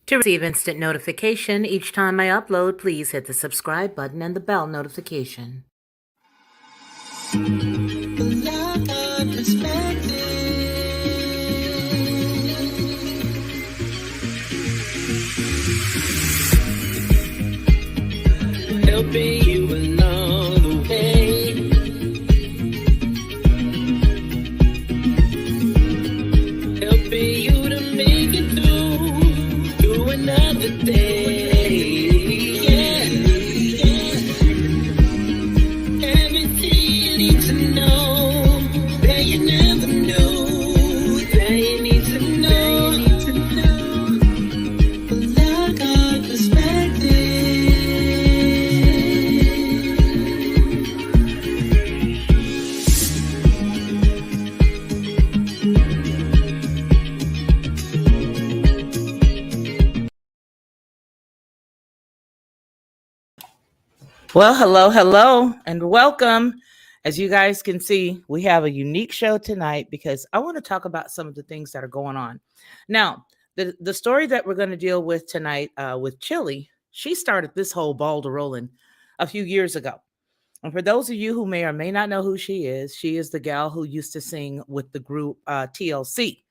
To receive instant notification each time I upload, please hit the subscribe button and the bell notification. Helping you along the way. Helping you to make it through another day. Yeah, yeah. Everything you need to know that you never knew, that you need to know. Lockhart Perspective. Well, hello, and welcome. As you guys can see, we have a unique show tonight because I want to talk about some of the things that are going on. Now, the story that we're going to deal with tonight with Chili, she started this whole ball to rolling a few years ago. And for those of you who may or may not know who she is the gal who used to sing with the group TLC.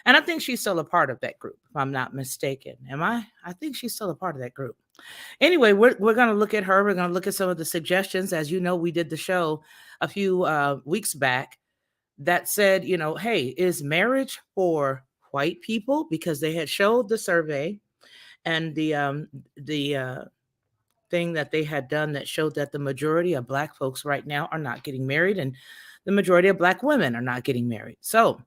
And I think she's still a part of that group, if I'm not mistaken. Am I? I think she's still a part of that group. Anyway, we're going to look at her. We're going to look at some of the suggestions. As you know, we did the show a few weeks back that said, hey, is marriage for white people? Because they had showed the survey and the thing that they had done that showed that the majority of Black folks right now are not getting married, and the majority of Black women are not getting married. So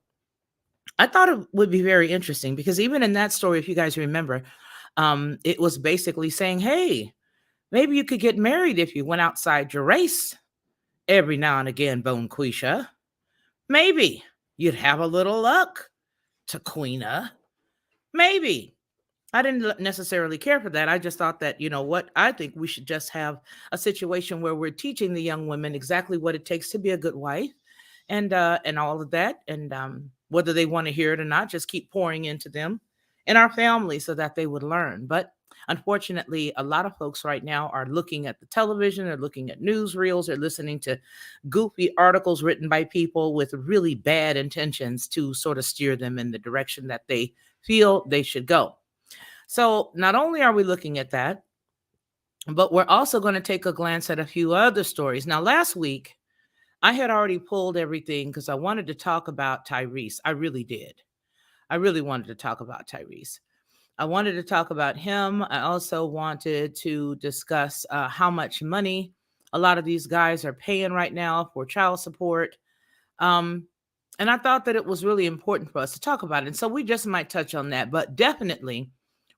I thought it would be very interesting because even in that story, if you guys remember, it was basically saying, hey, maybe you could get married if you went outside your race every now and again, Bonquisha. Maybe you'd have a little luck, Taquina. Maybe. I didn't necessarily care for that. I just thought that, what, I think we should just have a situation where we're teaching the young women exactly what it takes to be a good wife and all of that. And whether they want to hear it or not, just keep pouring into them and our family so that they would learn. But unfortunately, a lot of folks right now are looking at the television, they're looking at newsreels, they're listening to goofy articles written by people with really bad intentions to sort of steer them in the direction that they feel they should go. So not only are we looking at that, but we're also going to take a glance at a few other stories. Now, last week, I had already pulled everything because I wanted to talk about Tyrese. I really did. I really wanted to talk about Tyrese. I wanted to talk about him. I also wanted to discuss how much money a lot of these guys are paying right now for child support. And I thought that it was really important for us to talk about it. And so we just might touch on that. But definitely,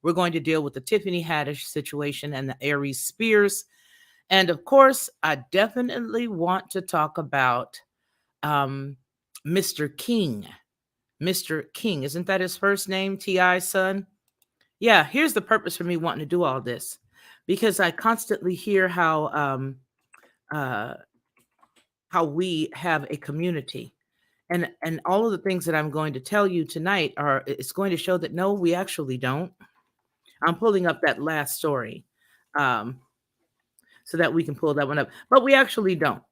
we're going to deal with the Tiffany Haddish situation and the Aries Spears. And of course, I definitely want to talk about Mr. King. Mr. King, isn't that his first name? T.I.'s son? Yeah, here's the purpose for me wanting to do all this. Because I constantly hear how we have a community. And all of the things that I'm going to tell you tonight it's going to show that no, we actually don't. I'm pulling up that last story so that we can pull that one up. But we actually don't.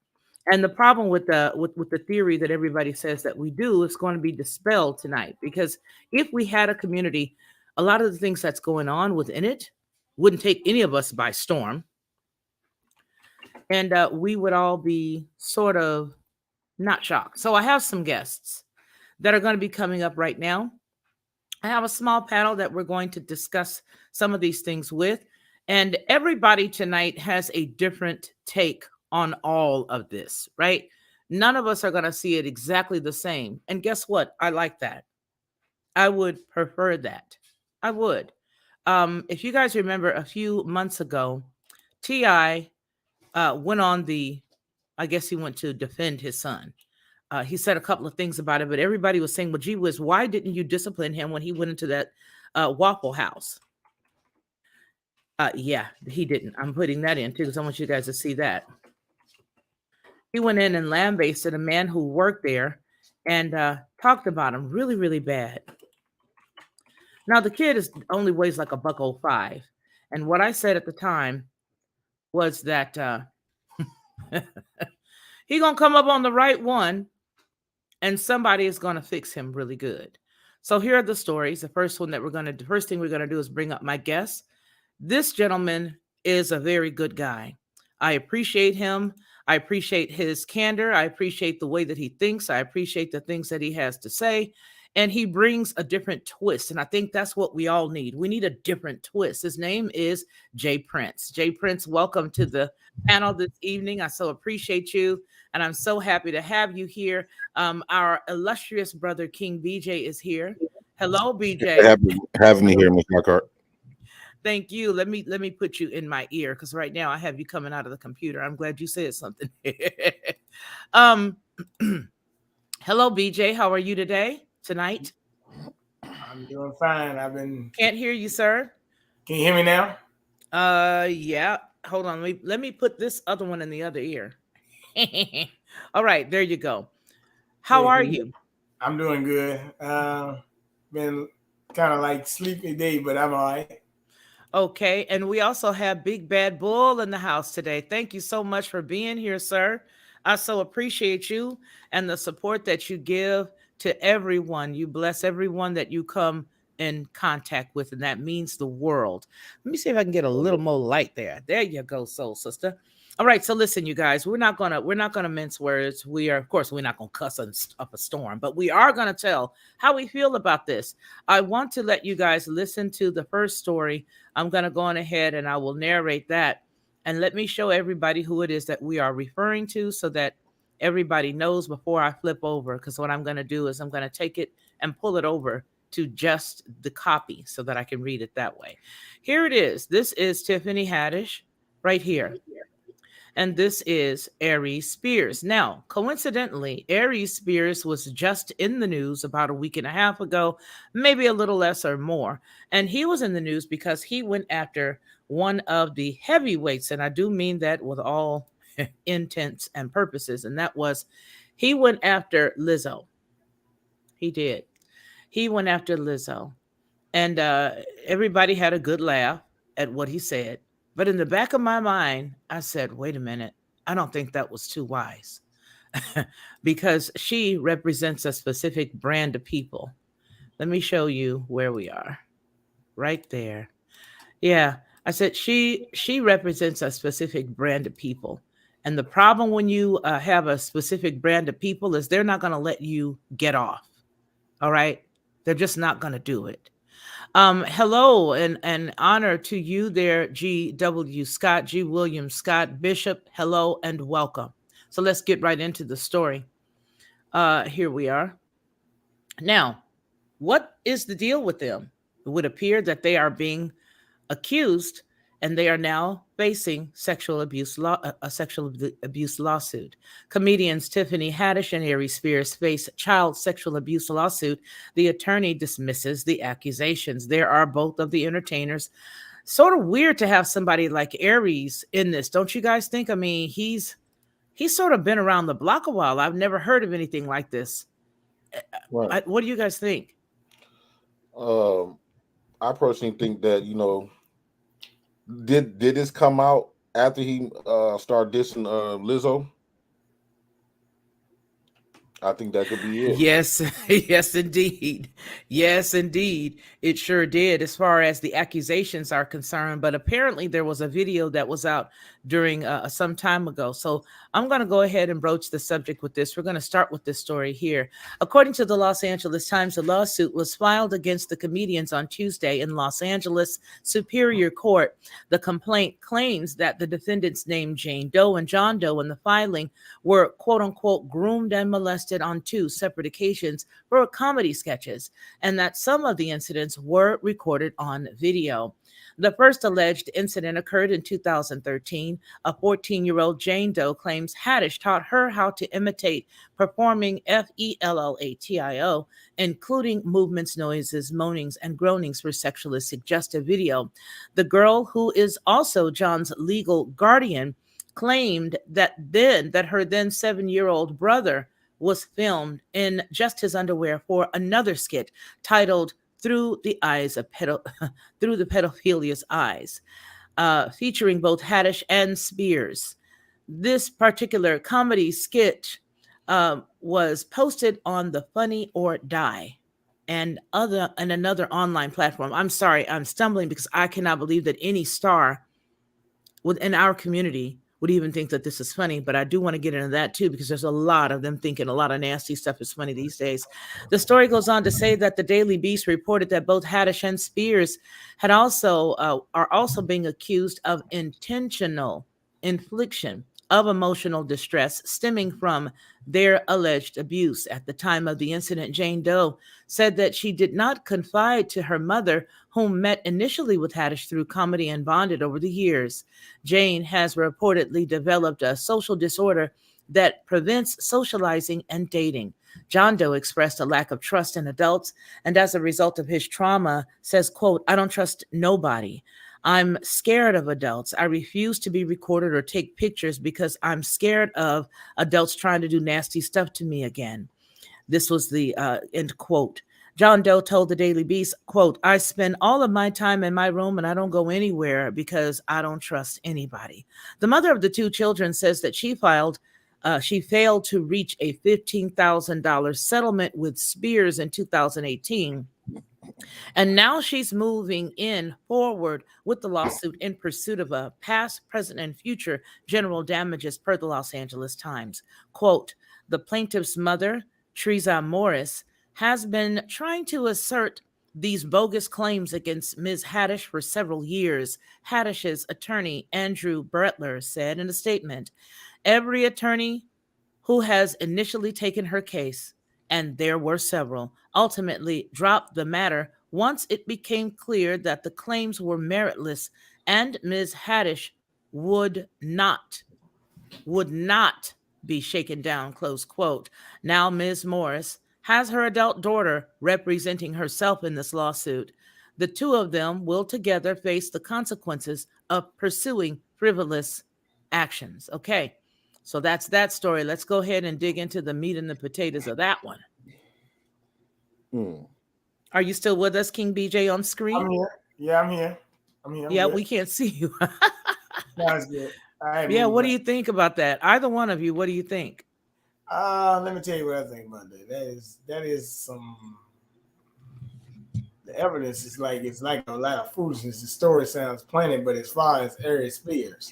And the problem with the theory that everybody says that we do is going to be dispelled tonight. Because if we had a community, a lot of the things that's going on within it wouldn't take any of us by storm. And we would all be sort of not shocked. So I have some guests that are going to be coming up right now. I have a small panel that we're going to discuss some of these things with. And everybody tonight has a different take on all of this, right? None of us are going to see it exactly the same. And guess what? I like that. I would prefer that. I would. If you guys remember a few months ago, T.I. went on I guess he went to defend his son. He said a couple of things about it, but everybody was saying, well, gee whiz, why didn't you discipline him when he went into that Waffle House? Yeah, he didn't. I'm putting that in too because I want you guys to see that. He went in and lambasted a man who worked there and talked about him really, really bad. Now the kid is only weighs like a buck 05. And what I said at the time was that he gonna come up on the right one and somebody is gonna fix him really good. So here are the stories. The first thing we're gonna do is bring up my guest. This gentleman is a very good guy. I appreciate him. I appreciate his candor. I appreciate the way that he thinks. I appreciate the things that he has to say. And he brings a different twist. And I think that's what we all need. We need a different twist. His name is Jay Prince. Jay Prince, welcome to the panel this evening. I so appreciate you. And I'm so happy to have you here. Our illustrious brother, King BJ, is here. Hello, BJ. Having me here, Ms. Lockhart. Thank you. Let me put you in my ear because right now I have you coming out of the computer. I'm glad you said something. um, hello, BJ. How are you tonight? I'm doing fine. Can't hear you, sir. Can you hear me now? Yeah. Hold on. Let me put this other one in the other ear. All right, there you go. How are you? I'm doing good. Been kind of like sleepy day, but I'm all right. Okay, and we also have Big Bad Bull in the house today. Thank you so much for being here, sir. I so appreciate you and the support that you give to everyone. You bless everyone that you come in contact with, and that means the world. Let me see if I can get a little more light there. There you go, soul sister. All right, so listen, you guys, we're not gonna mince words. Of course, we're not gonna cuss up a storm, but we are gonna tell how we feel about this. I want to let you guys listen to the first story. I'm gonna go on ahead and I will narrate that, and let me show everybody who it is that we are referring to, so that everybody knows before I flip over. Because what I'm gonna do is I'm gonna take it and pull it over to just the copy so that I can read it that way. Here it is. This is Tiffany Haddish right here. And this is Aries Spears. Now, coincidentally, Aries Spears was just in the news about a week and a half ago, maybe a little less or more. And he was in the news because he went after one of the heavyweights. And I do mean that with all intents and purposes. And that was, he went after Lizzo. He did. He went after Lizzo. And everybody had a good laugh at what he said. But in the back of my mind, I said, wait a minute, I don't think that was too wise because she represents a specific brand of people. Let me show you where we are. Right there. Yeah, I said she represents a specific brand of people. And the problem when you have a specific brand of people is they're not going to let you get off. All right? They're just not going to do it. Hello and honor to you there, G.W. Scott, G. William Scott, Bishop. Hello and welcome. So let's get right into the story. Here we are. Now, what is the deal with them? It would appear that they are being accused and they are now facing a sexual abuse lawsuit. Comedians Tiffany Haddish and Aries Spears face child sexual abuse lawsuit. The attorney dismisses the accusations. There are both of the entertainers. Sort of weird to have somebody like Aries in this, don't you guys think? I mean, he's sort of been around the block a while. I've never heard of anything like this. Right. What do you guys think? I personally think that did this come out after he started dissing Lizzo? I think that could be it. Yes, yes, indeed. Yes, indeed. It sure did, as far as the accusations are concerned. But apparently there was a video that was out during some time ago. So I'm going to go ahead and broach the subject with this. We're going to start with this story here. According to the Los Angeles Times, a lawsuit was filed against the comedians on Tuesday in Los Angeles Superior Court. The complaint claims that the defendants named Jane Doe and John Doe in the filing were, quote unquote, groomed and molested on 2 separate occasions for comedy sketches, and that some of the incidents were recorded on video. The first alleged incident occurred in 2013. A 14-year-old Jane Doe claims Haddish taught her how to imitate performing FELLATIO, including movements, noises, moanings, and groanings for sexually suggestive video. The girl, who is also John's legal guardian, claimed that her then 7-year-old brother was filmed in just his underwear for another skit titled through the eyes of through the pedophilia's eyes, featuring both Haddish and Spears. This particular comedy skit was posted on the Funny or Die and another online platform. I'm sorry, I'm stumbling because I cannot believe that any star within our community would even think that this is funny, but I do want to get into that too, because there's a lot of them thinking a lot of nasty stuff is funny these days. The story goes on to say that the Daily Beast reported that both Haddish and Spears are also being accused of intentional infliction of emotional distress stemming from their alleged abuse. At the time of the incident, Jane Doe said that she did not confide to her mother, whom met initially with Haddish through comedy and bonded over the years. Jane has reportedly developed a social disorder that prevents socializing and dating. John Doe expressed a lack of trust in adults, and as a result of his trauma, says, quote, "I don't trust nobody. I'm scared of adults. I refuse to be recorded or take pictures because I'm scared of adults trying to do nasty stuff to me again." This was the end quote. John Doe told the Daily Beast, quote, "I spend all of my time in my room and I don't go anywhere because I don't trust anybody." The mother of the two children says that she failed to reach a $15,000 settlement with Spears in 2018. And now she's moving in forward with the lawsuit in pursuit of a past, present, and future general damages per the Los Angeles Times. Quote, "The plaintiff's mother, Teresa Morris, has been trying to assert these bogus claims against Ms. Haddish for several years," Haddish's attorney, Andrew Bretler, said in a statement. "Every attorney who has initially taken her case, and there were several, ultimately dropped the matter once it became clear that the claims were meritless and Ms. Haddish would not be shaken down," close quote. Now Ms. Morris has her adult daughter representing herself in this lawsuit. The two of them will together face the consequences of pursuing frivolous actions. Okay, so that's that story. Let's go ahead and dig into the meat and the potatoes of that one. Are you still with us, King BJ, on screen? I'm here. Yeah, I'm here. I'm yeah, good. We can't see you. That's good. Yeah, what do you think about that? Either one of you, what do you think? Let me tell you what I think about that. That is some. The evidence is like it's like a lot of foolishness. The story sounds plain, but as far as Aries Spears,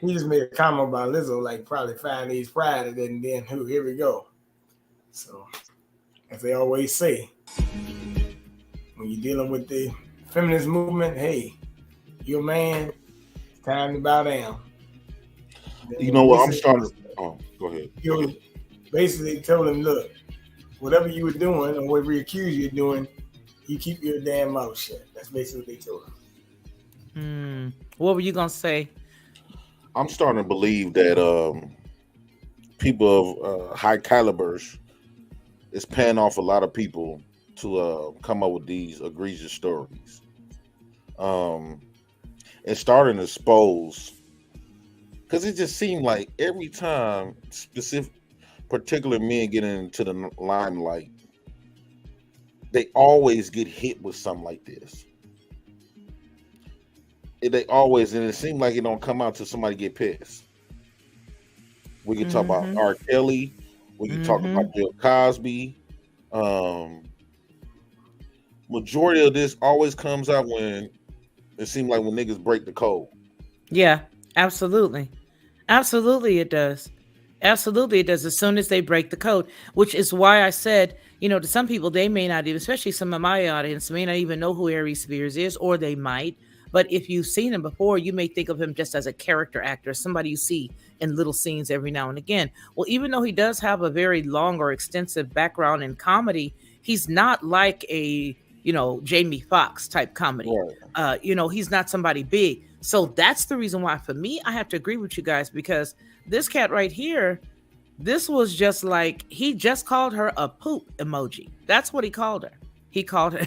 he just made a comment about Lizzo like probably 5 days prior, and then here we go. So, as they always say, when you're dealing with the feminist movement, hey, you're a man, it's time to bow down. You know what? I'm starting. Oh, go ahead. You basically told him, look, whatever you were doing or whatever you accuse you of doing, you keep your damn mouth shut. That's basically what they told him. What were you gonna say? I'm starting to believe that people of high calibers is paying off a lot of people to come up with these egregious stories, and starting to expose. Because it just seemed like every time particular men get into the limelight, they always get hit with something like this. And it seems like it don't come out till somebody get pissed. We can talk about R. Kelly. We can talk about Bill Cosby. Majority of this always comes out when it seems like when niggas break the code. Yeah, absolutely. Absolutely it does. Absolutely it does as soon as they break the code, which is why I said, to some people, they may not even, especially some of my audience, may not even know who Aries Spears is, or they might. But if you've seen him before, you may think of him just as a character actor, somebody you see in little scenes every now and again. Well, even though he does have a very long or extensive background in comedy, he's not like a, Jamie Foxx type comedy. Right. He's not somebody big. So that's the reason why, for me, I have to agree with you guys, because this cat right here, this was just like, he just called her a poop emoji. That's what he called her. He called her.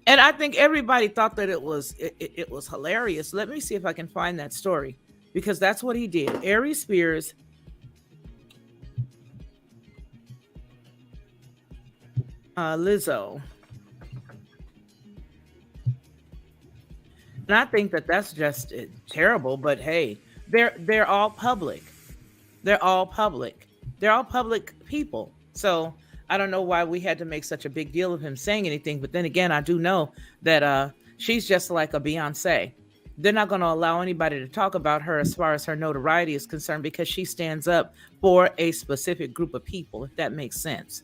And I think everybody thought that it was hilarious. Let me see if I can find that story, because that's what he did. Aries Spears. Lizzo. And I think that that's just terrible. But hey, they're all public. They're all public. They're all public people. So I don't know why we had to make such a big deal of him saying anything. But then again, I do know that she's just like a Beyonce. They're not going to allow anybody to talk about her as far as her notoriety is concerned because she stands up for a specific group of people, if that makes sense.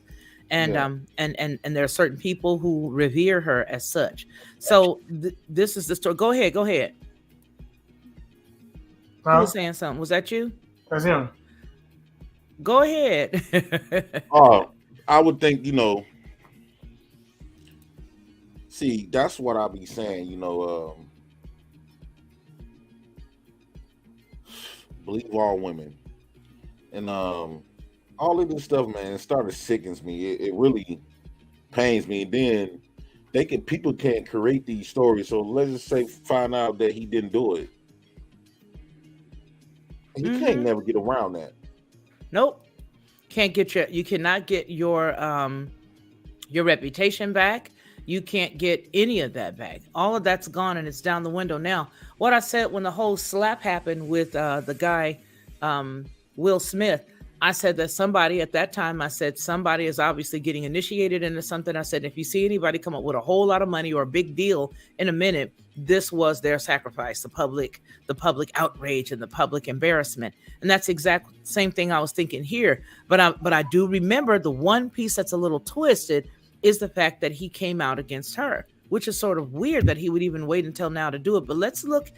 And Yeah. and there are certain people who revere her as such. So this is the story. Go ahead. Go ahead. Who Huh? was saying something? Was that you? That's him. Go ahead. I would think, see, that's what I be saying, believe all women. And all of this stuff, man, it started sickens me. It really pains me. And then people can't create these stories. So let's just say find out that he didn't do it. And you can't never get around that. Nope. You cannot get your reputation back. You can't get any of that back. All of that's gone and it's down the window now. What I said when the whole slap happened with the guy, Will Smith, I said that somebody at that time, I said somebody is obviously getting initiated into something. I said, if you see anybody come up with a whole lot of money or a big deal in a minute, this was their sacrifice, the public outrage and the public embarrassment. And that's exactly the same thing I was thinking here. But I do remember the one piece that's a little twisted is the fact that he came out against her, which is sort of weird that he would even wait until now to do it. But let's look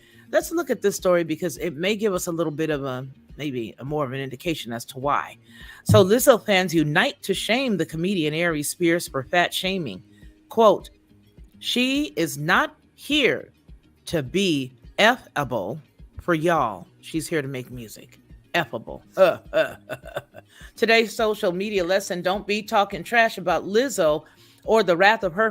at this story because it may give us a little bit of maybe more of an indication as to why. So Lizzo fans unite to shame the comedian Aries Spears for fat shaming. Quote, she is not here to be F-able for y'all. She's here to make music. F-able. Today's social media lesson, don't be talking trash about Lizzo or the wrath of her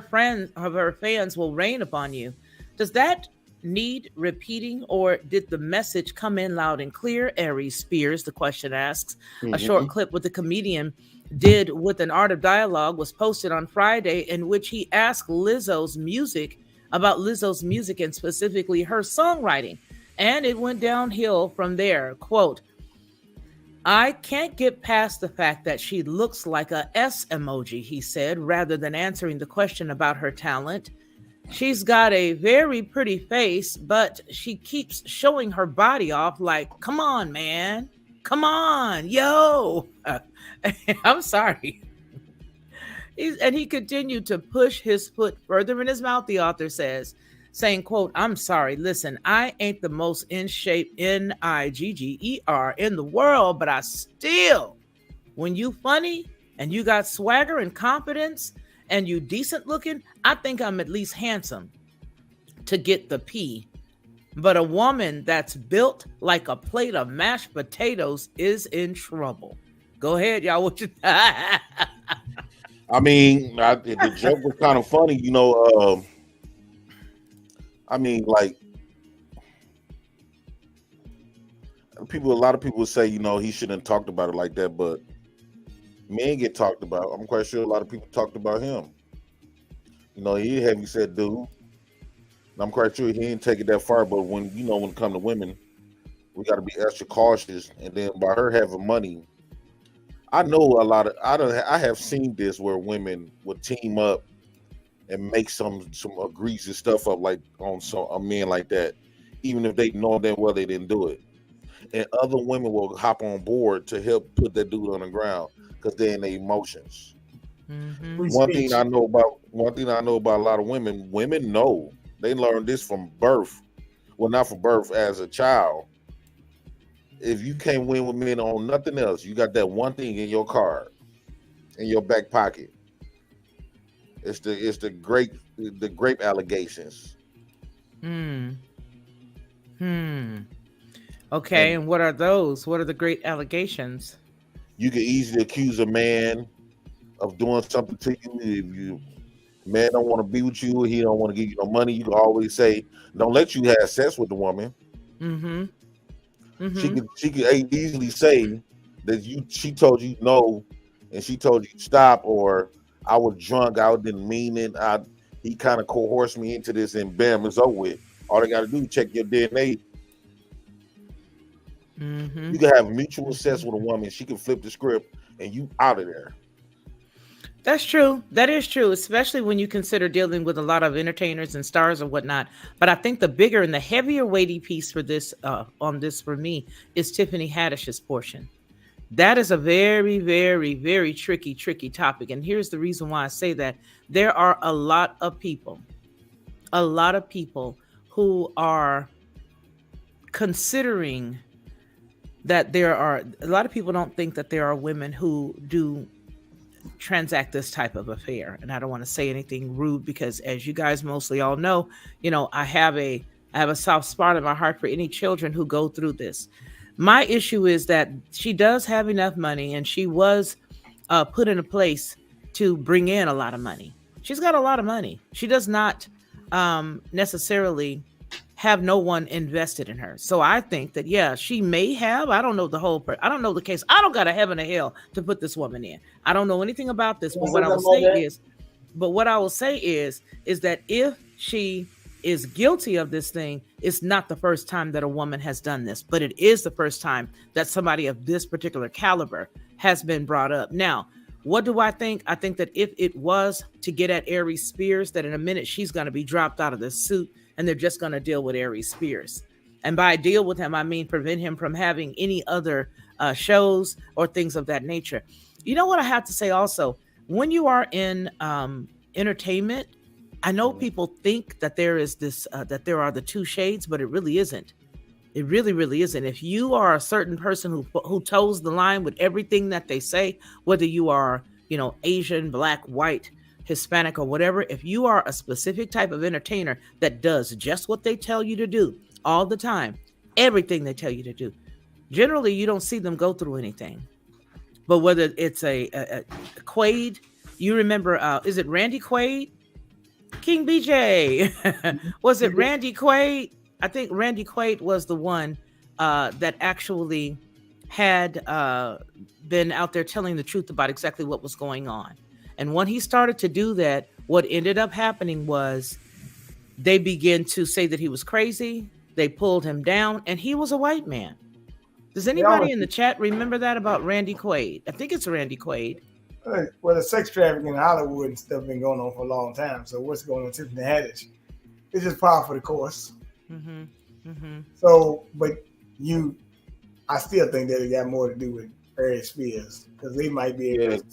fans will rain upon you. Does that need repeating, or did the message come in loud and clear? Aries Spears, the question asks. A short clip with the comedian did with an art of dialogue was posted on Friday in which he asked about Lizzo's music and specifically her songwriting. And it went downhill from there. Quote, I can't get past the fact that she looks like a S emoji, he said, rather than answering the question about her talent. She's got a very pretty face, but she keeps showing her body off like, come on, man. Come on, yo. I'm sorry. He continued to push his foot further in his mouth, the author says, saying, quote, I'm sorry. Listen, I ain't the most in shape Nigger in the world, but I still, when you funny and you got swagger and confidence, and you decent looking, I think I'm at least handsome to get the P. But a woman that's built like a plate of mashed potatoes is in trouble. Go ahead, y'all. What you? I mean, the joke was kind of funny, I mean, like, a lot of people say, he shouldn't have talked about it like that, but men get talked about. I'm quite sure a lot of people talked about him. He heavy set dude. And I'm quite sure he didn't take it that far. But when it comes to women, we got to be extra cautious. And then by her having money, I know I have seen this where women would team up and make some egregious stuff up like on a man like that, even if they know damn well they didn't do it. And other women will hop on board to help put that dude on the ground because they're in their emotions. Mm-hmm. One thing I know about a lot of women know, they learned this from birth. Well, not from birth, as a child. If you can't win with men on nothing else, you got that one thing in your card, in your back pocket. It's the grape allegations. Okay, and what are those? What are the great allegations? You can easily accuse a man of doing something to you. If man don't want to be with you, he don't want to give you no money, you can always say, don't let you have sex with the woman. She could easily say that she told you no, and she told you stop, or I was drunk, I didn't mean it. He kind of coerced me into this, and bam, it's over with. All they got to do is check your DNA. Mm-hmm. You can have mutual sex with a woman. She can flip the script, and you out of there. That's true. That is true, especially when you consider dealing with a lot of entertainers and stars and whatnot. But I think the bigger and the heavier weighty piece for this, on this for me, is Tiffany Haddish's portion. That is a very, very, very tricky topic. And here's the reason why I say that. There are a lot of people who are considering that there are a lot of people don't think that there are women who do transact this type of affair. And I don't want to say anything rude because, as you guys mostly all know, I have a soft spot in my heart for any children who go through this. My issue is that she does have enough money, and she was put in a place to bring in a lot of money. She's got a lot of money. She does not necessarily have no one invested in her. So I think that, yeah, she may have, I don't know I don't know the case. I don't got a heaven or hell to put this woman in. I don't know anything about this, but what I will say is that if she is guilty of this thing, it's not the first time that a woman has done this, but it is the first time that somebody of this particular caliber has been brought up. Now, what do I think? I think that if it was to get at Aries Spears, that in a minute she's going to be dropped out of the suit, and they're just going to deal with Aries Spears. And by deal with him, I mean prevent him from having any other shows or things of that nature. You know what I have to say also? When you are in entertainment, I know people think that there is this, that there are the two shades, but it really isn't. It really, really isn't. If you are a certain person who toes the line with everything that they say, whether you are, Asian, Black, white, Hispanic, or whatever, if you are a specific type of entertainer that does just what they tell you to do all the time, everything they tell you to do, generally you don't see them go through anything. But whether it's a Quaid, you remember, is it Randy Quaid? King BJ. Was it Randy Quaid? I think Randy Quaid was the one that actually had been out there telling the truth about exactly what was going on. And when he started to do that, what ended up happening was they began to say that he was crazy. They pulled him down, and he was a white man. Does anybody in the chat remember that about Randy Quaid? I think it's Randy Quaid. Well, the sex trafficking in Hollywood and stuff been going on for a long time. So what's going on with Tiffany Haddish? It's just par for the course. Mm-hmm. Mm-hmm. So, but I still think that it got more to do with Aries Spears because they might be able to.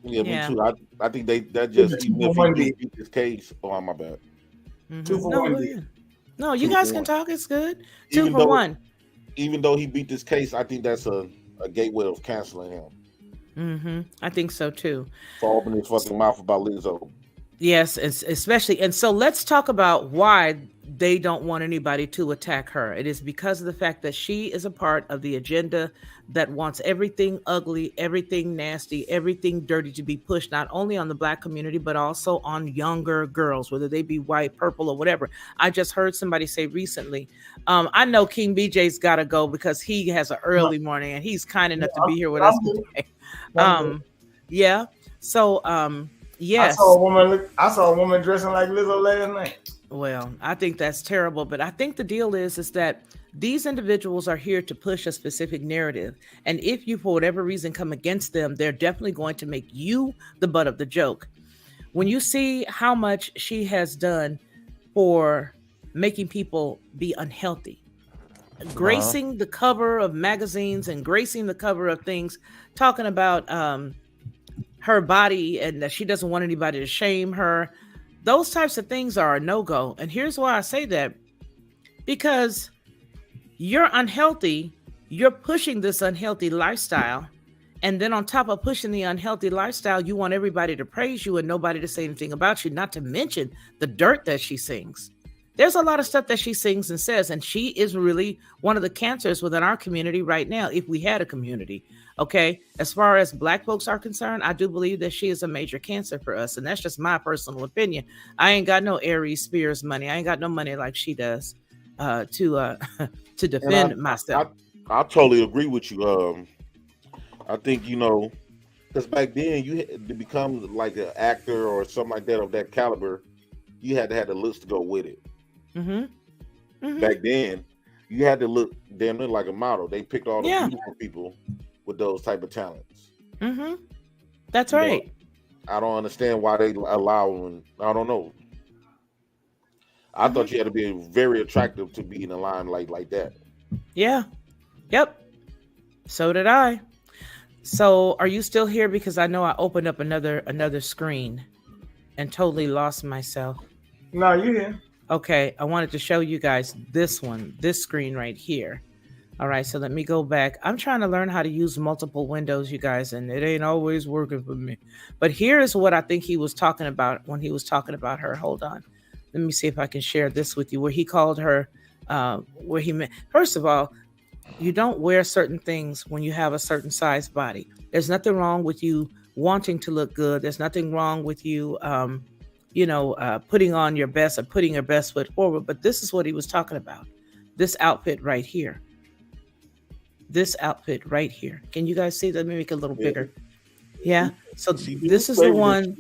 Yeah, me too. I think that just even if he beat this case. Oh, my bad. Mm-hmm. 2 for 1. No, you guys can talk. It's good. 2 for 1. Even though he beat this case, I think that's a gateway of canceling him. Mm-hmm. I think so too. For opening his fucking mouth about Lizzo. Yes, especially. And so let's talk about why they don't want anybody to attack her. It is because of the fact that she is a part of the agenda that wants everything ugly, everything nasty, everything dirty to be pushed, not only on the Black community, but also on younger girls, whether they be white, purple, or whatever. I just heard somebody say recently, I know King BJ's got to go because he has an early morning and he's kind enough to be here with us today. Yeah. So, yes. I saw a woman dressing like Lizzo last night. Well, I think that's terrible, but I think the deal is that these individuals are here to push a specific narrative. And if you, for whatever reason, come against them, they're definitely going to make you the butt of the joke. When you see how much she has done for making people be unhealthy, gracing the cover of magazines and gracing the cover of things, talking about her body and that she doesn't want anybody to shame her. Those types of things are a no-go. And here's why I say that. Because you're unhealthy, you're pushing this unhealthy lifestyle. And then on top of pushing the unhealthy lifestyle, you want everybody to praise you and nobody to say anything about you, not to mention the dirt that she sings. There's a lot of stuff that she sings and says, and she is really one of the cancers within our community right now, if we had a community. Okay, as far as Black folks are concerned, I do believe that she is a major cancer for us, and that's just my personal opinion. I ain't got no Aries Spears money. I ain't got no money like she does to defend myself. I totally agree with you. I think because back then you had to become like an actor or something like that of that caliber, you had to have the looks to go with it. Back then, you had to look damn near like a model. They picked all the beautiful people with those type of talents. That's right. I don't understand why they allow. I don't know. I thought you had to be very attractive to be in the limelight like that. Yeah. Yep. So did I. So are you still here? Because I know I opened up another screen and totally lost myself. No, you here. Okay. I wanted to show you guys this screen right here. All right. So let me go back. I'm trying to learn how to use multiple windows, you guys, and it ain't always working for me. But here's what I think he was talking about when he was talking about her. Hold on. Let me see if I can share this with you, where he called her, where he meant, first of all, you don't wear certain things when you have a certain size body. There's nothing wrong with you wanting to look good. There's nothing wrong with you, putting on your best or putting your best foot forward. But this is what he was talking about. This outfit right here. This outfit right here. Can you guys see? Let me make it a little bigger. Yeah. So this is the one.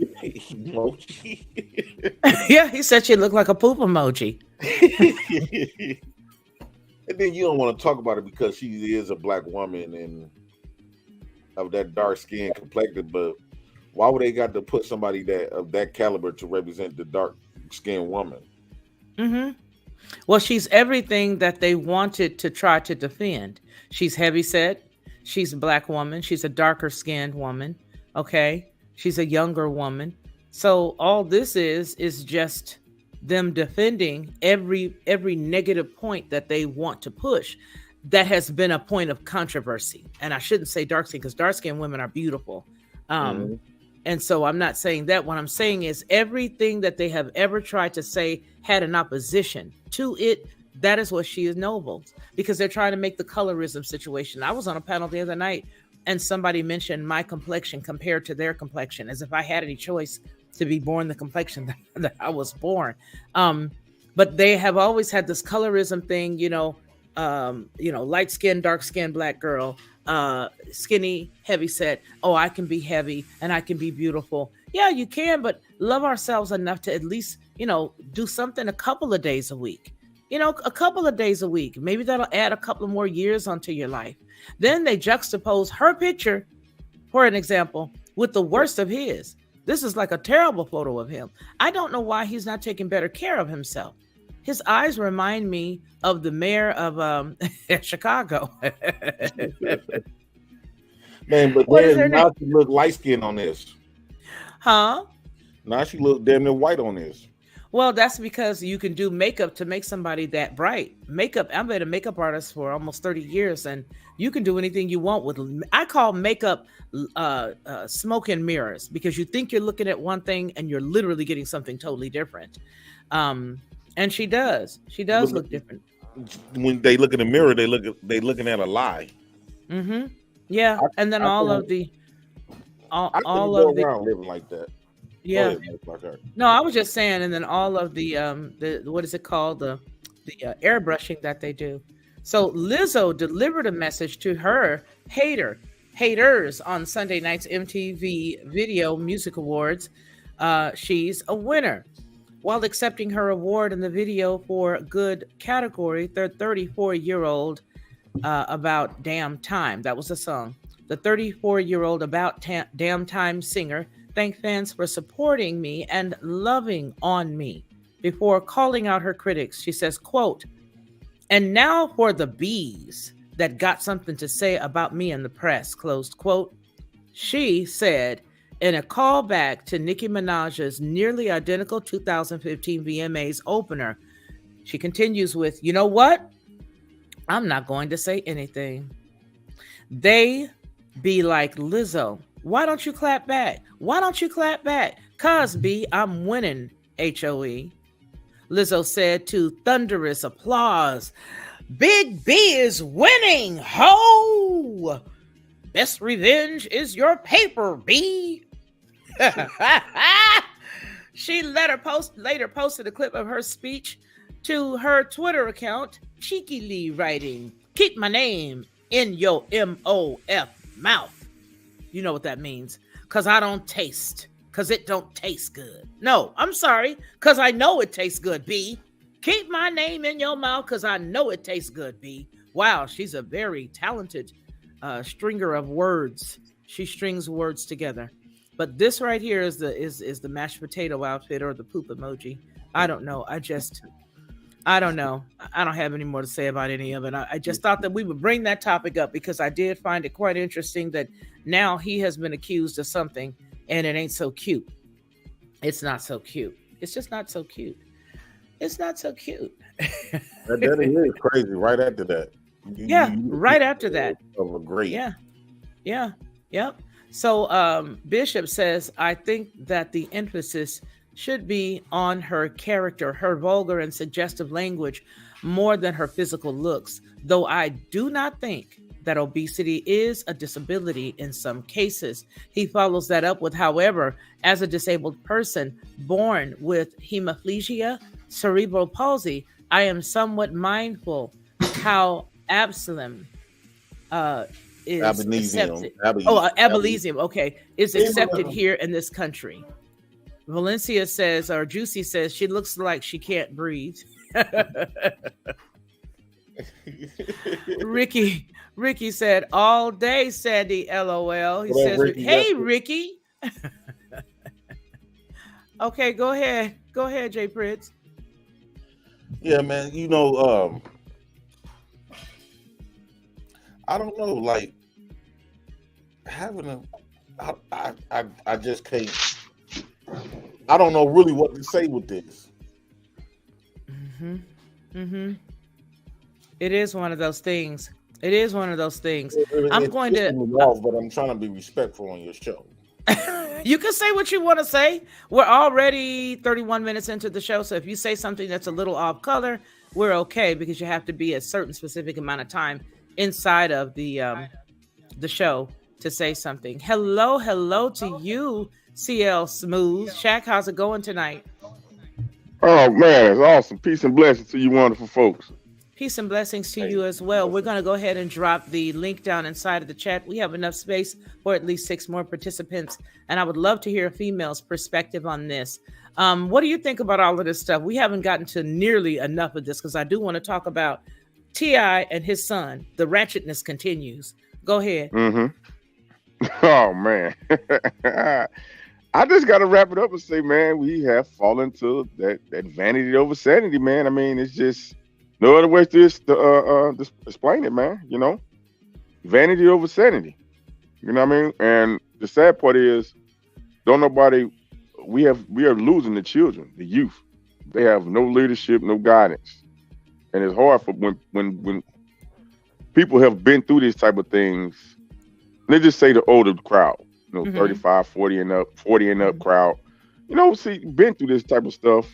Yeah, he said she looked like a poop emoji. And then you don't want to talk about it because she is a black woman and of that dark skin complected. But why would they got to put somebody of that caliber to represent the dark skinned woman? Well, she's everything that they wanted to try to defend. She's heavy set. She's a black woman. She's a darker skinned woman. Okay. She's a younger woman. So all this is just them defending every negative point that they want to push. That has been a point of controversy. And I shouldn't say dark skin because dark skinned women are beautiful. And so I'm not saying that. What I'm saying is everything that they have ever tried to say had an opposition to it. That is what she is noble, because they're trying to make the colorism situation. I was on a panel the other night and somebody mentioned my complexion compared to their complexion, as if I had any choice to be born the complexion that I was born. But they have always had this colorism thing, light skin, dark skin, black girl, skinny, heavy set. Oh, I can be heavy and I can be beautiful. Yeah, you can, but love ourselves enough to at least, do something a couple of days a week. A couple of days a week. Maybe that'll add a couple of more years onto your life. Then they juxtapose her picture, for an example, with the worst of his. This is like a terrible photo of him. I don't know why he's not taking better care of himself. His eyes remind me of the mayor of Chicago. Man, but then now she look light skinned on this. Huh? Now she look damn near white on this. Well, that's because you can do makeup to make somebody that bright. Makeup, I've been a makeup artist for almost 30 years, and you can do anything you want with. I call makeup smoke and mirrors, because you think you're looking at one thing and you're literally getting something totally different. And she does. She does look different. When they look in the mirror, they looking at a lie. Yeah, and then all of the living like that. Yeah. No, I was just saying, and then all of the what is it called? The airbrushing that they do. So Lizzo delivered a message to her haters on Sunday night's MTV Video Music Awards. She's a winner. While accepting her award in the video for good category, the 34-year-old About Damn Time. That was the song. The 34-year-old About Damn Time singer thanked fans for supporting me and loving on me. Before calling out her critics, she says, quote, "And now for the bees that got something to say about me in the press," closed quote. She said in a callback to Nicki Minaj's nearly identical 2015 VMAs opener. She continues with, "You know what? I'm not going to say anything. They be like, Lizzo, why don't you clap back? Why don't you clap back? 'Cause B, I'm winning, HOE." Lizzo said to thunderous applause, "Big B is winning, ho! Best revenge is your paper, B." She later posted a clip of her speech to her Twitter account, cheekily writing, "Keep my name in your MOF mouth." You know what that means. 'Cause I don't taste. 'Cause it don't taste good. No, I'm sorry. 'Cause I know it tastes good, B. Keep my name in your mouth because I know it tastes good, B. Wow, she's a very talented stringer of words. She strings words together. But this right here is the mashed potato outfit or the poop emoji. I don't know. I don't know. I don't have any more to say about any of it. I just thought that we would bring that topic up because I did find it quite interesting that now he has been accused of something and it ain't so cute. It's not so cute. It's just not so cute. It's not so cute. That is crazy. Right after that. Right after that. Of a great. Yep. So Bishop says, I think that the emphasis should be on her character, her vulgar and suggestive language, more than her physical looks, though I do not think that obesity is a disability in some cases. He follows that up with, however, as a disabled person born with hemiplegia, cerebral palsy, I am somewhat mindful how Absalom is accepted. Abelesium, okay, is accepted here in this country. Valencia says, or Juicy says, she looks like she can't breathe. Ricky said, all day, Sandy, LOL. He says, hey, Ricky. Okay, go ahead. Go ahead, Jay Pritz. Yeah, man. I don't know, like having I just can't. I don't know really what to say with this. It is one of those things. I'm going to off, but I'm trying to be respectful on your show. You can say what you want to say. We're already 31 minutes into the show, so if you say something that's a little off color, we're okay because you have to be a certain specific amount of time inside of the show to say something. Hello to you, CL Smooth. Shaq, how's it going tonight? Oh man, it's awesome. Peace and blessings to you wonderful folks. Peace and blessings to you as well. We're going to go ahead and drop the link down inside of the chat. We have enough space for at least 6 more participants, and I would love to hear a female's perspective on this. What do you think about all of this stuff? We haven't gotten to nearly enough of this because I do want to talk about T.I. and his son. The ratchetness continues. Go ahead. Oh man. I just got to wrap it up and say, man, we have fallen to that vanity over sanity, man. I mean, it's just no other way to explain it, man. You know, vanity over sanity. You know what I mean? And the sad part is, we are losing the children, the youth. They have no leadership, no guidance, and it's hard for when people have been through these type of things. Let's just say the older crowd. 35, 40 and up crowd, been through this type of stuff,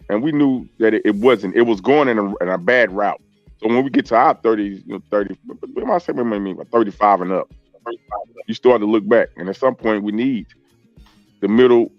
and we knew that it was going in a bad route. So when we get to our 30s, 30, what am I saying? I mean, 35 and up, you start to look back, and at some point we need the middle.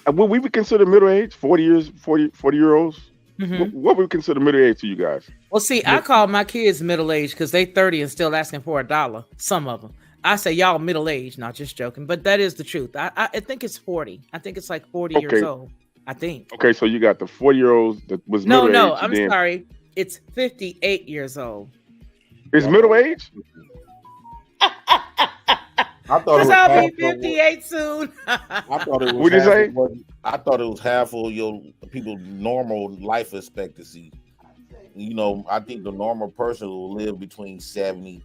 What we would consider middle age, 40 year olds. What would we consider middle age to you guys? Well, see, I call my kids middle age because they 30 and still asking for $1. Some of them. I say y'all middle age, not just joking, but that is the truth. I think it's 40. I think it's like 40 years old. I think. Okay, so you got the 40-year-olds that was middle age. No, I'm sorry. It's 58 years old. It's middle age? I thought it was I'll be 58 soon. I thought it was. What did you say? I thought it was half of your people's normal life expectancy. I think the normal person will live between 70,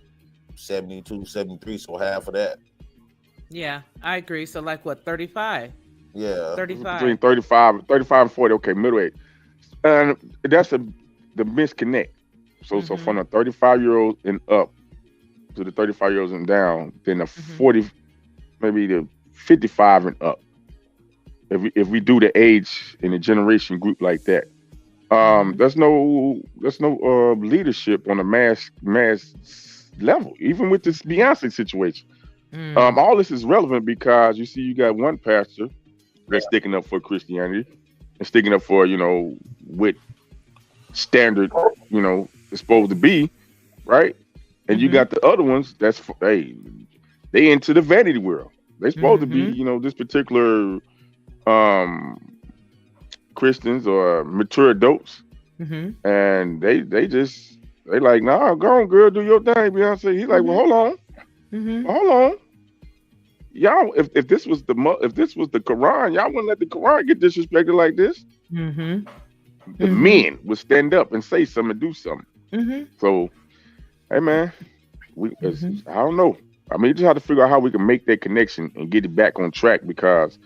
72, 73, so half of that. Yeah, I agree. So like what, 35? Yeah. 35. Between 35 and 40, okay, middle age. And that's the misconnect. So from the 35-year-old and up to the 35-year-olds and down, then the 40, maybe the 55 and up. If we do the age in a generation group like that, there's no leadership on a mass level, even with this Beyonce situation. All this is relevant because you got one pastor that's sticking up for Christianity and sticking up for what standard is supposed to be, right? And you got the other ones that's they into the vanity world. They're supposed to be this particular Christians or mature adults, and they like, nah, go on, girl, do your thing, Beyonce. He's like, well, hold on. Y'all, if this was the Quran, y'all wouldn't let the Quran get disrespected like this. The men would stand up and say something, do something. So, hey man, I don't know. I mean, you just have to figure out how we can make that connection and get it back on track, because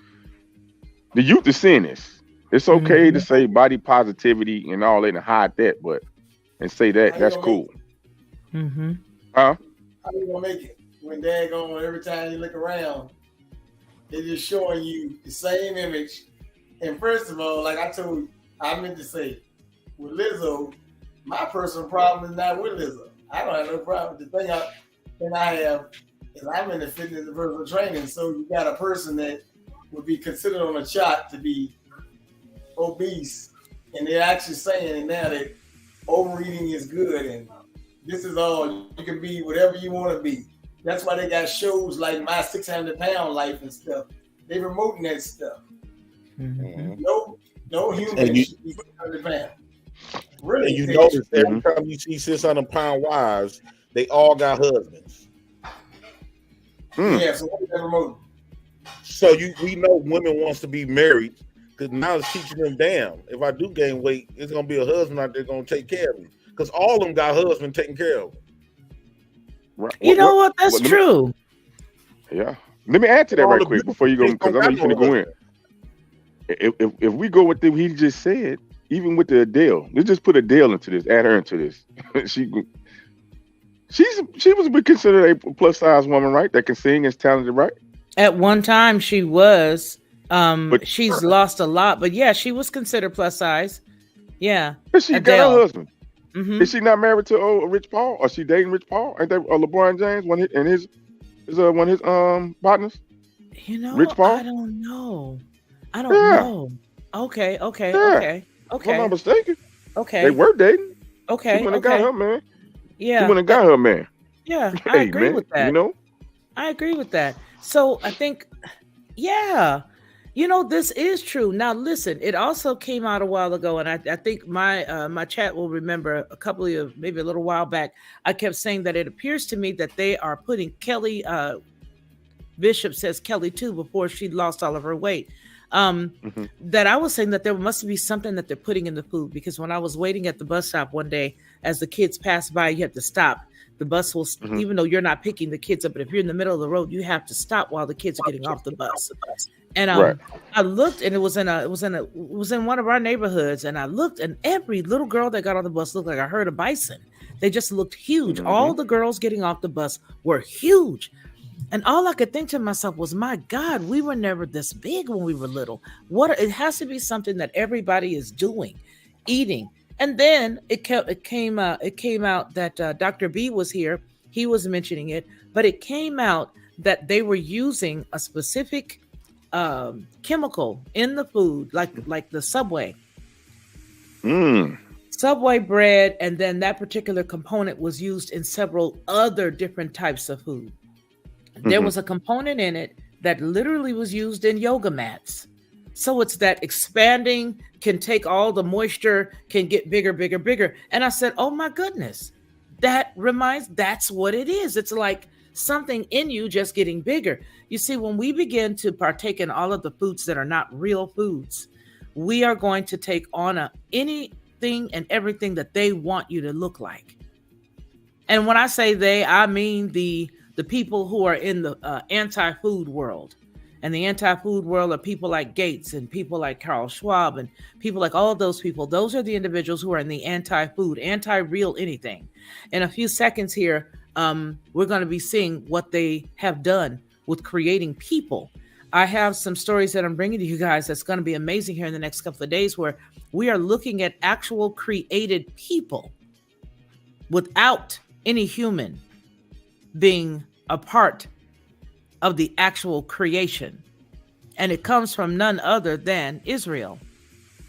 the youth is seeing this. It's okay to say body positivity and all that and hide that, but and say that's cool. Huh? How you gonna make it when daggone every time you look around, they're just showing you the same image? And first of all, like I meant to say, with Lizzo, my personal problem is not with Lizzo. I don't have no problem. The thing I have is I'm in the fitness and personal training, so you got a person that would be considered on a chart to be obese, and they're actually saying now that overeating is good, and this is all, you can be whatever you want to be. That's why they got shows like My 600 Pound Life and stuff. They promoting that stuff. No human should be 600 pounds. Really? And you notice every time you see 600-pound wives, they all got husbands. Yeah, so what is that promoting? So we know women wants to be married, because now it's teaching them, damn, if I do gain weight, it's gonna be a husband out there gonna take care of me. Because all of them got husbands taking care of them. Right. You know what? That's true. Yeah. Let me add to that right quick before you go, because I know you're gonna go in. If we go with what he just said, even with the Adele, let's just put Adele into this, add her into this. she was considered a plus size woman, right? That can sing, is talented, right? At one time she was. But she's lost a lot, but yeah, she was considered plus size. Yeah. But she got her husband. Is she not married to Rich Paul? Or she dating Rich Paul? Ain't that LeBron James, one of his partners? You know, Rich Paul? I don't know. Okay. If I'm not mistaken. Okay. They were dating. Okay. She went and got her man. Yeah. She went and got her man. Yeah, I agree with that. You know? I agree with that. So I think, yeah, you know, this is true. Now, listen, it also came out a while ago, and I think my chat will remember maybe a little while back, I kept saying that it appears to me that they are putting Kelly, Bishop says Kelly too, before she lost all of her weight. That I was saying that there must be something that they're putting in the food, because when I was waiting at the bus stop one day, as the kids passed by, you have to stop. The bus will, even though you're not picking the kids up, but if you're in the middle of the road, you have to stop while the kids are getting off the bus. And I looked, and it was in one of our neighborhoods, and I looked, and every little girl that got on the bus looked like a herd of bison. They just looked huge. All the girls getting off the bus were huge. And all I could think to myself was, my God, we were never this big when we were little. It has to be something that everybody is doing, eating. And then it came out that Dr. B was here. He was mentioning it, but it came out that they were using a specific chemical in the food, like the Subway. Subway bread, and then that particular component was used in several other different types of food. There was a component in it that literally was used in yoga mats. So it's that expanding, can take all the moisture, can get bigger, bigger, bigger. And I said, oh my goodness, that's what it is. It's like something in you just getting bigger. You see, when we begin to partake in all of the foods that are not real foods, we are going to take on anything and everything that they want you to look like. And when I say they, I mean the people who are in the anti-food world. And the anti-food world are people like Gates and people like Carl Schwab and people like all those people. Those are the individuals who are in the anti-food, anti-real anything. In a few seconds here, we're going to be seeing what they have done with creating people. I have some stories that I'm bringing to you guys that's going to be amazing here in the next couple of days, where we are looking at actual created people without any human being a part of the actual creation. And it comes from none other than Israel.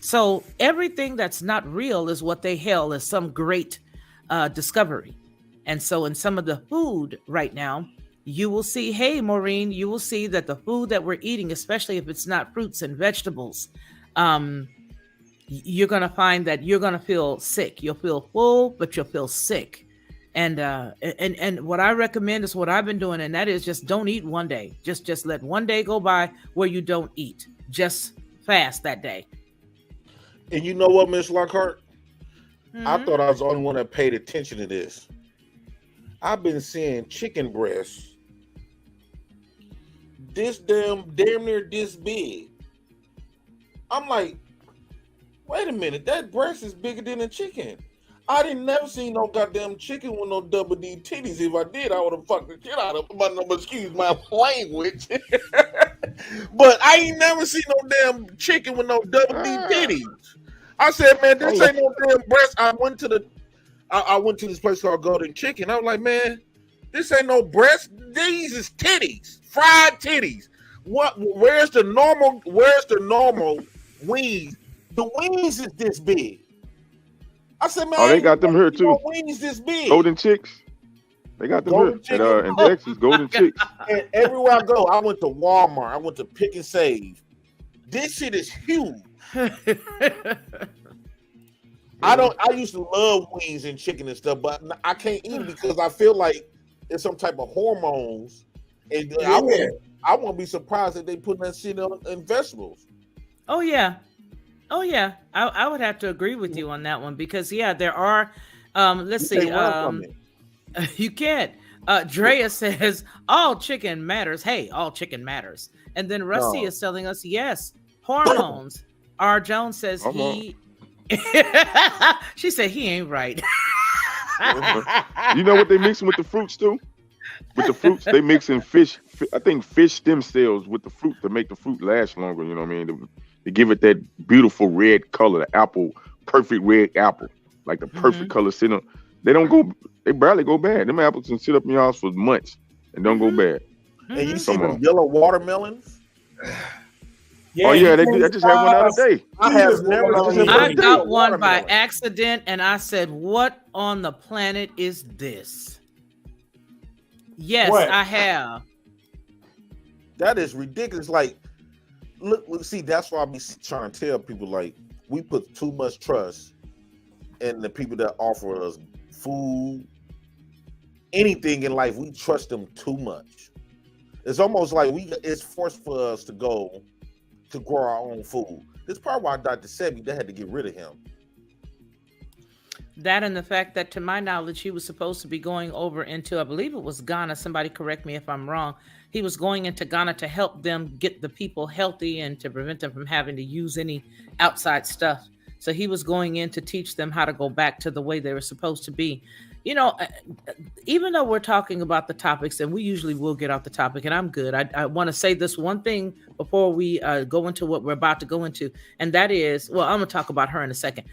So everything that's not real is what they hail as some great discovery. And so in some of the food right now, you will see, hey, Maureen, you will see that the food that we're eating, especially if it's not fruits and vegetables, you're going to find that you're going to feel sick. You'll feel full, but you'll feel sick. And what I recommend is what I've been doing, and that is just don't eat one day. Just let one day go by where you don't eat. Just fast that day. And you know what, Miss Lockhart? Mm-hmm. I thought I was the only one that paid attention to this. I've been seeing chicken breasts this damn near this big. I'm like, wait a minute, that breast is bigger than a chicken. I didn't never seen no goddamn chicken with no double D titties. If I did, I would have fucked the shit out of them. Excuse my language. But I ain't never seen no damn chicken with no double D titties. I said, man, this ain't no damn breast. I went to this place called Golden Chicken. I was like, man, this ain't no breast. These is titties, fried titties. What? Where's the normal wings? The wings is this big. I said, man, they got them here too. Wings this big. Golden Chicks. They got them here. In Texas, Golden Chicks. And everywhere I go, I went to Walmart. I went to Pick and Save. This shit is huge. I used to love wings and chicken and stuff, but I can't eat it because I feel like it's some type of hormones. And I won't be surprised if they put that shit in vegetables. Oh yeah. I would have to agree with you on that one because there are. Let's see. You can't. Drea says all chicken matters. Hey, all chicken matters. And then Rusty is telling us yes, hormones. R. Jones says he. She said he ain't right. You know what they mixing with the fruits too? With the fruits, they mixing fish. I think fish stem cells with the fruit to make the fruit last longer. You know what I mean? To give it that beautiful red color, the apple, perfect red apple, like the perfect color. Sitting, they barely go bad. Them apples can sit up in your house for months and don't go bad. And you see the yellow watermelons? Yeah, oh yeah, I just had one the other day. I got one by accident, and I said, "What on the planet is this?" Yes, I have. That is ridiculous. Like, look, see, that's why I be trying to tell people, like, we put too much trust in the people that offer us food, anything in life. We trust them too much. It's almost like it's forced for us to go to grow our own food. This is probably why Dr. Sebi, they had to get rid of him. That and the fact that, to my knowledge, he was supposed to be going over into, I believe it was Ghana. Somebody correct me if I'm wrong. He was going into Ghana to help them get the people healthy and to prevent them from having to use any outside stuff. So he was going in to teach them how to go back to the way they were supposed to be. You know, even though we're talking about the topics, and we usually will get off the topic, and I'm good. I want to say this one thing before we go into what we're about to go into, and that is, well, I'm going to talk about her in a second.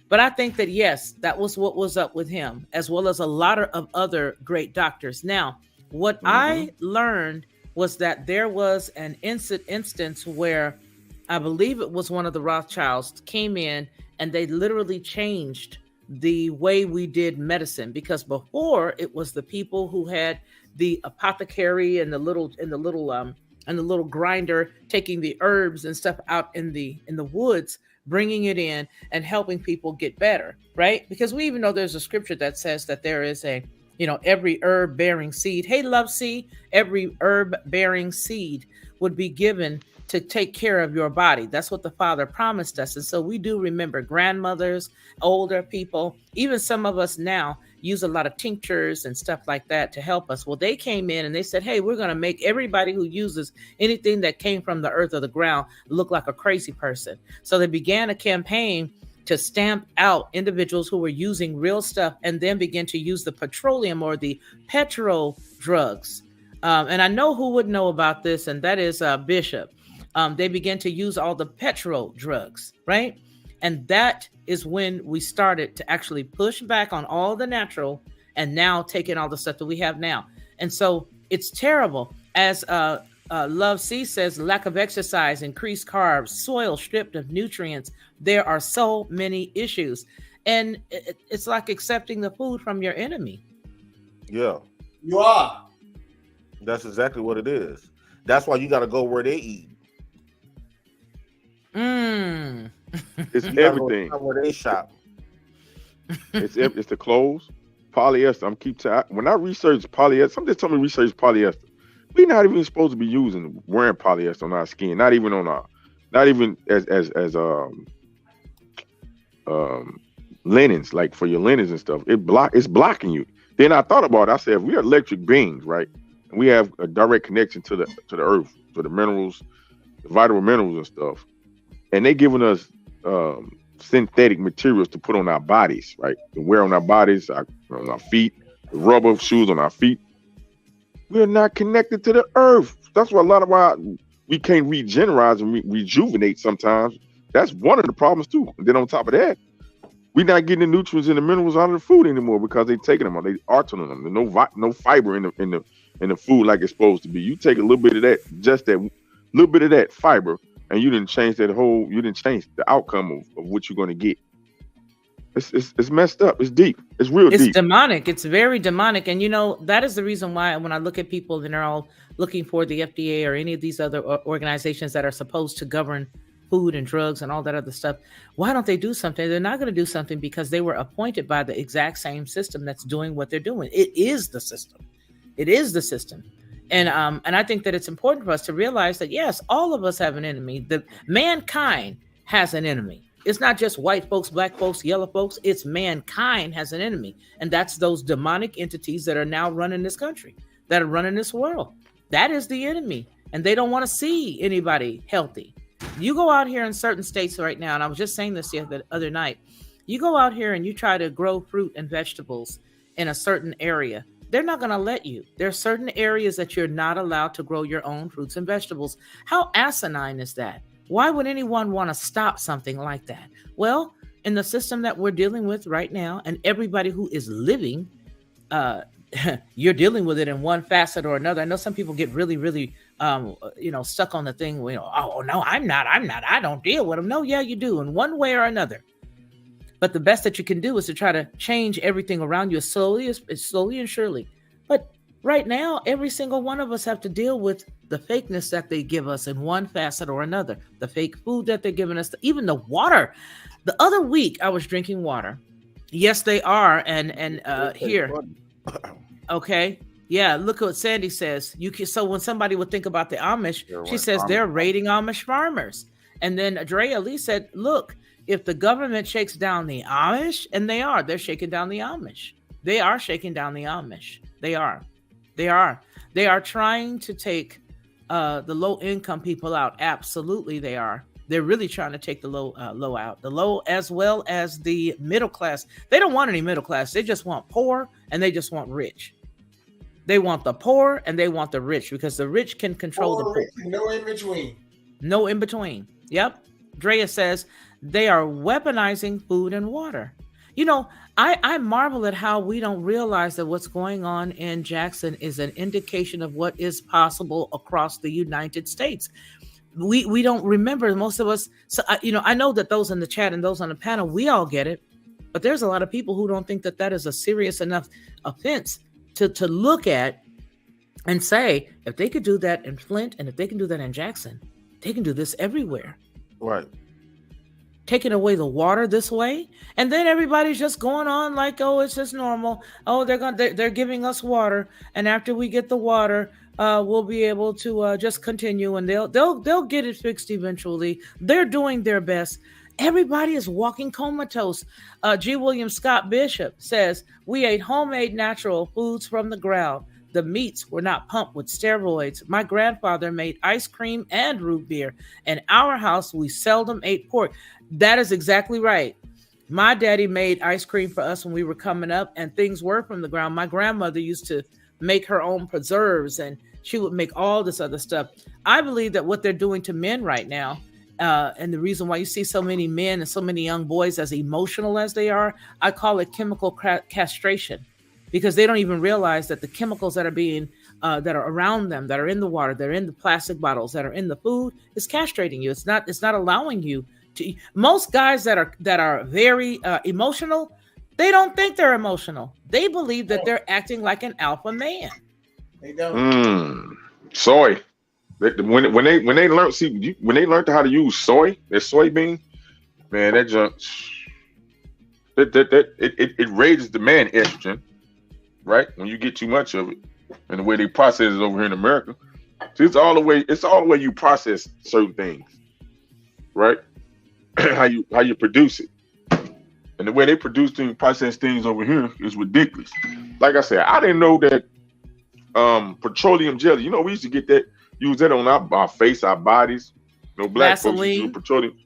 But I think that, yes, that was what was up with him, as well as a lot of other great doctors. Now, what I learned was that there was an instance where I believe it was one of the Rothschilds came in and they literally changed the way we did medicine, because before it was the people who had the apothecary and the little grinder taking the herbs and stuff out in the woods, bringing it in and helping people get better, right? Because we even know there's a scripture that says that there is a, every herb bearing seed. Hey, Love C, every herb bearing seed would be given to take care of your body. That's what the Father promised us. And so we do remember grandmothers, older people, even some of us now use a lot of tinctures and stuff like that to help us. Well, they came in and they said, hey, we're going to make everybody who uses anything that came from the earth or the ground look like a crazy person. So they began a campaign to stamp out individuals who were using real stuff and then begin to use the petroleum or the petrol drugs. And I know who would know about this, and that is Bishop. They began to use all the petrol drugs, right? And that is when we started to actually push back on all the natural and now taking all the stuff that we have now. And so it's terrible. As Love C says, lack of exercise, increased carbs, soil stripped of nutrients. There are so many issues. And it's like accepting the food from your enemy. Yeah. You are. That's exactly what it is. That's why you got to go where they eat. It's You gotta go everything. shop where they shop. It's the clothes, polyester. When I research polyester, somebody told me research polyester. We're not even supposed to be wearing polyester on our skin. Not even as linens, like for your linens and stuff. It's blocking you. Then I thought about it. I said, if we are electric beings, right? And we have a direct connection to the earth, to the minerals, the vital minerals and stuff. And they giving us synthetic materials to put on our bodies, right? To wear on our bodies, on our feet, the rubber shoes on our feet. We're not connected to the earth. That's why we can't regenerate and rejuvenate sometimes. That's one of the problems too. And then on top of that, we're not getting the nutrients and the minerals out of the food anymore because they're taking them. They altering them. There's no fiber in the food like it's supposed to be. You take a little bit of that, just that little bit of that fiber, and you didn't change the outcome of what you're going to get. It's messed up. It's deep. It's real deep. It's demonic. It's very demonic. And, that is the reason why when I look at people and they're all looking for the FDA or any of these other organizations that are supposed to govern food and drugs and all that other stuff, why don't they do something? They're not going to do something because they were appointed by the exact same system that's doing what they're doing. It is the system. It is the system. And I think that it's important for us to realize that, yes, all of us have an enemy. The mankind has an enemy. It's not just white folks, black folks, yellow folks. It's mankind has an enemy. And that's those demonic entities that are now running this country, that are running this world. That is the enemy. And they don't want to see anybody healthy. You go out here in certain states right now, and I was just saying this the other night. You go out here and you try to grow fruit and vegetables in a certain area. They're not going to let you. There are certain areas that you're not allowed to grow your own fruits and vegetables. How asinine is that? Why would anyone want to stop something like that? Well, in the system that we're dealing with right now, and everybody who is living, you're dealing with it in one facet or another. I know some people get really, really, stuck on the thing. Oh, no, I'm not. I don't deal with them. No, yeah, you do in one way or another. But the best that you can do is to try to change everything around you as slowly and surely. But right now, every single one of us have to deal with the fakeness that they give us in one facet or another. The fake food that they're giving us, even the water. The other week, I was drinking water. Yes, they are. And here. Okay. Yeah. Look what Sandy says. So when somebody would think about the Amish, she says they're raiding Amish farmers. And then Drea Lee said, look, if the government shakes down the Amish, and they're shaking down the Amish. They are shaking down the Amish. They are trying to take the low income people out. Absolutely, they are. They're really trying to take the low out, the low as well as the middle class. They don't want any middle class. They just want poor and they just want rich. They want the poor and they want the rich because the rich can control the poor. No in between. No in between. Yep. Drea says they are weaponizing food and water. I marvel at how we don't realize that what's going on in Jackson is an indication of what is possible across the United States. We don't remember, most of us. So, I know that those in the chat and those on the panel, we all get it. But there's a lot of people who don't think that that is a serious enough offense to look at and say, if they could do that in Flint and if they can do that in Jackson, they can do this everywhere. Right. Taking away the water this way, and then everybody's just going on like, oh, it's just normal. Oh, they're giving us water, and after we get the water, we'll be able to just continue, and they'll get it fixed eventually. They're doing their best. Everybody is walking comatose. G. William Scott Bishop says, we ate homemade natural foods from the ground. The meats were not pumped with steroids. My grandfather made ice cream and root beer. In our house, we seldom ate pork. That is exactly right. My daddy made ice cream for us when we were coming up, and things were from the ground. My grandmother used to make her own preserves, and she would make all this other stuff. I believe that what they're doing to men right now, and the reason why you see so many men and so many young boys as emotional as they are, I call it chemical castration. Because they don't even realize that the chemicals that are being that are around them, that are in the water, that are in the plastic bottles, that are in the food, is castrating you. It's not allowing you to. Most guys that are very emotional, they don't think they're emotional. They believe that they're acting like an alpha man. They don't. Soy. When they learned how to use soy, their soybean, man, that junk, it raises the man estrogen, right? When you get too much of it, and the way they process it over here in America, so it's all the way you process certain things, right? how you produce it, and the way they process things over here is ridiculous. Like I said, I didn't know that petroleum jelly. You know, we used to use that on our face, our bodies. No, black folks use petroleum,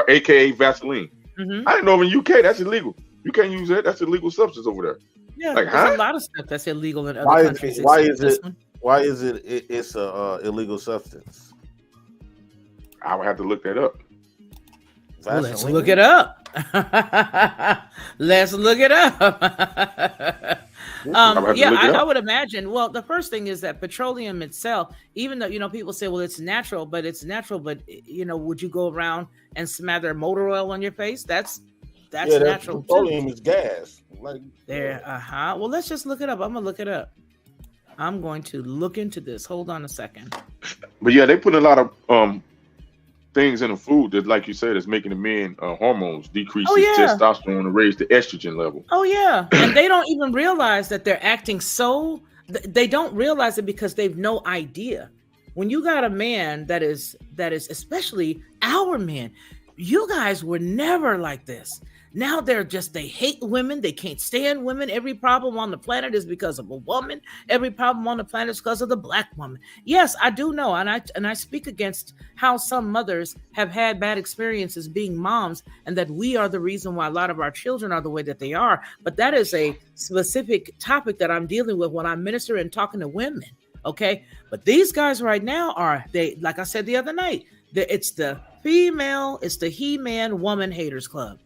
aka Vaseline. I didn't know in UK that's illegal. You can't use that. That's illegal substance over there. Yeah, like, there's a lot of stuff that's illegal in other countries. Why is it? It's a illegal substance. I would have to look that up. Well, let's look it up. Let's look it up. I would imagine. Well, the first thing is that petroleum itself, even though people say, well, it's natural, but would you go around and smother motor oil on your face? That's natural. Petroleum is gas. Like there. Well, let's just look it up. I'm gonna look it up. I'm going to look into this. Hold on a second. But yeah, they put a lot of things in the food that, like you said, is making the men hormones decrease testosterone and raise the estrogen level. Oh yeah, and they don't even realize that they're acting so. They don't realize it because they've no idea. When you got a man that is especially our men, you guys were never like this. Now they hate women. They can't stand women. Every problem on the planet is because of a woman. Every problem on the planet is because of the black woman. Yes, I do know. And I speak against how some mothers have had bad experiences being moms, and that we are the reason why a lot of our children are the way that they are. But that is a specific topic that I'm dealing with when I minister and talking to women. Okay. But these guys right now like I said the other night, it's the He-Man woman haters club.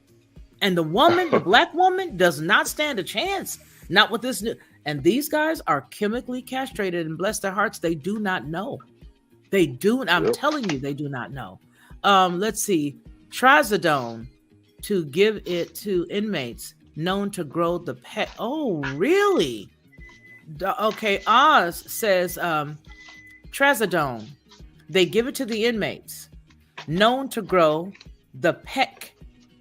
And the black woman does not stand a chance. Not with this new. And these guys are chemically castrated, and bless their hearts, they do not know. They do. I'm telling you, they do not know. Let's see. Trazodone to give it to inmates known to grow the pet. Oh, really? Okay. Oz says Trazodone. They give it to the inmates known to grow the pec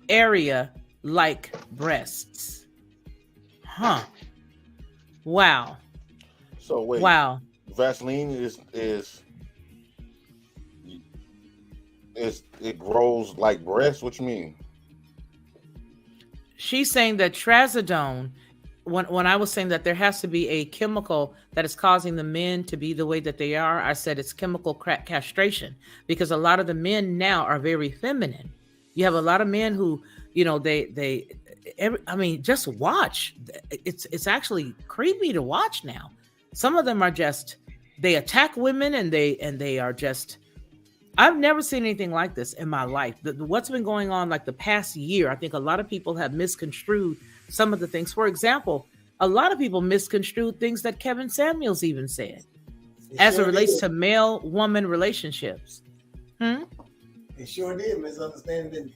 area like breasts. Huh. Wow. So wait. Wow. Vaseline is it grows like breasts? What you mean? She's saying that trazodone, when I was saying that there has to be a chemical that is causing the men to be the way that they are, I said it's chemical castration, because a lot of the men now are very feminine. You have a lot of men who, just watch. It's actually creepy to watch now. Some of them are they attack women, and they are just, I've never seen anything like this in my life. What's been going on like the past year, I think a lot of people have misconstrued some of the things. For example, a lot of people misconstrued things that Kevin Samuels even said as it relates to male-woman relationships. They sure did misunderstand, didn't they?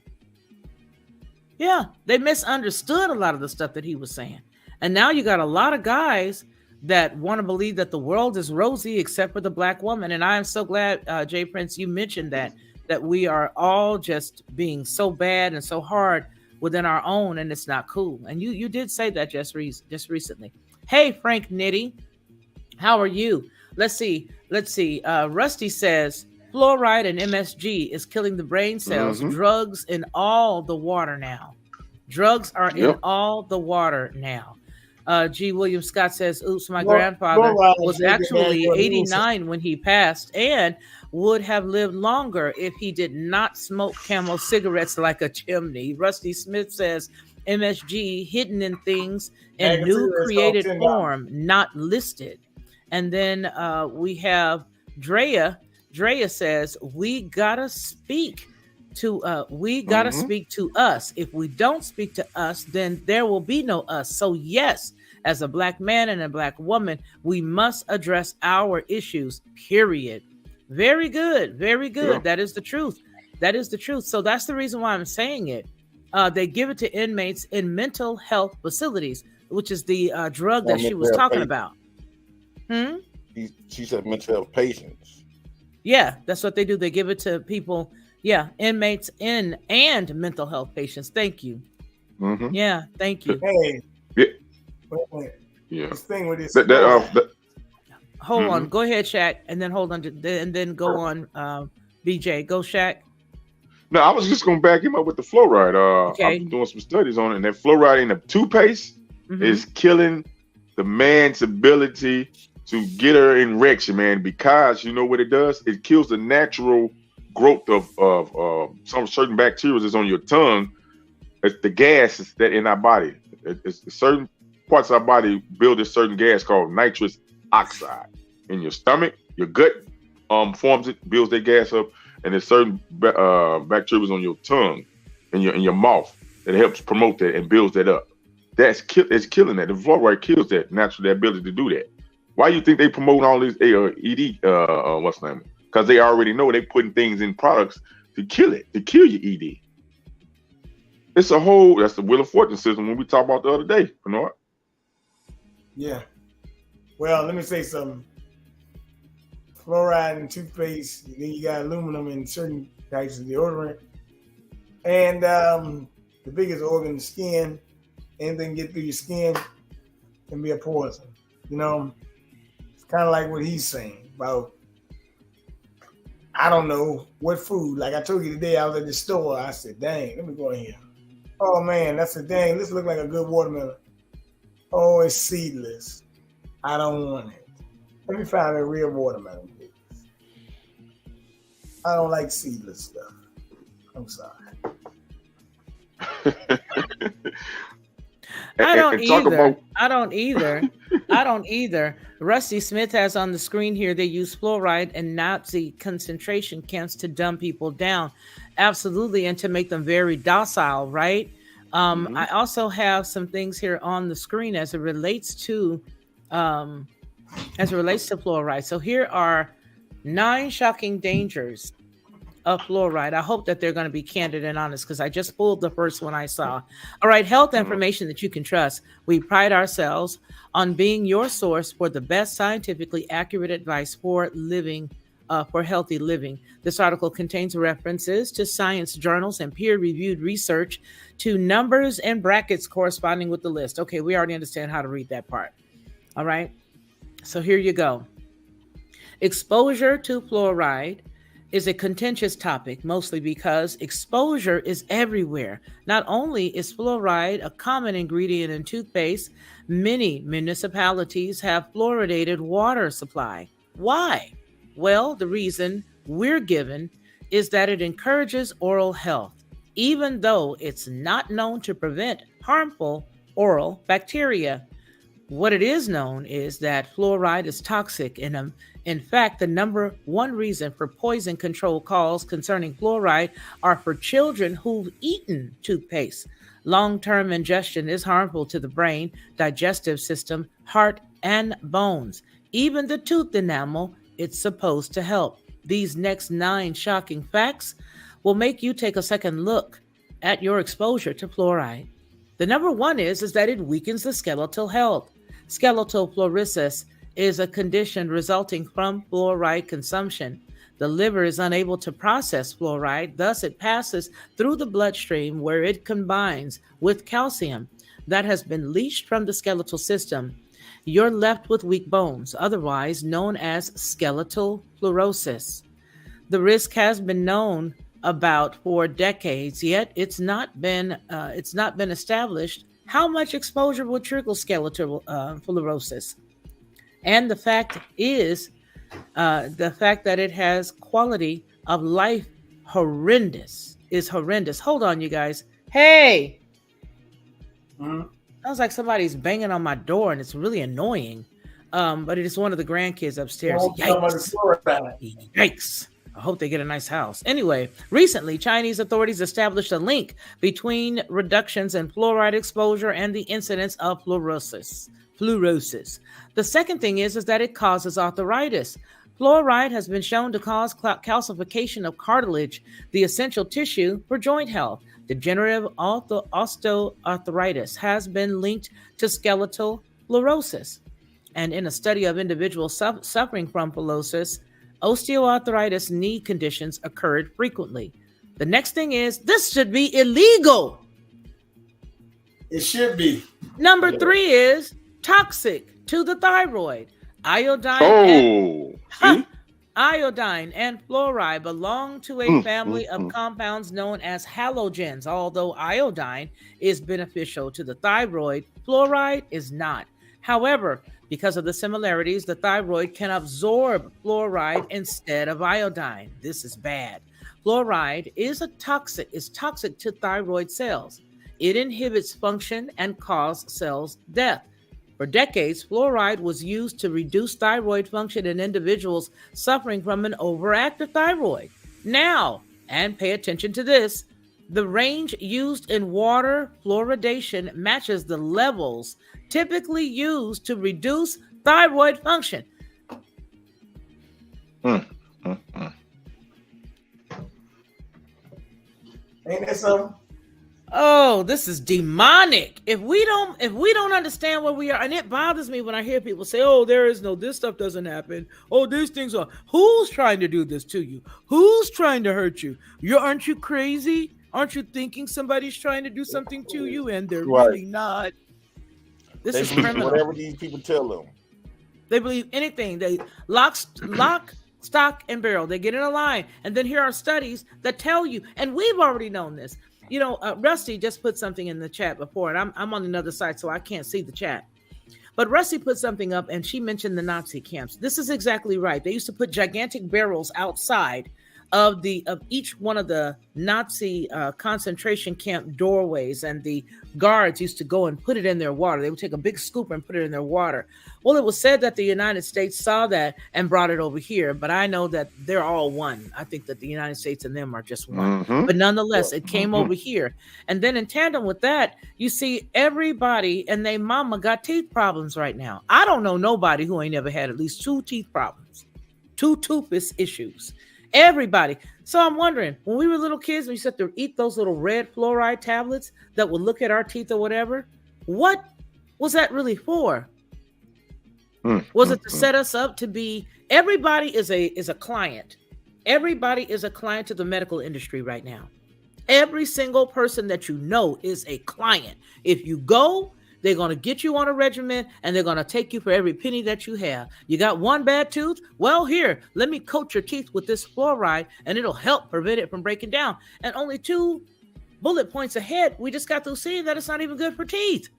Yeah, they misunderstood a lot of the stuff that he was saying. And now you got a lot of guys that want to believe that the world is rosy except for the black woman. And I am so glad, Jay Prince, you mentioned that we are all just being so bad and so hard within our own, and it's not cool. And you did say that just recently. Hey, Frank Nitty, how are you? Let's see. Rusty says, fluoride and MSG is killing the brain cells. Mm-hmm. Drugs in all the water now. Drugs are in all the water now. G. William Scott says, oops, my grandfather was actually 89 when he passed and would have lived longer if he did not smoke Camel cigarettes like a chimney. Rusty Smith says, MSG hidden in things in new created form, not listed. And then we have Drea. Drea says, we gotta speak to speak to us. If we don't speak to us, then there will be no us. So yes, as a black man and a black woman, we must address our issues, period. Very good. Very good. Yeah. That is the truth. That is the truth. So that's the reason why I'm saying it. They give it to inmates in mental health facilities, which is the drug that she was talking about. She said mental health patients. Yeah, that's what they do. They give it to people, Yeah, inmates in and mental health patients. Thank you. Mm-hmm. Yeah, thank you. Hey, Yeah. wait. Yeah. This thing with this. Hold on. Go ahead, Shaq, and then hold on, and then go on. BJ, go, Shaq. No, I was just gonna back him up with the fluoride. Okay. I've been doing some studies on it, and that fluoride in the toothpaste is killing the man's ability to get her erection, man. Because you know what it does? It kills the natural growth of some certain bacteria that's on your tongue. It's the gases that in our body. It's certain parts of our body build a certain gas called nitrous oxide. In your stomach, your gut forms it, builds that gas up. And there's certain bacteria on your tongue and your mouth that helps promote that and builds that up. It's killing that. The fluoride kills that naturally, the ability to do that. Why you think they promote all these ED? What's the name? Because they already know they putting things in products to kill it, to kill your ED. It's a whole. That's the Wheel of Fortune system when we talked about the other day. You know what? Yeah. Well, let me say something. Fluoride in toothpaste, then you got aluminum in certain types of deodorant. And the biggest organ, the skin, anything get through your skin can be a poison. You know, it's kind of like what he's saying about, I don't know, what food. Like I told you today, I was at the store. I said, dang, let me go in here. Oh, man, that's a dang. This looks like a good watermelon. Oh, it's seedless. I don't want it. Let me find a real watermelon. I don't like seedless stuff. I'm sorry. I don't either. Rusty Smith has on the screen here, they use fluoride in Nazi concentration camps to dumb people down. Absolutely. And to make them very docile, right? I also have some things here on the screen as it relates to fluoride. So here are 9 shocking dangers of fluoride. I hope that they're going to be candid and honest because I just pulled the first one I saw. All right, health information that you can trust. We pride ourselves on being your source for the best scientifically accurate advice for living, for healthy living. This article contains references to science journals and peer-reviewed research, to numbers and brackets corresponding with the list. Okay, we already understand how to read that part. All right, so here you go. Exposure to fluoride is a contentious topic, mostly because exposure is everywhere. Not only is fluoride a common ingredient in toothpaste, many municipalities have fluoridated water supply. Why? Well, the reason we're given is that it encourages oral health, even though it's not known to prevent harmful oral bacteria. What it is known is that fluoride is toxic. In fact, the number one reason for poison control calls concerning fluoride are for children who've eaten toothpaste. Long-term ingestion is harmful to the brain, digestive system, heart, and bones. Even the tooth enamel, it's supposed to help. These next 9 shocking facts will make you take a second look at your exposure to fluoride. The number one is that it weakens the skeletal health. Skeletal fluorosis is a condition resulting from fluoride consumption. The liver is unable to process fluoride, thus it passes through the bloodstream where it combines with calcium that has been leached from the skeletal system. You're left with weak bones, otherwise known as skeletal fluorosis. The risk has been known about for decades, yet it's not been established how much exposure will trigger skeletal fluorosis. And the fact that it has quality of life is horrendous. Hold on, you guys. Hey. Sounds like somebody's banging on my door and it's really annoying. But it is one of the grandkids upstairs. Yikes. I hope they get a nice house. Anyway, recently, Chinese authorities established a link between reductions in fluoride exposure and the incidence of fluorosis. The second thing is that it causes arthritis. Fluoride has been shown to cause calcification of cartilage, the essential tissue for joint health. Degenerative osteoarthritis has been linked to skeletal fluorosis. And in a study of individuals suffering from fluorosis, osteoarthritis knee conditions occurred frequently. The next thing is this should be illegal. It should be. Number 3 is toxic to the thyroid. Iodine and fluoride belong to a family of compounds known as halogens. Although iodine is beneficial to the thyroid, fluoride is not. However, because of the similarities, the thyroid can absorb fluoride instead of iodine. This is bad. Fluoride is toxic to thyroid cells. It inhibits function and causes cells death. For decades, fluoride was used to reduce thyroid function in individuals suffering from an overactive thyroid. Now, and pay attention to this, the range used in water fluoridation matches the levels typically used to reduce thyroid function. Ain't that something? Oh, this is demonic. If we don't understand where we are, and it bothers me when I hear people say, "Oh, this stuff doesn't happen. Oh, these things are." Who's trying to do this to you? Who's trying to hurt you? Aren't you crazy? Aren't you thinking somebody's trying to do something to you and they're really not? This is criminal. Whatever these people tell them. They believe anything. They lock, stock, and barrel. They get in a line, and then here are studies that tell you, and we've already known this. You know, Rusty just put something in the chat before, and I'm on another side, so I can't see the chat. But Rusty put something up, and she mentioned the Nazi camps. This is exactly right. They used to put gigantic barrels outside of each one of the Nazi concentration camp doorways, and the guards used to go and put it in their water. They would take a big scoop and put it in their water. Well, it was said that the United States saw that and brought it over here, but I know that they're all one. I think that the United States and them are just one. But nonetheless, it came over here. And then in tandem with that, you see everybody and their mama got teeth problems right now. I don't know nobody who ain't ever had at least 2 teeth problems, 2 tooth issues. Everybody. So I'm wondering, when we were little kids, we used to have to eat those little red fluoride tablets that would look at our teeth or whatever. What was that really for? Was it to set us up to be? Everybody is a client. Everybody is a client to the medical industry right now. Every single person that you know is a client. If you go, they're going to get you on a regimen, and they're going to take you for every penny that you have. You got one bad tooth? Well, here, let me coat your teeth with this fluoride, and it'll help prevent it from breaking down. And only 2 bullet points ahead, we just got through seeing that it's not even good for teeth.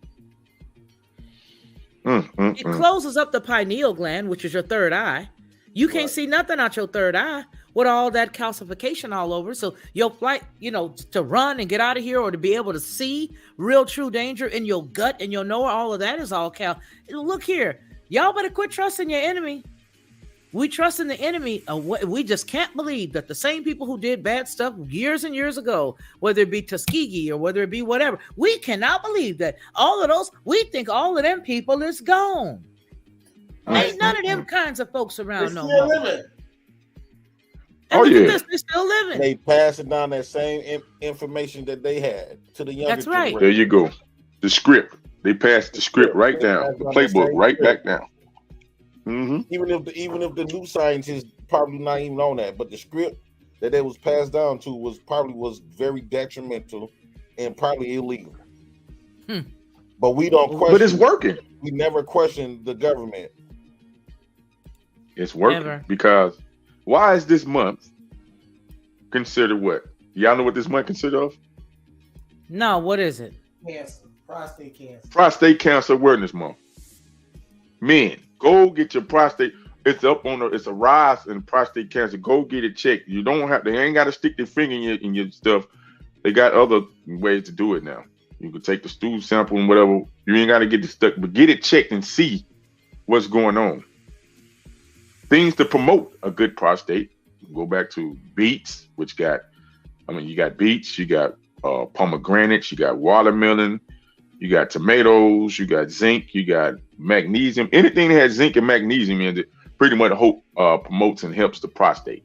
It closes up the pineal gland, which is your third eye. You can't see nothing out your third eye with all that calcification all over. So your flight, to run and get out of here, or to be able to see real true danger in your gut and your nose, all of that is all Look here, y'all better quit trusting your enemy. We trust in the enemy. We just can't believe that the same people who did bad stuff years and years ago, whether it be Tuskegee or whether it be whatever, we cannot believe that all of those, we think all of them people is gone. Ain't none of them kinds of folks around no more. Living. Oh, yeah. They're still living. They passing down that same information that they had to the younger That's right. generation. There you go. The script. They passed the script right down. The playbook right back down. Even if the new scientists probably not even on that, but the script that they was passed down to was very detrimental and probably illegal. But we don't question. But it's working. We never question the government. It's working. Never. Because why is this month considered what? Y'all know what this month considered of? No, what is it? Cancer. Prostate cancer. Prostate Cancer Awareness Month. Men, go get your prostate. It's a rise in prostate cancer. Go get it checked. You don't have to. They ain't got to stick their finger in your stuff. They got other ways to do it now. You can take the stool sample and whatever. You ain't got to get it stuck, but get it checked and see what's going on. Things to promote a good prostate. Go back to beets, you got beets, you got pomegranates, you got watermelon, you got tomatoes, you got zinc, you got magnesium. Anything that has zinc and magnesium in it pretty much promotes and helps the prostate.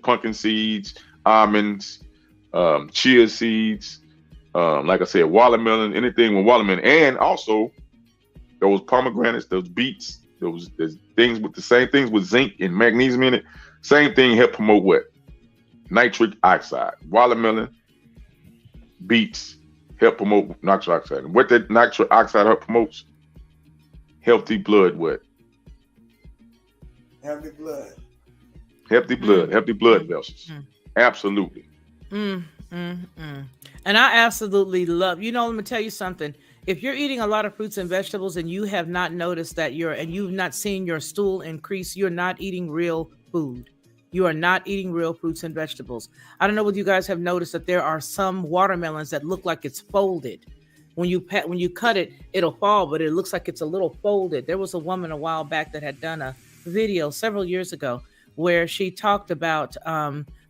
Pumpkin seeds, almonds, chia seeds, like I said, watermelon, anything with watermelon, and also those pomegranates, those beets, there's things with the same things with zinc and magnesium in it. Same thing help promote what? nitric oxide. Watermelon, beets help promote nitric oxide. And what that nitric oxide help promotes? Healthy blood. What? Healthy blood. Healthy blood. Healthy blood vessels. Absolutely. And I absolutely love. Let me tell you something. If you're eating a lot of fruits and vegetables and you have not noticed that you've not seen your stool increase, you're not eating real food. You are not eating real fruits and vegetables. I don't know whether you guys have noticed that there are some watermelons that look like it's folded. When you cut it, it'll fall, but it looks like it's a little folded. There was a woman a while back that had done a video several years ago where she talked about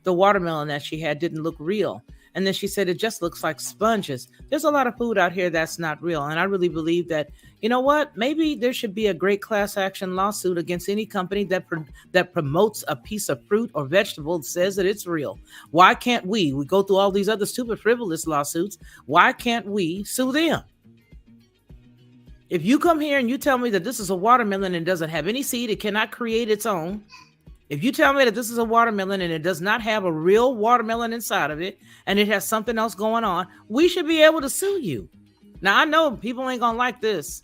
the watermelon that she had didn't look real. And then she said, it just looks like sponges. There's a lot of food out here that's not real. And I really believe that, you know what, maybe there should be a great class action lawsuit against any company that promotes a piece of fruit or vegetable that says that it's real. Why can't we go through all these other stupid frivolous lawsuits? Why can't we sue them? If you come here and you tell me that this is a watermelon and doesn't have any seed, it cannot create its own. If you tell me that this is a watermelon and it does not have a real watermelon inside of it and it has something else going on, we should be able to sue you. Now, I know people ain't gonna like this.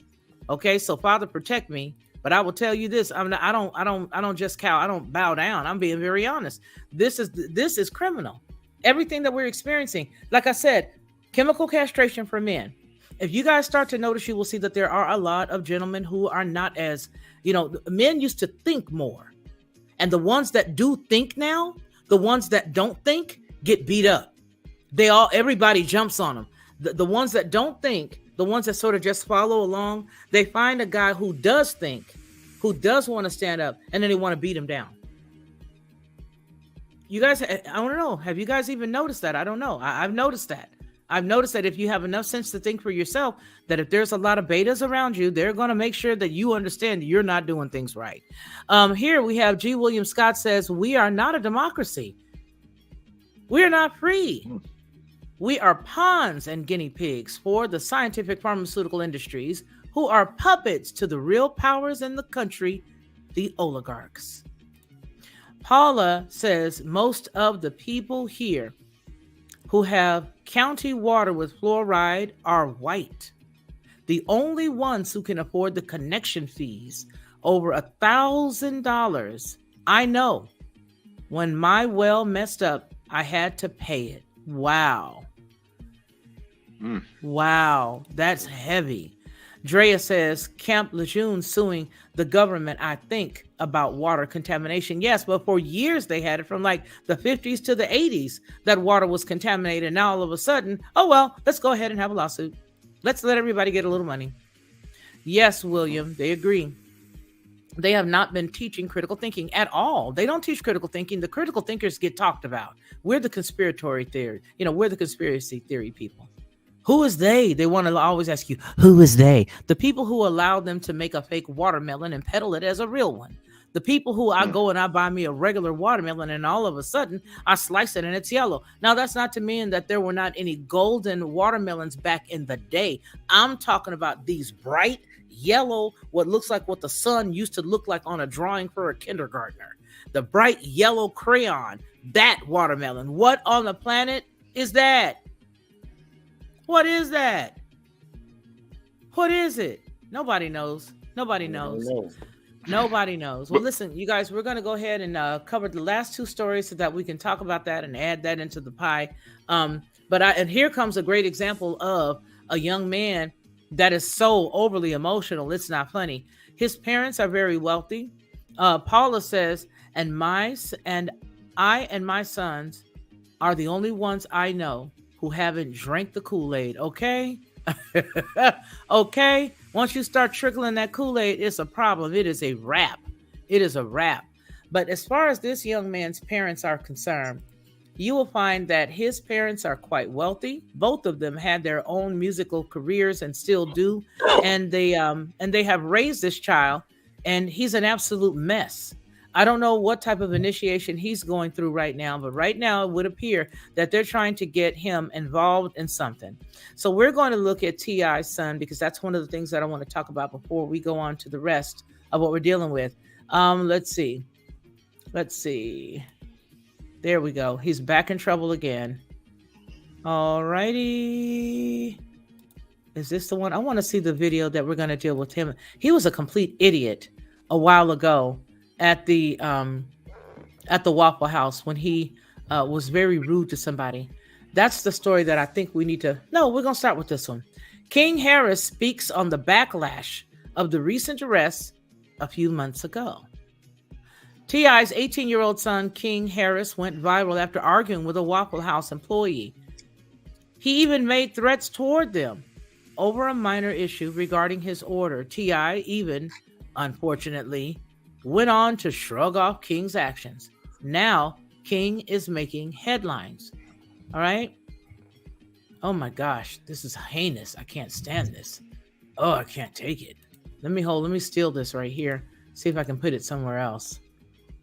Okay, so Father, protect me. But I will tell you this: I don't bow down. I'm being very honest. This is criminal. Everything that we're experiencing, like I said, chemical castration for men. If you guys start to notice, you will see that there are a lot of gentlemen who are not as, men used to think more. And the ones that do think now, the ones that don't think get beat up. Everybody jumps on them. The ones that don't think, the ones that sort of just follow along, they find a guy who does think, who does want to stand up, and then they want to beat him down. You guys, I don't know. Have you guys even noticed that? I don't know. I've noticed that. I've noticed that if you have enough sense to think for yourself, that if there's a lot of betas around you, they're going to make sure that you understand that you're not doing things right. Here we have G. William Scott says, we are not a democracy. We are not free. We are pawns and guinea pigs for the scientific pharmaceutical industries who are puppets to the real powers in the country, the oligarchs. Paula says most of the people here who have county water with fluoride are white. The only ones who can afford the connection fees over $1,000. I know when my well messed up, I had to pay it. Wow. Wow. That's heavy. Drea says Camp Lejeune suing the government, I think, about water contamination. Yes, but for years they had it from like the 50s to the 80s that water was contaminated. Now all of a sudden, oh, well, let's go ahead and have a lawsuit. Let's let everybody get a little money. Yes, William, they agree. They have not been teaching critical thinking at all. They don't teach critical thinking. The critical thinkers get talked about. We're the conspiratory theory. We're the conspiracy theory people. Who is they? They want to always ask you, who is they? The people who allowed them to make a fake watermelon and peddle it as a real one. The people who I go and I buy me a regular watermelon and all of a sudden I slice it and it's yellow. Now, that's not to mean that there were not any golden watermelons back in the day. I'm talking about these bright yellow, what looks like what the sun used to look like on a drawing for a kindergartner. The bright yellow crayon, that watermelon. What on the planet is that? What is that? What is it? Nobody knows. Nobody knows. Nobody knows. Well, listen, you guys, we're going to go ahead and cover the last two stories so that we can talk about that and add that into the pie. And here comes a great example of a young man that is so overly emotional. It's not funny. His parents are very wealthy. Paula says, and I and my sons are the only ones I know who haven't drank the Kool-Aid. Okay. Okay. Once you start trickling that Kool-Aid, it's a problem. It is a wrap. It is a wrap. But as far as this young man's parents are concerned, you will find that his parents are quite wealthy. Both of them had their own musical careers and still do. And they have raised this child, and he's an absolute mess. I don't know what type of initiation he's going through right now, but right now it would appear that they're trying to get him involved in something. So we're going to look at T.I.'s son, because that's one of the things that I want to talk about before we go on to the rest of what we're dealing with. Let's see. There we go. He's back in trouble again. All righty. Is this the one? I want to see the video that we're going to deal with him. He was a complete idiot a while ago at the Waffle House when he was very rude to somebody. That's the story that I think we need to. No, we're going to start with this one. King Harris speaks on the backlash of the recent arrest a few months ago. T.I.'s 18-year-old son, King Harris, went viral after arguing with a Waffle House employee. He even made threats toward them over a minor issue regarding his order. T.I. even, unfortunately, went on to shrug off King's actions. Now, King is making headlines. All right? Oh my gosh, this is heinous. I can't stand this. Oh, I can't take it. Let me steal this right here. See if I can put it somewhere else.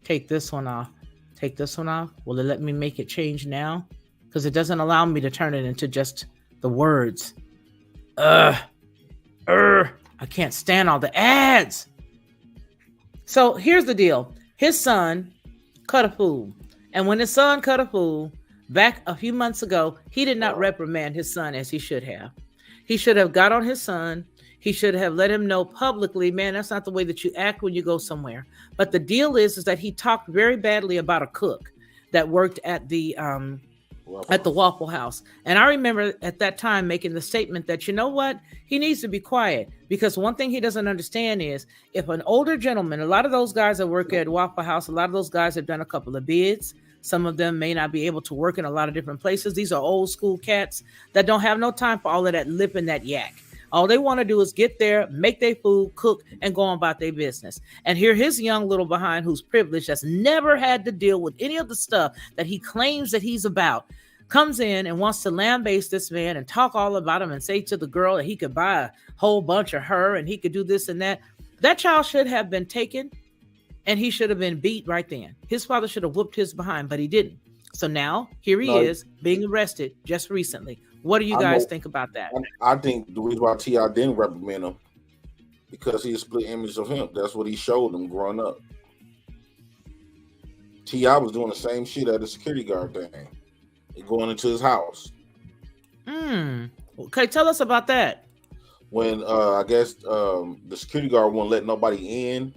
Take this one off. Take this one off. Will it let me make it change now? Because it doesn't allow me to turn it into just the words. I can't stand all the ads. So here's the deal. His son cut a fool. And when his son cut a fool, back a few months ago, he did not reprimand his son as he should have. He should have got on his son. He should have let him know publicly, man, that's not the way that you act when you go somewhere. But the deal is that he talked very badly about a cook that worked at the Waffle House. And I remember at that time making the statement that, you know what, he needs to be quiet, because one thing he doesn't understand is if an older gentleman, a lot of those guys that work at Waffle House, a lot of those guys have done a couple of bids. Some of them may not be able to work in a lot of different places. These are old school cats that don't have no time for all of that lip and that yak. All they want to do is get there, make their food, cook, and go on about their business. And here his young little behind, who's privileged, that's never had to deal with any of the stuff that he claims that he's about, comes in and wants to lambaste this man and talk all about him and say to the girl that he could buy a whole bunch of her and he could do this and that. That child should have been taken and he should have been beat right then. His father should have whooped his behind, but he didn't. So now here he is being arrested just recently. What do you guys think about that? I think the reason why T.I. didn't reprimand him because he a split image of him. That's what he showed him growing up. T.I. was doing the same shit at the security guard thing. Going into his house. Okay, tell us about that. When I guess the security guard won't let nobody in,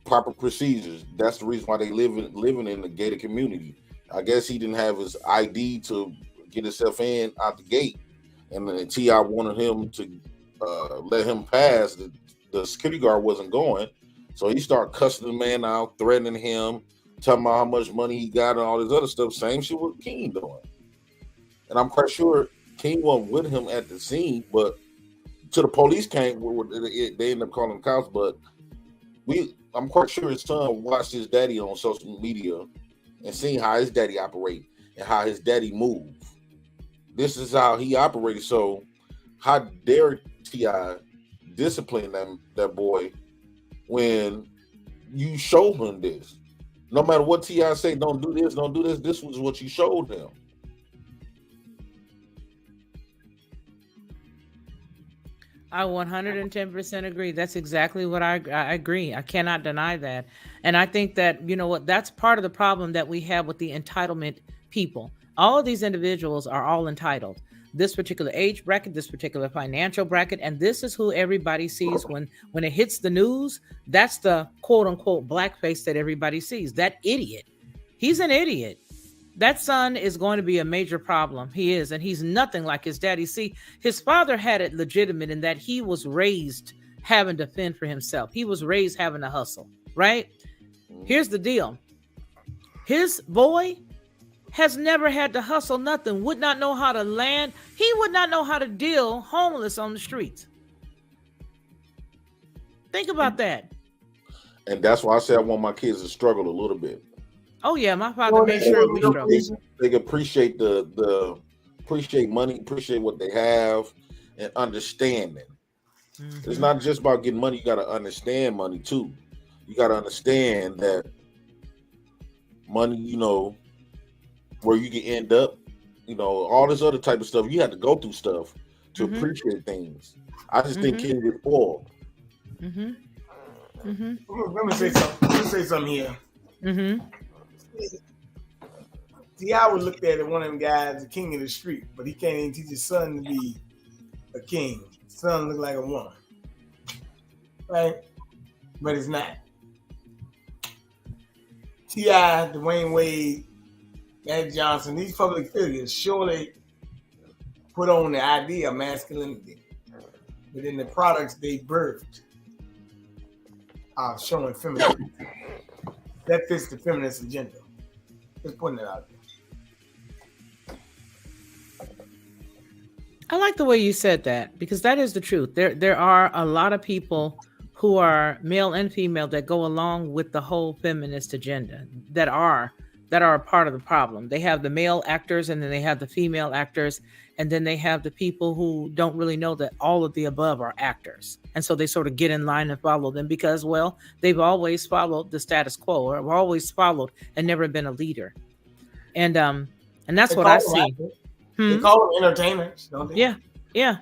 proper procedures. That's the reason why they living in the gated community. I guess he didn't have his ID to get himself in out the gate, and then T.I. wanted him to let him pass. The security guard wasn't going, so he started cussing the man out, threatening him, talking about how much money he got and all this other stuff. Same shit with King doing. And I'm quite sure King wasn't with him at the scene, but till the police came, they ended up calling the cops. But I'm quite sure his son watched his daddy on social media and seen how his daddy operate and how his daddy move. This is how he operated. So how dare T.I. discipline that boy when you showed him this? No matter what T.I. say, don't do this, don't do this. This was what you showed him. I 110% agree. That's exactly what I agree. I cannot deny that. And I think that, you know what, that's part of the problem that we have with the entitlement people. All of these individuals are all entitled. This particular age bracket, this particular financial bracket, and this is who everybody sees when it hits the news. That's the quote unquote blackface that everybody sees. That idiot. He's an idiot. That son is going to be a major problem. He is, and he's nothing like his daddy. See, his father had it legitimate in that he was raised having to fend for himself. He was raised having to hustle, right? Here's the deal. His boy has never had to hustle nothing, would not know how to land. He would not know how to deal homeless on the streets. Think about that. And that's why I say I want my kids to struggle a little bit. Oh yeah, my father made sure we struggle. They appreciate appreciate money, appreciate what they have, and understanding. It's not just about getting money. You got to understand money too. You got to understand that money, you know, where you can end up, you know, all this other type of stuff. You have to go through stuff to appreciate things. I just think kids get spoiled. Let me say something. Let me say something here. T.I. was looked at as one of them guys, the king of the street, but he can't even teach his son to be a king. His son look like a woman, right? But it's not. T.I., Dwayne Wade, Magic Johnson, these public figures surely put on the idea of masculinity, but in the products they birthed are showing femininity. That fits the feminist agenda. Just putting it out there. I like the way you said that, because that is the truth. There are a lot of people who are male and female that go along with the whole feminist agenda that are a part of the problem. They have the male actors, and then they have the female actors, and then they have the people who don't really know that all of the above are actors. And so they sort of get in line and follow them because, well, they've always followed the status quo, or have always followed and never been a leader. And that's what I see. They call them entertainers, don't they? Yeah.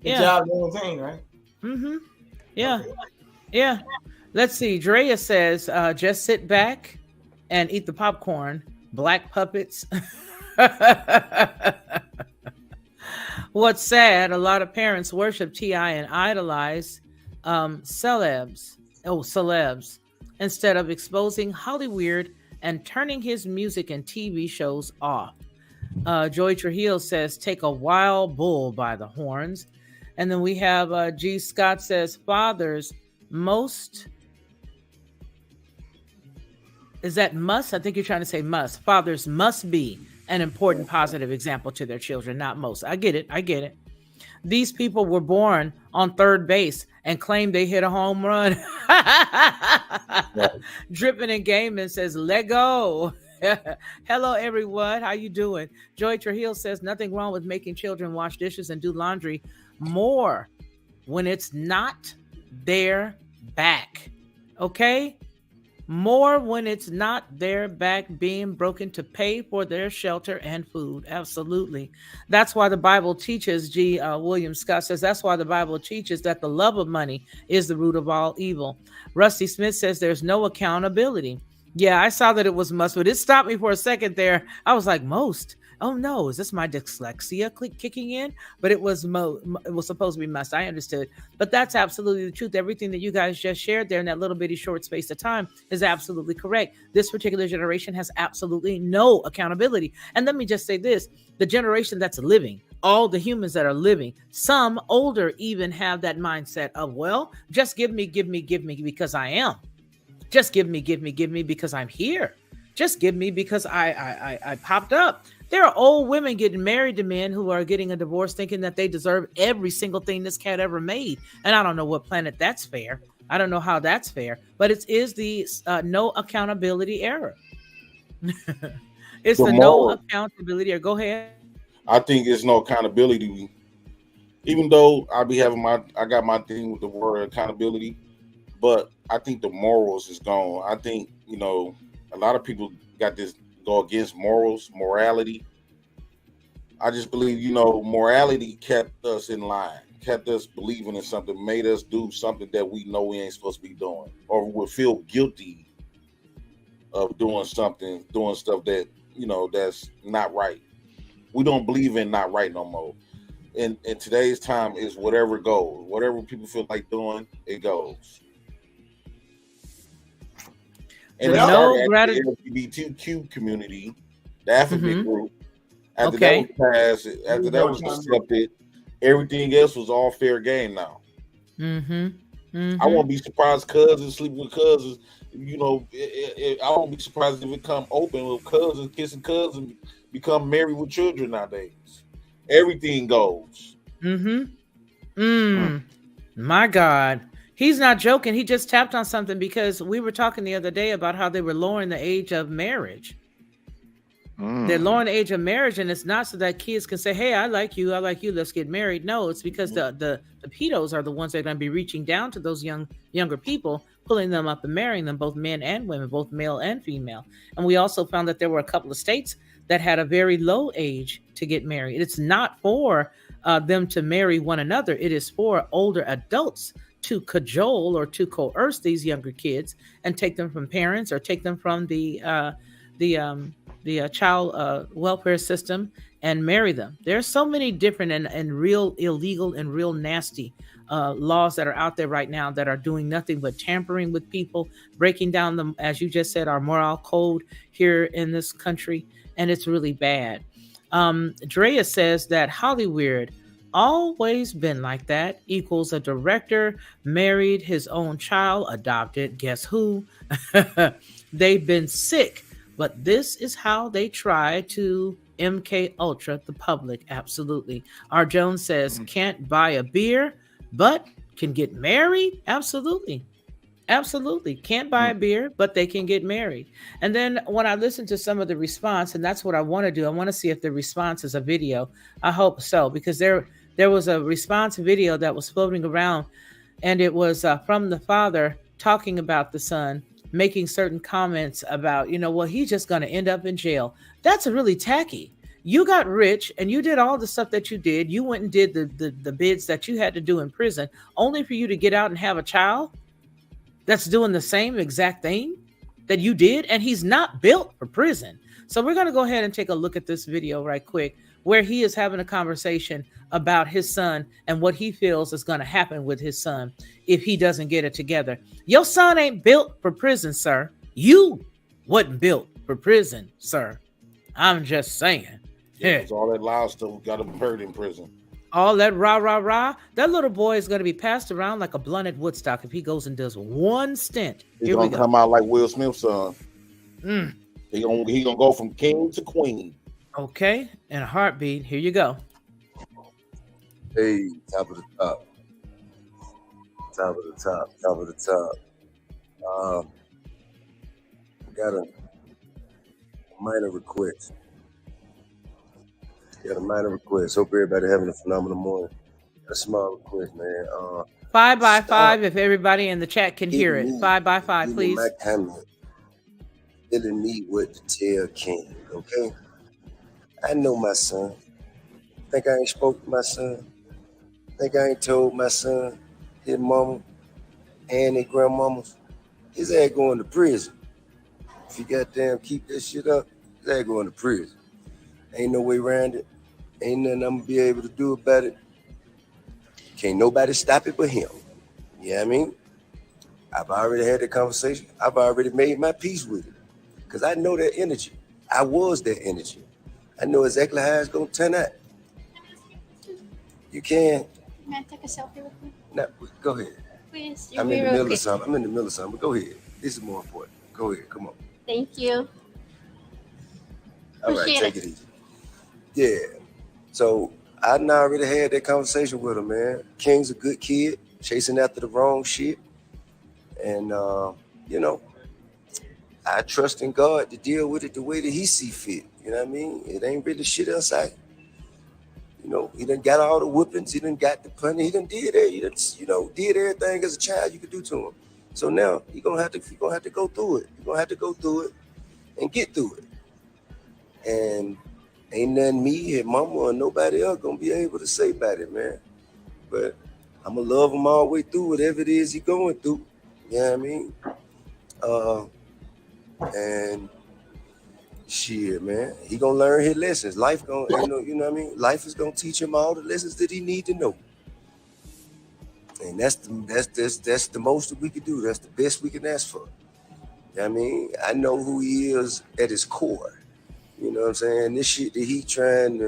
Good job to entertain, right? Mm-hmm. Yeah. Let's see. Drea says, just sit back and eat the popcorn. Black puppets. What's sad, a lot of parents worship T.I. and idolize celebs instead of exposing Hollywood and turning his music and TV shows off. Joy Trujillo says, take a wild bull by the horns. And then we have G. Scott says, fathers most... Is that must? I think you're trying to say must. Fathers must be an important positive example to their children, not most. I get it. These people were born on third base and claim they hit a home run. Dripping and Gaming says, let go. Hello, everyone. How you doing? Joy Trujillo says, nothing wrong with making children wash dishes and do laundry more when it's not their back. Okay? More when it's not their back being broken to pay for their shelter and food. Absolutely. That's why the Bible teaches, William Scott says, that's why the Bible teaches that the love of money is the root of all evil. Rusty Smith says there's no accountability. Yeah, I saw that it was must, but it stopped me for a second there. I was like, most? Oh no, is this my dyslexia kicking in? But it was supposed to be must. I understood. But that's absolutely the truth. Everything that you guys just shared there in that little bitty short space of time is absolutely correct. This particular generation has absolutely no accountability. And let me just say this, the generation that's living, all the humans that are living, some older even have that mindset of, well, just give me because I am. Just give me because I'm here. Just give me because I popped up. There are old women getting married to men who are getting a divorce thinking that they deserve every single thing this cat ever made. And I don't know what planet that's fair. I don't know how that's fair, but it is the no accountability era. It's the no accountability era. Go ahead. I think it's no accountability. Even though I got my thing with the word accountability, but I think the morals is gone. I think, a lot of people got this go against morality. I just believe, morality kept us in line, kept us believing in something, made us do something that we know we ain't supposed to be doing, or we feel guilty of doing stuff that, that's not right. We don't believe in not right no more. In today's time is whatever goes, whatever people feel like doing, it goes. And the LGBTQ community, the alphabet group, after that was passed, after that was accepted, everything else was all fair game now. I won't be surprised cousins sleep with cousins. I won't be surprised if it come open with cousins kissing cousins, become married with children nowadays. Everything goes. My God. He's not joking. He just tapped on something, because we were talking the other day about how they were lowering the age of marriage. They're lowering the age of marriage, and it's not so that kids can say, hey, I like you, let's get married. No, it's because the pedos are the ones that are going to be reaching down to those younger people, pulling them up and marrying them, both men and women, both male and female. And we also found that there were a couple of states that had a very low age to get married. It's not for them to marry one another. It is for older adults to cajole or to coerce these younger kids and take them from parents, or take them from the the child welfare system and marry them. There's so many different and real illegal and real nasty laws that are out there right now that are doing nothing but tampering with people, breaking down them, as you just said, our moral code here in this country, and it's really bad. Drea says that Hollywood always been like that equals a director married his own child, adopted. Guess who? They've been sick, but this is how they try to MK Ultra the public. Absolutely. R. Jones says can't buy a beer, but can get married. Absolutely. Absolutely. Can't buy a beer, but they can get married. And then when I listen to some of the response, and that's what I want to do, I want to see if the response is a video. I hope so, because there was a response video that was floating around, and it was from the father talking about the son, making certain comments about, well, he's just going to end up in jail. That's really tacky. You got rich and you did all the stuff that you did. You went and did the bids that you had to do in prison, only for you to get out and have a child that's doing the same exact thing that you did, and he's not built for prison. So we're going to go ahead and take a look at this video right quick, where he is having a conversation about his son and what he feels is going to happen with his son if he doesn't get it together. Your son ain't built for prison, sir. You wasn't built for prison, sir. I'm just saying. Yeah, all that loud stuff got him hurt in prison. All that rah, rah, rah. That little boy is going to be passed around like a blunted Woodstock if he goes and does one stint. He's going to come out like Will Smith's son. Mm. He gonna go from king to queen. Okay, in a heartbeat. Here you go. Hey, top of the top. Top of the top. Top of the top. Got a minor request. Hope everybody having a phenomenal morning. Got a small request, man. 5 by 5, if everybody in the chat can hear it. 5 by 5, please. My comment. Telling me what to tell King, okay? I know my son. Think I ain't spoke to my son? Think I ain't told my son, his mama, and his grandmamas, his ass going to prison. If you goddamn keep that shit up, his ass going to prison. Ain't no way around it. Ain't nothing I'm gonna be able to do about it. Can't nobody stop it but him. You know what I mean? I've already had that conversation. I've already made my peace with it. Because I know that energy. I was that energy. I know exactly how it's gonna turn out. You can. May I take a selfie with me? No, go ahead. Please. I'm in the middle of something. But go ahead. This is more important. Go ahead. Come on. Thank you. All right, take it easy. Yeah. So I already had that conversation with him, man. King's a good kid, chasing after the wrong shit. And I trust in God to deal with it the way that he see fit. You know what I mean? It ain't really shit else I. He done got all the whoopings, he done got the punishment, he done did it, did everything as a child you could do to him. So now you're gonna have to go through it. You're gonna have to go through it and get through it. And ain't nothing me, his mama, or nobody else gonna be able to say about it, man. But I'm gonna love him all the way through whatever it is he going through. You know what I mean? And shit, man, he gonna learn his lessons. Life gonna, you know what I mean? Life is gonna teach him all the lessons that he need to know. And that's the most that we can do. That's the best we can ask for. You know what I mean? I know who he is at his core. You know what I'm saying? This shit that he trying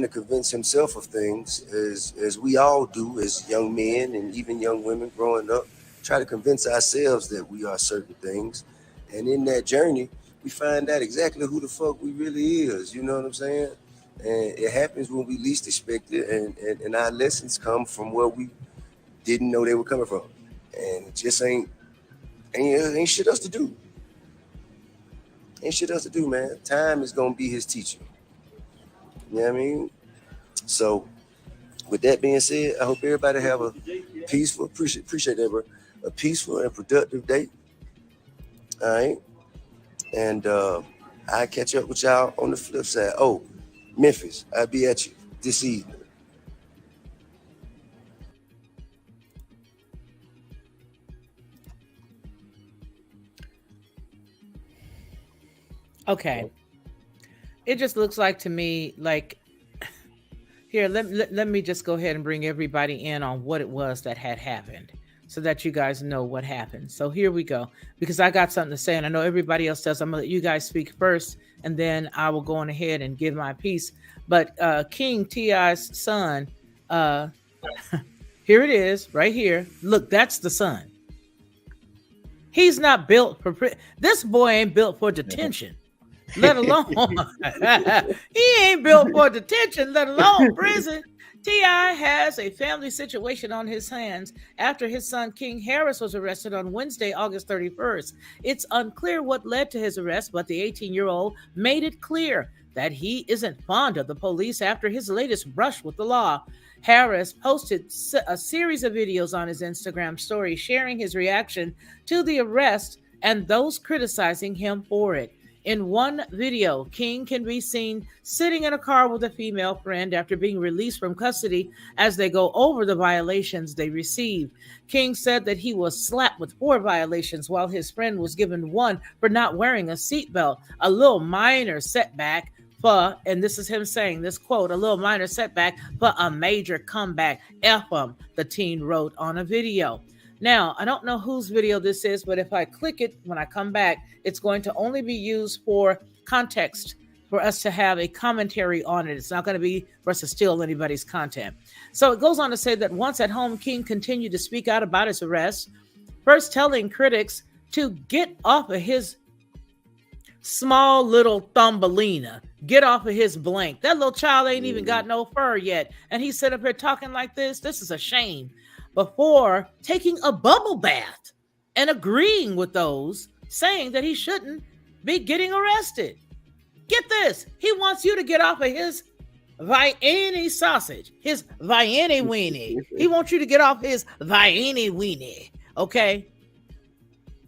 to convince himself of things, as we all do as young men and even young women growing up, try to convince ourselves that we are certain things. And in that journey, we find out exactly who the fuck we really is. You know what I'm saying? And it happens when we least expect it, and our lessons come from where we didn't know they were coming from. And it just ain't shit else to do. Ain't shit else to do, man. Time is gonna be his teacher. You know what I mean? So with that being said, I hope everybody have a peaceful, appreciate that, bro. A peaceful and productive day. All right. And I'll catch up with y'all on the flip side. Oh, Memphis, I'll be at you this evening. Okay. It just looks like to me like here, let me just go ahead and bring everybody in on what it was that had happened so that you guys know what happened. So here we go. Because I got something to say and I know everybody else does. I'm going to let you guys speak first and then I will go on ahead and give my piece. But King T.I.'s son, here it is right here. Look, that's the son. He's not built for this boy ain't built for detention. Let alone he ain't built for detention, let alone prison. T.I. has a family situation on his hands after his son King Harris was arrested on Wednesday, August 31st. It's unclear what led to his arrest, but the 18-year-old made it clear that he isn't fond of the police after his latest brush with the law. Harris posted a series of videos on his Instagram story sharing his reaction to the arrest and those criticizing him for it. In one video, King can be seen sitting in a car with a female friend after being released from custody as they go over the violations they received. King said that he was slapped with 4 violations while his friend was given 1 for not wearing a seatbelt, a little minor setback for, and this is him saying this quote, a little minor setback for a major comeback. F him, the teen wrote on a video. Now, I don't know whose video this is, but if I click it when I come back, it's going to only be used for context for us to have a commentary on it. It's not going to be for us to steal anybody's content. So it goes on to say that once at home, King continued to speak out about his arrest, first telling critics to get off of his small little Thumbelina, get off of his blank. That little child ain't even got no fur yet. And he sit up here talking like this. This is a shame. Before taking a bubble bath and agreeing with those saying that he shouldn't be getting arrested. Get this. He wants you to get off of his Vienna sausage, his Vienna weenie. He wants you to get off his Vienna weenie. Okay.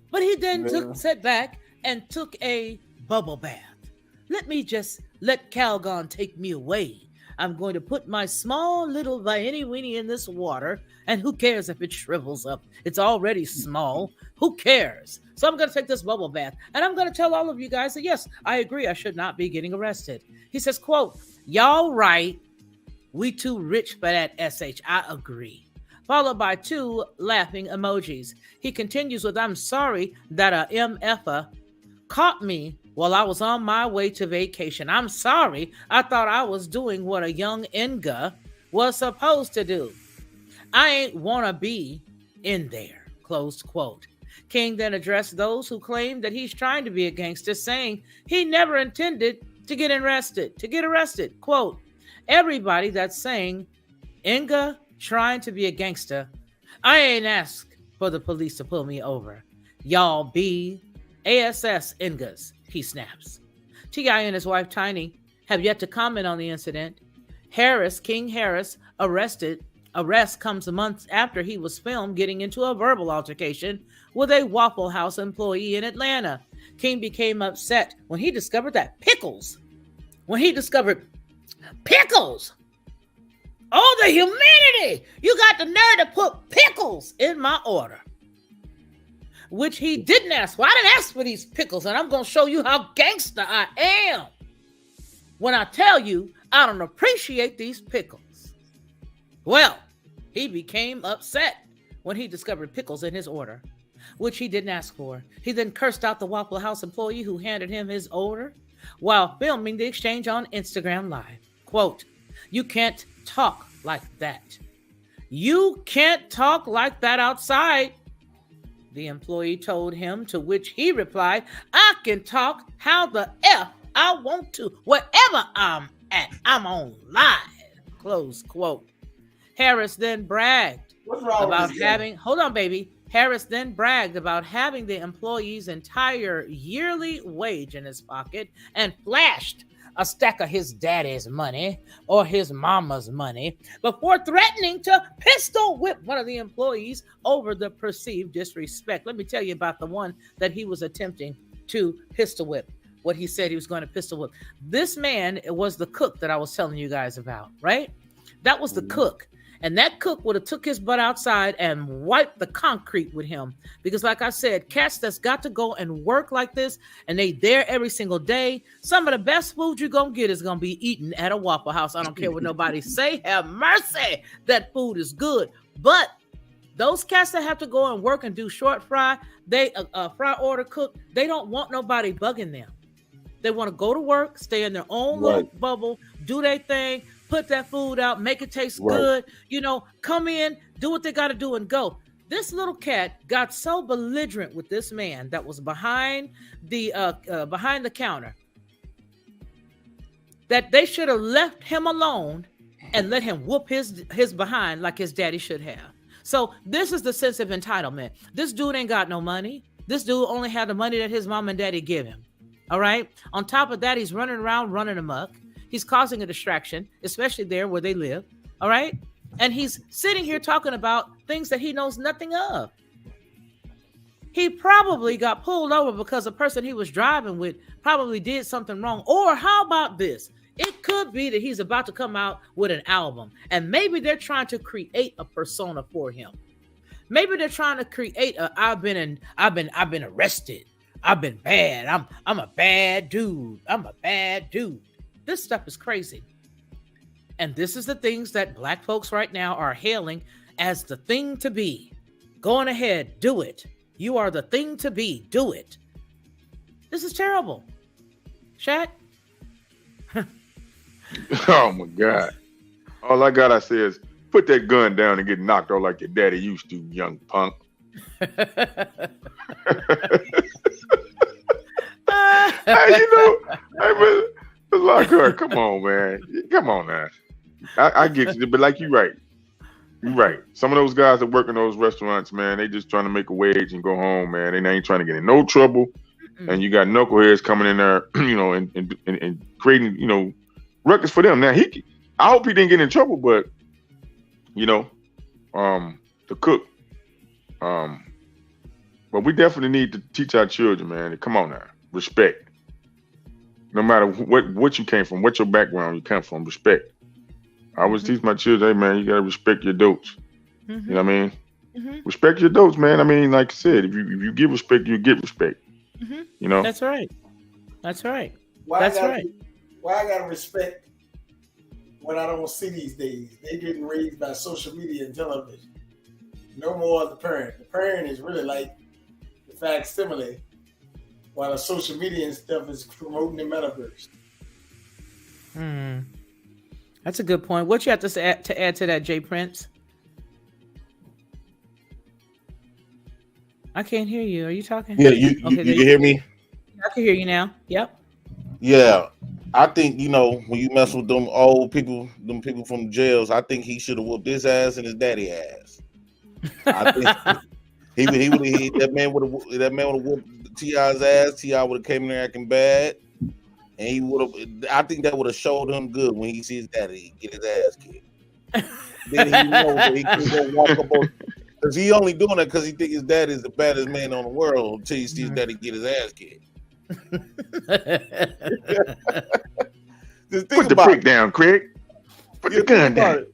But he then sat back and took a bubble bath. Let Calgon take me away. I'm going to put my small little Vienna weenie in this water, and who cares if it shrivels up? It's already small. Who cares? So I'm going to take this bubble bath, and I'm going to tell all of you guys that, yes, I agree. I should not be getting arrested. He says, quote, y'all right. We too rich for that SH. I agree. Followed by 2 laughing emojis. He continues with, I'm sorry that a MFer caught me while I was on my way to vacation. I'm sorry. I thought I was doing what a young Inga was supposed to do. I ain't want to be in there. Close quote. King then addressed those who claim that he's trying to be a gangster, saying he never intended to get arrested. Quote, everybody that's saying Inga trying to be a gangster, I ain't asked for the police to pull me over. Y'all be ASS Ingas, he snaps. T.I. and his wife Tiny have yet to comment on the incident. King Harris arrest comes a month after he was filmed getting into a verbal altercation with a Waffle House employee in Atlanta. King became upset when he discovered that pickles. Oh, the humanity! You got the nerve to put pickles in my order. Which he didn't ask for. I didn't ask for these pickles, and I'm going to show you how gangster I am when I tell you I don't appreciate these pickles. Well, he became upset when he discovered pickles in his order, which he didn't ask for. He then cursed out the Waffle House employee who handed him his order while filming the exchange on Instagram Live. Quote, you can't talk like that. You can't talk like that outside, the employee told him, to which he replied, I can talk how the F I want to. Wherever I'm at, I'm on live. Close quote. Harris then bragged about having, hold on, baby. Harris then bragged about having the employee's entire yearly wage in his pocket and flashed a stack of his daddy's money or his mama's money before threatening to pistol whip one of the employees over the perceived disrespect. Let me tell you about the one that he was attempting to pistol whip, what he said he was going to pistol whip. This man was the cook that I was telling you guys about, right? That was the cook. And that cook would have took his butt outside and wiped the concrete with him. Because like I said, cats that's got to go and work like this, and they there every single day. Some of the best food you're going to get is going to be eaten at a Waffle House. I don't care what nobody say. Have mercy. That food is good. But those cats that have to go and work and do short fry, they fry order cook, they don't want nobody bugging them. They want to go to work, stay in their own little bubble, do their thing, put that food out, make it taste good, come in, do what they got to do and go. This little cat got so belligerent with this man that was behind the counter that they should have left him alone and let him whoop his behind like his daddy should have. So this is the sense of entitlement. This dude ain't got no money. This dude only had the money that his mom and daddy give him. All right. On top of that, he's running around, running amok. He's causing a distraction, especially there where they live. All right. And he's sitting here talking about things that he knows nothing of. He probably got pulled over because the person he was driving with probably did something wrong. Or how about this? It could be that he's about to come out with an album, and maybe they're trying to create a persona for him. Maybe they're trying to create I've been arrested. I've been bad. I'm a bad dude. I'm a bad dude. This stuff is crazy. And this is the things that Black folks right now are hailing as the thing to be. Go on ahead, do it. You are the thing to be. Do it. This is terrible. Shaq? Oh my God. All I gotta say is put that gun down and get knocked out like your daddy used to, young punk. But Lockhart, come on, man. Come on now. I get you, but like you're right. You're right. Some of those guys that work in those restaurants, man, they just trying to make a wage and go home, man. They ain't trying to get in no trouble. And you got knuckleheads coming in there, and creating, records for them. Now I hope he didn't get in trouble, but the cook. But we definitely need to teach our children, man. Come on now, respect. No matter what you came from, what your background you come from, respect. I always teach my children, hey man, you gotta respect your adults. You know what I mean? Respect your adults, man. I mean, like I said, if you give respect, you get respect. That's right. That's right. Why I gotta respect what I don't see these days? They getting raised by social media and television. No more of the parent. The parent is really like the facsimile, while the social media and stuff is promoting the metaverse. That's a good point. What you have to add to that, Jay Prince? I can't hear you. Are you talking? Yeah, you can hear me? I can hear you now. Yep. Yeah. I think, when you mess with them old people, them people from jails, I think he should have whooped his ass and his daddy ass. I think that man would have whooped T.I.'s ass. T.I. would have came in there acting bad. And he would have. I think that would have showed him good when he sees his daddy get his ass kicked. Then he knows that he can go walk up on. Because he only doing that because he think his dad is the baddest man on the world until he sees his daddy get his ass kicked. Put the brick down, Craig. Put the gun down.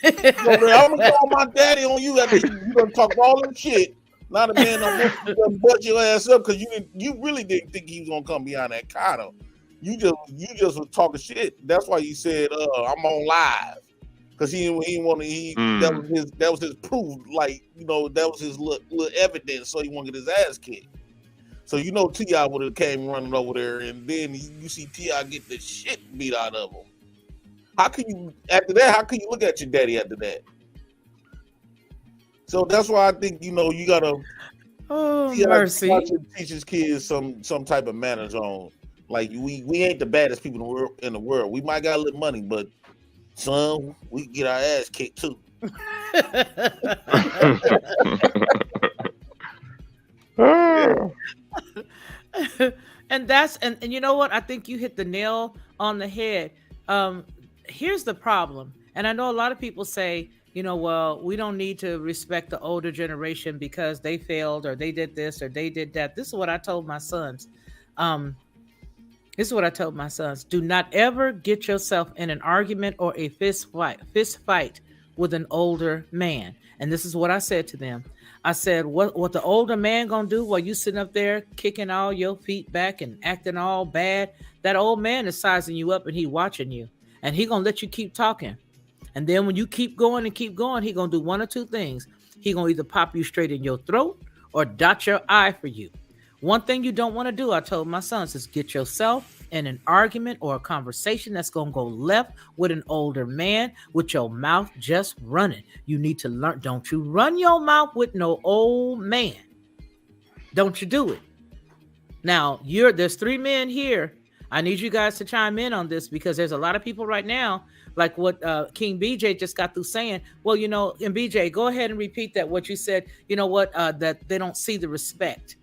I'm gonna call my daddy on you after you done talk all them shit. Now the man done butt your ass up because you really didn't think he was gonna come behind that counter. You just was talking shit. That's why you said I'm on live. Because that was his proof, like, that was his little evidence, so he wanted to get his ass kicked. So T.I. would have came running over there, and then you see T.I. get the shit beat out of him. How can you look at your daddy after that? So that's why I think you gotta mercy. Teach his kids some type of manners on. Like we ain't the baddest people in the world. We might got a little money, but son, we get our ass kicked too. And you know what? I think you hit the nail on the head. Here's the problem. And I know a lot of people say, well, we don't need to respect the older generation because they failed or they did this or they did that. This is what I told my sons. Do not ever get yourself in an argument or a fist fight with an older man. And this is what I said to them. I said, what the older man gonna do while you sitting up there kicking all your feet back and acting all bad? That old man is sizing you up and he watching you. And he gonna let you keep talking. And then when you keep going, he gonna do one or two things. He gonna either pop you straight in your throat or dot your eye for you. One thing you don't want to do, I told my sons, is get yourself in an argument or a conversation that's going to go left with an older man with your mouth just running. You need to learn. Don't you run your mouth with no old man. Don't you do it. Now, there's 3 men here. I need you guys to chime in on this because there's a lot of people right now, like what King BJ just got through saying. Well, and BJ, go ahead and repeat that, what you said. You know what? That they don't see the respect.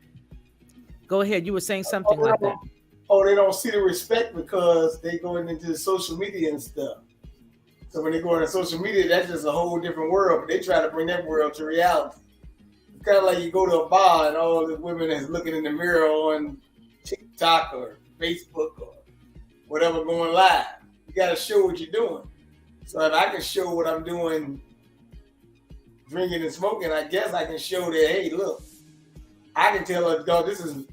Go ahead. You were saying something like that. Oh, they don't see the respect because they going into the social media and stuff. So when they go into social media, that's just a whole different world. But they try to bring that world to reality. It's kind of like you go to a bar and all the women is looking in the mirror on TikTok or Facebook or whatever going live. You got to show what you're doing. So if I can show what I'm doing, drinking and smoking, I guess I can show that, hey, look, I can tell her, this is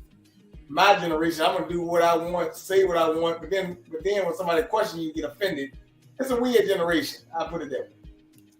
my generation. I'm gonna do what I want, say what I want, but then when somebody questions you, get offended. It's a weird generation. I put it that way.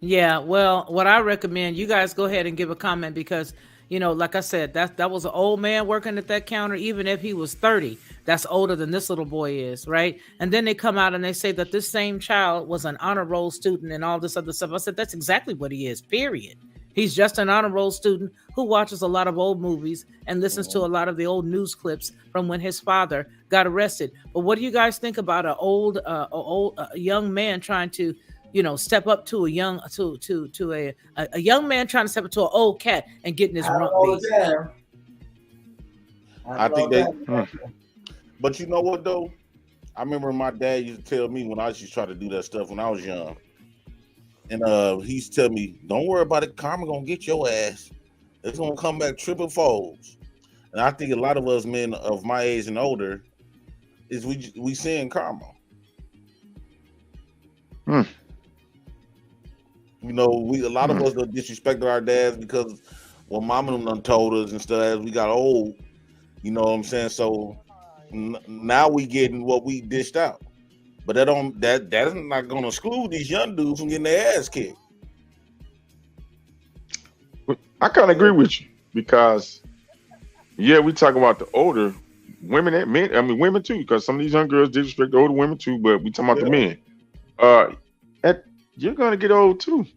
Yeah, well, what I recommend, you guys go ahead and give a comment because, like I said, that was an old man working at that counter. Even if he was 30, that's older than this little boy is, right? And then they come out and they say that this same child was an honor roll student and all this other stuff. I said, that's exactly what he is, period. He's just an honor roll student who watches a lot of old movies and listens to a lot of the old news clips from when his father got arrested. But what do you guys think about a young man trying to, step up to a young man trying to step up to an old cat and getting his rump beat? I think but you know what though? I remember my dad used to tell me when I used to try to do that stuff when I was young. And he used to tell me, don't worry about it. Karma gonna get your ass. It's gonna come back triple folds. And I think a lot of us men of my age and older is we seeing karma. A lot of us don't disrespect our dads because mama done told us and stuff as we got old. You know what I'm saying? So now we getting what we dished out. But that is not going to exclude these young dudes from getting their ass kicked. I kind of agree with you because, we talk about the older women and men. I mean, women too, because some of these young girls disrespect the older women too. But we talking about the men. You're gonna get old too.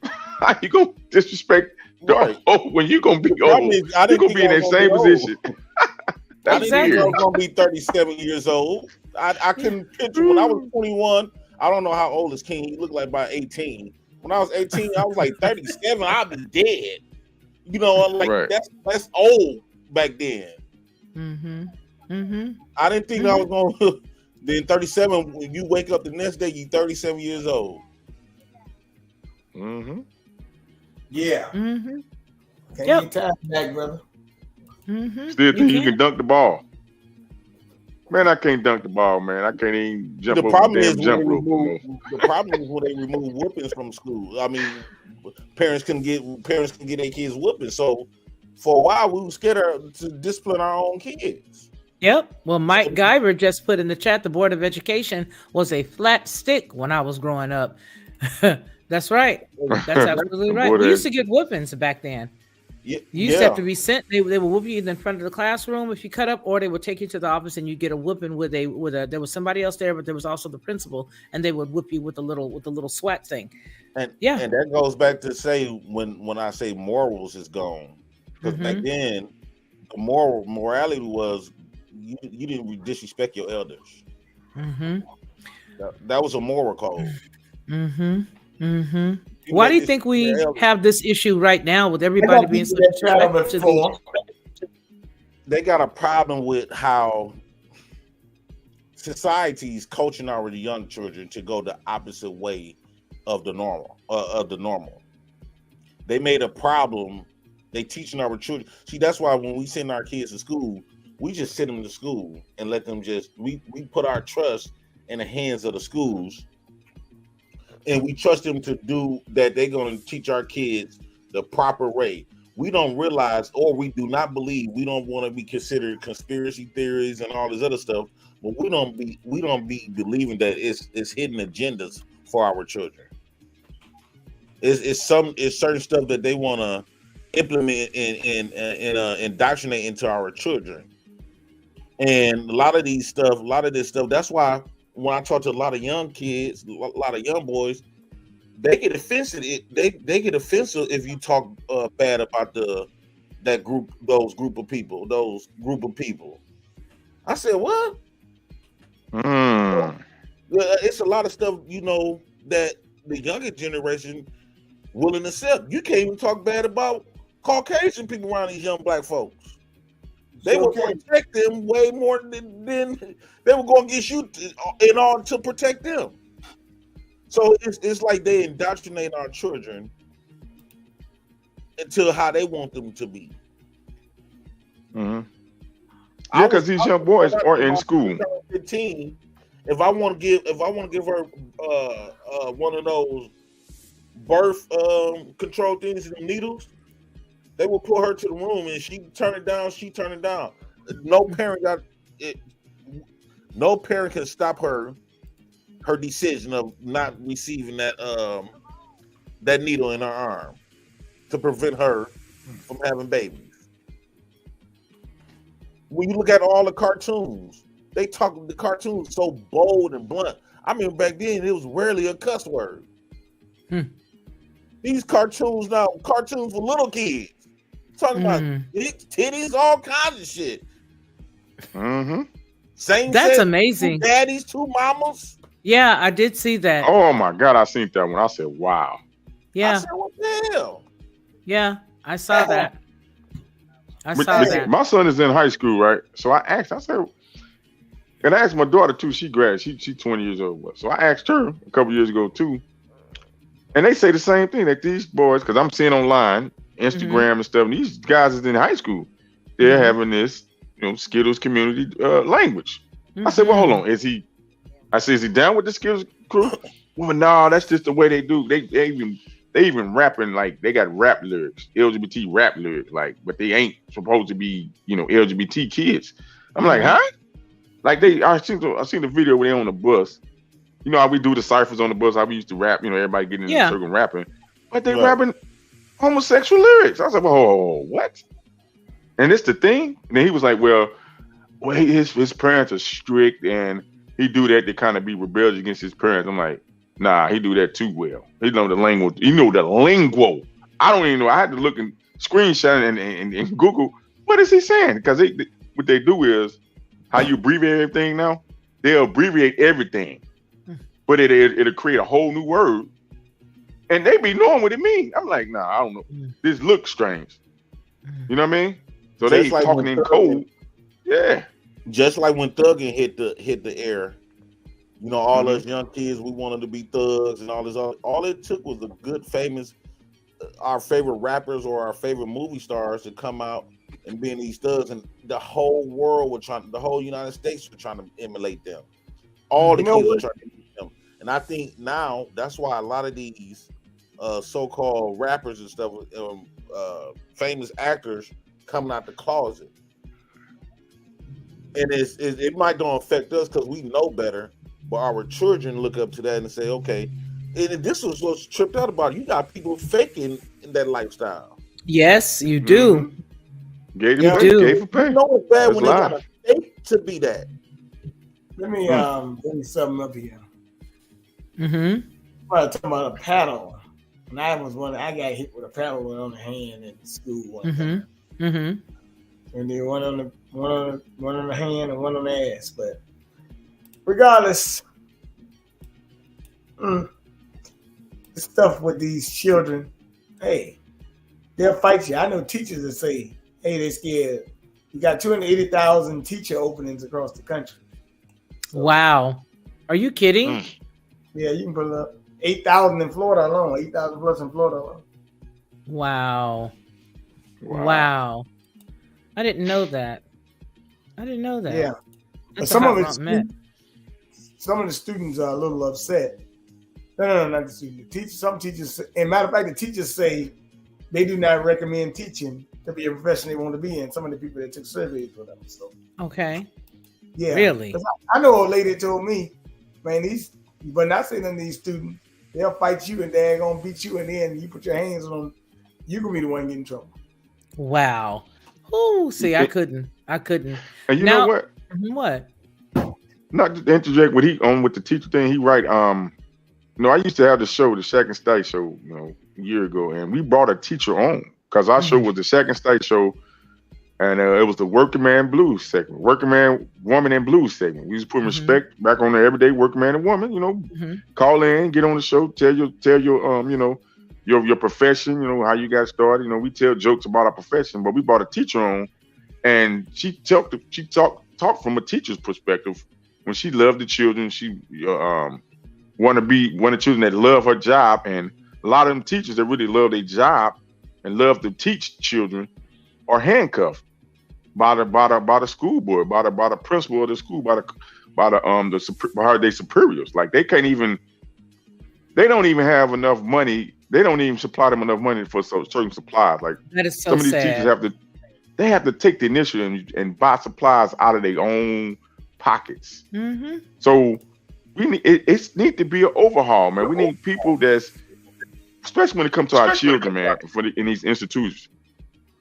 How you gonna disrespect the old when you gonna be old? You're gonna be in that same position. I didn't think I was gonna be 37 years old. I couldn't picture when I was 21. I don't know how old is King. He looked like about 18. When I was 18, I was like 37. I'd be dead. That's old back then. I didn't think I was gonna. Then 37. When you wake up the next day, you 37 years old. Yeah. Can't get time back, brother. Still think you can dunk the ball. Man, I can't dunk the ball, man. I can't even jump over the damn jump rope. The problem is when they remove whoopings from school. I mean, parents can get their kids whooping. So for a while, we were scared to discipline our own kids. Yep. Well, Mike Guyver just put in the chat, the Board of Education was a flat stick when I was growing up. That's right. That's absolutely right. We used to get whoopings back then. You used to have to be sent. They would whoop you in front of the classroom if you cut up, or they would take you to the office and you get a whooping with a. There was somebody else there, but there was also the principal, and they would whoop you with the little SWAT thing. And that goes back to say when I say morals is gone, because back then the morality was you didn't disrespect your elders. That was a moral code. Why do you think we have this issue right now with everybody being so disrespectful? They got a problem with how society's coaching our young children to go the opposite way of the normal. They made a problem. They teaching our children. See, that's why when we send our kids to school, we just send them to school and let them we put our trust in the hands of the schools. and we trust them to do that. They're going to teach our kids the proper way. We don't realize, or we do not believe. We don't want to be considered conspiracy theories and all this other stuff. But we don't be believing that it's hidden agendas for our children. It's certain stuff that they want to implement and indoctrinate into our children. And a lot of this stuff. That's why when I talk to a lot of young kids, a lot of young boys, they get offensive. They get offensive if you talk bad about those group of people. I said, what? It's a lot of stuff, that the younger generation will accept. You can't even talk bad about Caucasian people around these young black folks. They will protect them way more than they were going to get you in order to protect them. So it's like they indoctrinate our children into how they want them to be. Mm-hmm. Yeah, because these young boys are in school. 15. If I want to give her one of those birth control things and needles, they will put her to the room and she turn it down. No parent can stop her decision of not receiving that needle in her arm to prevent her from having babies. When you look at all the cartoons, they talk the cartoons so bold and blunt. I mean, back then it was rarely a cuss word. These cartoons now, cartoons for little kids, talking about titties, all kinds of shit. Mm-hmm. That's amazing. 2 daddies, 2 mamas. Yeah, I did see that. Oh my God, I seen that one. I said, wow. Yeah. I said, what the hell? Yeah, I saw that. I saw that. My son is in high school, right? So I asked, and I asked my daughter too. She graduated. She's 20 years old. So I asked her a couple years ago too. And they say the same thing, that these boys, because I'm seeing online, Instagram and stuff, and these guys is in high school. They're having this, Skittles community language. I said, well, hold on. Is he down with the Skittles crew? Well, no, that's just the way they do. They even rapping, like they got rap lyrics, LGBT rap lyrics, like, but they ain't supposed to be, LGBT kids. I'm like, huh? Like I seen the video where they on the bus. You know how we do the ciphers on the bus, how we used to rap, everybody getting in the circle rapping. But they rapping homosexual lyrics. I was like, oh, what? And it's the thing. And then he was like, well, his parents are strict and he do that to kind of be rebellious against his parents. I'm like, nah, he do that too well. He know the lingo. I don't even know. I had to look and screenshot and Google, what is he saying? Because what they do is, how you abbreviate everything now, they'll abbreviate everything. But it'll create a whole new word. And they be knowing what it means. I'm like, nah, I don't know. This looks strange. You know what I mean? So they like talking in code. Yeah. Just like when thugging hit the air. All us young kids, we wanted to be thugs and all this. All it took was a good, famous, our favorite rappers or our favorite movie stars to come out and being these thugs, and the whole world the whole United States were trying to emulate them. All the kids were trying to emulate them. And I think now that's why a lot of these so-called rappers and stuff, famous actors coming out the closet. And it might don't affect us because we know better, but our children look up to that and say, okay. And this was what's tripped out about. You got people faking in that lifestyle. Yes, you do. Gay for pay. You know it's bad when they got a fake to be that. Let me bring something up here. I'm talking about a paddle. And I got hit with a paddle on the hand in school one time. And then one on the hand and one on the ass. But regardless, the stuff with these children, hey, they'll fight you. I know teachers that say, hey, they're scared. We got 280,000 teacher openings across the country. So, wow. Are you kidding? Yeah, you can put it up. 8,000 in Florida alone. 8,000 plus in Florida alone. Wow. I didn't know that. Yeah. That's some of the students are a little upset. No, not the student. The teacher, some teachers, and matter of fact, the teachers say they do not recommend teaching to be a profession they want to be in. Some of the people that took surveys for them. So Okay. yeah, Really? 'Cause I know a lady told me, man, but not saying none of these students, they'll fight you and they're gonna beat you, and then you put your hands on them, you gonna be the one getting in trouble. Wow. Oh, see, I couldn't. And you Now- know what? What? Not to interject what he on with the teacher thing. He right. I used to have the show, the Second State show, a year ago, and we brought a teacher on because our show was the Second State show, and it was the working man blues segment, working man, woman, and blues segment. We was putting respect back on the everyday working man and woman. Call in, get on the show, tell your your profession, how you got started. We tell jokes about our profession, but we brought a teacher on, and she talked from a teacher's perspective. When she loved the children, she want to be one of the children that love her job, and a lot of them teachers that really love their job and love to teach children are handcuffed by the school board, by the principal of the school, by their superiors. Like they don't even have enough money. They don't even supply them enough money for certain supplies. Like That is so some of these sad. teachers have to take the initiative and buy supplies out of their own pockets. So it needs to be an overhaul, man. We need people especially when it comes to our children, man, in these institutions.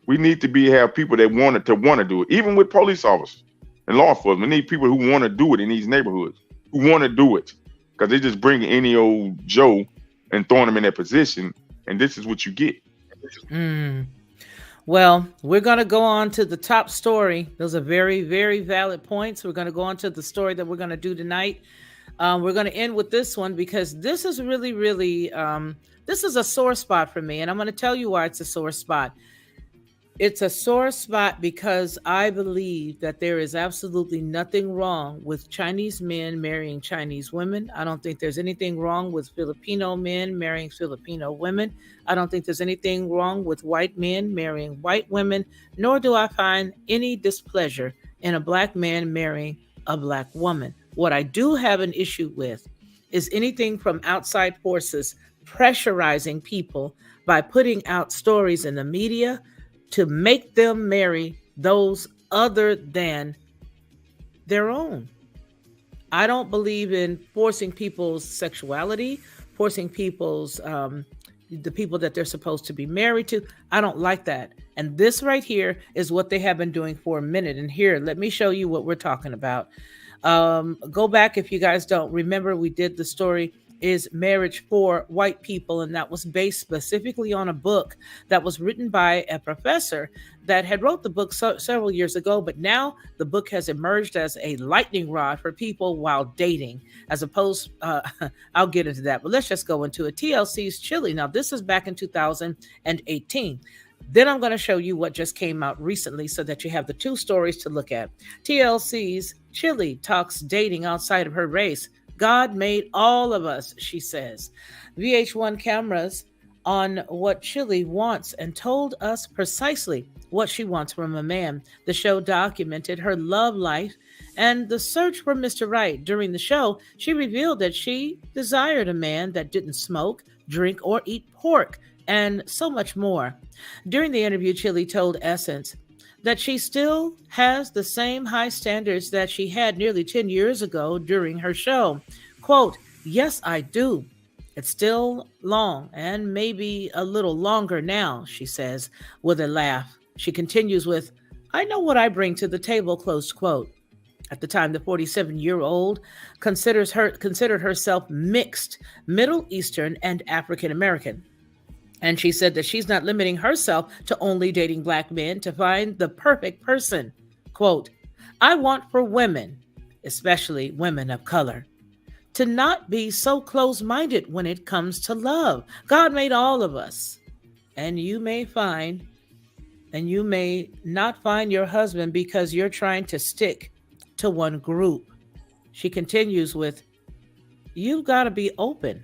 We need to have people that want to do it, even with police officers and law enforcement. We need people who want to do it in these neighborhoods, who want to do it, because they just bring any old Joe and throwing them in that position, and this is what you get. Well, we're going to go on to the top story. Those are very, very valid points. We're going to go on to the story that we're going to do tonight. We're going to end with this one because this is really, really, this is a sore spot for me. And I'm going to tell you why it's a sore spot. It's a sore spot because I believe that there is absolutely nothing wrong with Chinese men marrying Chinese women. I don't think there's anything wrong with Filipino men marrying Filipino women. I don't think there's anything wrong with white men marrying white women, nor do I find any displeasure in a black man marrying a black woman. What I do have an issue with is anything from outside forces pressurizing people by putting out stories in the media to make them marry those other than their own. I don't believe in forcing people's sexuality, forcing people's, the people that they're supposed to be married to. I don't like that. And this right here is what they have been doing for a minute. And here, let me show you what we're talking about. Go back if you guys don't remember, we did the story is Marriage for White People, and that was based specifically on a book that was written by a professor that had wrote the book several years ago, but now the book has emerged as a lightning rod for people while dating, as opposed, I'll get into that, but let's just go into it. TLC's Chili. Now, this is back in 2018. Then I'm going to show you what just came out recently so that you have the two stories to look at. TLC's Chili talks dating outside of her race. God made all of us, she says. VH1 cameras on what Chili wants and told us precisely what she wants from a man. The show documented her love life and the search for Mr. Right. During the show, she revealed that she desired a man that didn't smoke, drink, or eat pork, and so much more. During the interview, Chili told Essence that she still has the same high standards that she had nearly 10 years ago during her show. Quote, "Yes, I do. It's still long and maybe a little longer now," she says with a laugh. She continues with, "I know what I bring to the table," close quote. At the time, the 47-year-old considered herself mixed, Middle Eastern and African American. And she said that she's not limiting herself to only dating black men to find the perfect person. Quote, "I want for women, especially women of color, to not be so close-minded when it comes to love. God made all of us. And you may not find your husband because you're trying to stick to one group." She continues with, "You've got to be open.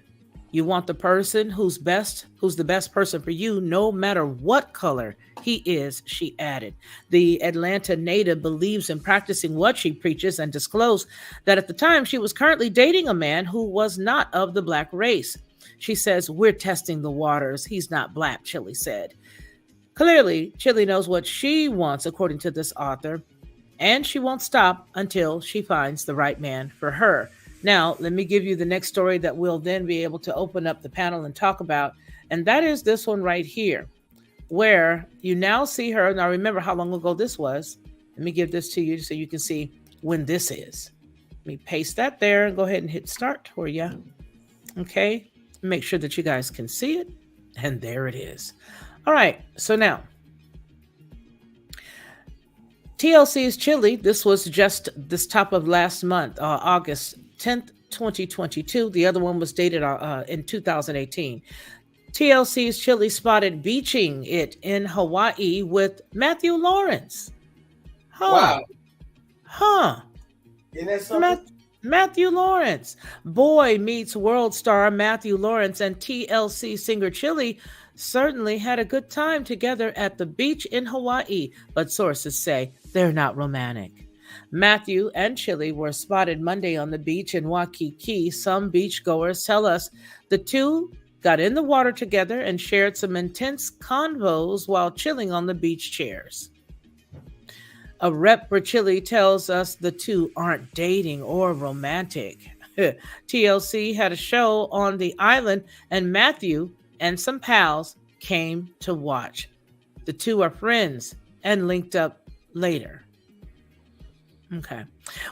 You want the person who's the best person for you, no matter what color he is," she added. The Atlanta native believes in practicing what she preaches and disclosed that at the time she was currently dating a man who was not of the black race. She says, "We're testing the waters. He's not black," Chili said. Clearly, Chili knows what she wants, according to this author, and she won't stop until she finds the right man for her. Now, let me give you the next story that we'll then be able to open up the panel and talk about, and that is this one right here, where you now see her. Now, remember how long ago this was. Let me give this to you so you can see when this is. Let me paste that there and go ahead and hit start for you. Okay, make sure that you guys can see it, and there it is. All right, so now, TLC's Chili, this was just this top of last month, August 10th, 2022. The other one was dated in 2018. TLC's Chili spotted beaching it in Hawaii with Matthew Lawrence. Wow. Huh. Isn't that something? Matthew Lawrence. Boy meets world star Matthew Lawrence and TLC singer Chili certainly had a good time together at the beach in Hawaii, but sources say they're not romantic. Matthew and Chili were spotted Monday on the beach in Waikiki. Some beachgoers tell us the two got in the water together and shared some intense convos while chilling on the beach chairs. A rep for Chili tells us the two aren't dating or romantic. TLC had a show on the island, and Matthew and some pals came to watch. The two are friends and linked up later. Okay.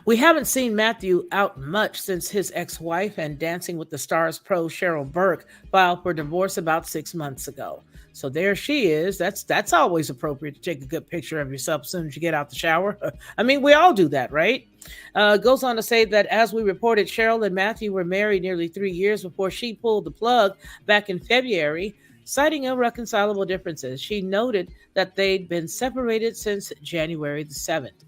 We haven't seen Matthew out much since his ex-wife and Dancing with the Stars pro Cheryl Burke filed for divorce about 6 months ago. So there she is. That's always appropriate to take a good picture of yourself as soon as you get out the shower. I mean, we all do that, right? Goes on to say that as we reported, Cheryl and Matthew were married nearly 3 years before she pulled the plug back in February, citing irreconcilable differences. She noted that they'd been separated since January the 7th.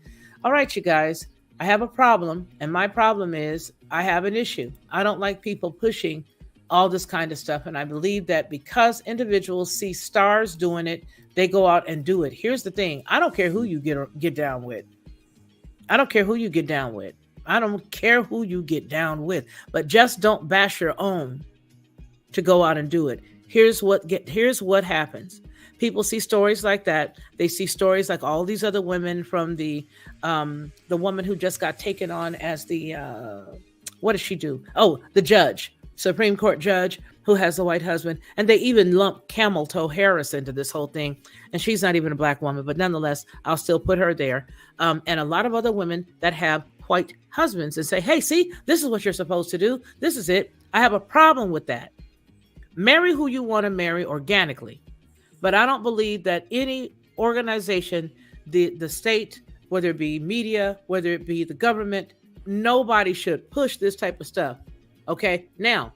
All right, you guys, I have a problem, and my problem is I have an issue. I don't like people pushing all this kind of stuff, and I believe that because individuals see stars doing it, they go out and do it. Here's the thing. I don't care who you get down with. I don't care who you get down with. I don't care who you get down with, but just don't bash your own to go out and do it. Here's what happens. People see stories like that. They see stories like all these other women, from the woman who just got taken on as the what does she do? Oh, the judge, Supreme Court judge who has a white husband, and they even lump Camel Toe Harris into this whole thing, and she's not even a black woman, but nonetheless, I'll still put her there. And a lot of other women that have white husbands and say, "Hey, see, this is what you're supposed to do. This is it." I have a problem with that. Marry who you want to marry organically. But I don't believe that any organization, the state, whether it be media, whether it be the government, nobody should push this type of stuff. Okay, now,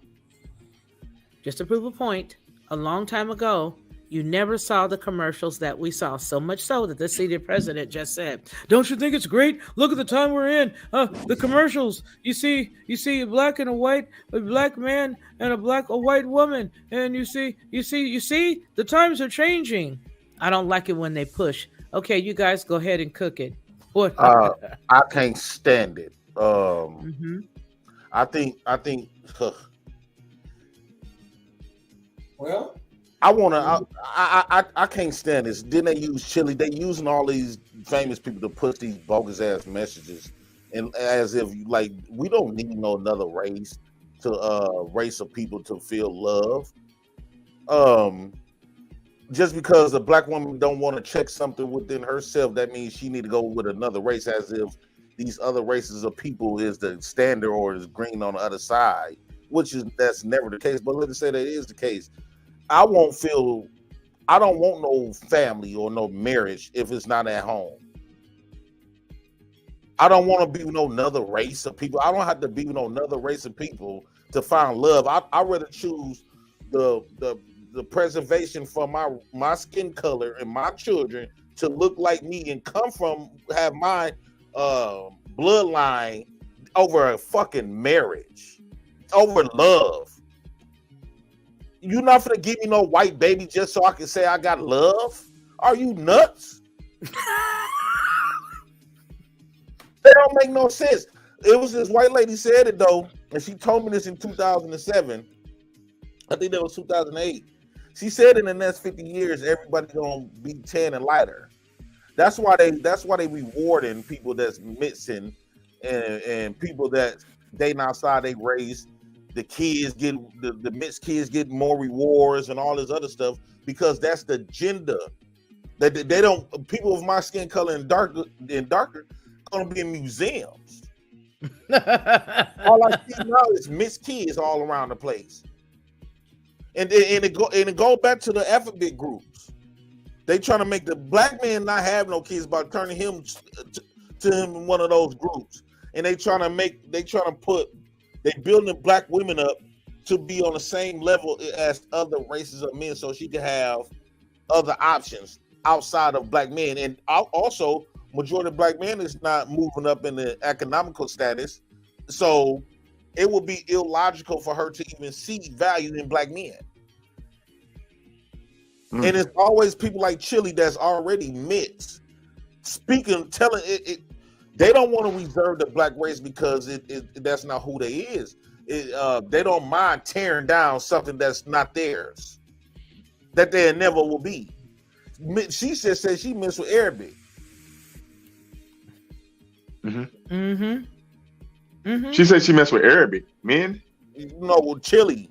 just to prove a point, a long time ago, you never saw the commercials that we saw, so much so that the seated president just said, "Don't you think it's great? Look at the time we're in. The commercials. You see a black and a white, a black man and a white woman, and you see, the times are changing." I don't like it when they push. Okay, you guys go ahead and cook it. What? I can't stand it. I think. Well, I can't stand this. Then they use Chili. They using all these famous people to push these bogus ass messages, and as if like we don't need no another race of people to feel love. Just because a black woman don't want to check something within herself, that means she need to go with another race, as if these other races of people is the standard or is green on the other side, that's never the case. But let's say that is the case. I don't want no family or no marriage if it's not at home. I don't want to be with no another race of people. I don't have to be with no another race of people to find love. I'd rather choose the preservation for my skin color and my children to look like me and have my bloodline over a fucking marriage, over love. You're not gonna give me no white baby just so I can say I got love? Are you nuts? That don't make no sense. It was this white lady said it though, and she told me this in 2007. I think that was 2008. She said in the next 50 years, everybody's gonna be tan and lighter. That's why they rewarding people that's mixing and people that dating outside they race. The kids get the mixed kids get more rewards and all this other stuff because that's the agenda. That they don't people of my skin color and darker gonna be in museums. All I see now is mixed kids all around the place. And it go back to the alphabet groups. They trying to make the black man not have no kids by turning him to him in one of those groups. And they building the black women up to be on the same level as other races of men, so she can have other options outside of black men. And also, majority of black men is not moving up in the economical status, so it would be illogical for her to even see value in black men. And it's always people like Chili that's already mixed, telling it. They don't want to reserve the black race because that's not who they is. They don't mind tearing down something that's not theirs, that they never will be. She just said she messed with Arabic. She said she messed with Arabic men. No, with Chili.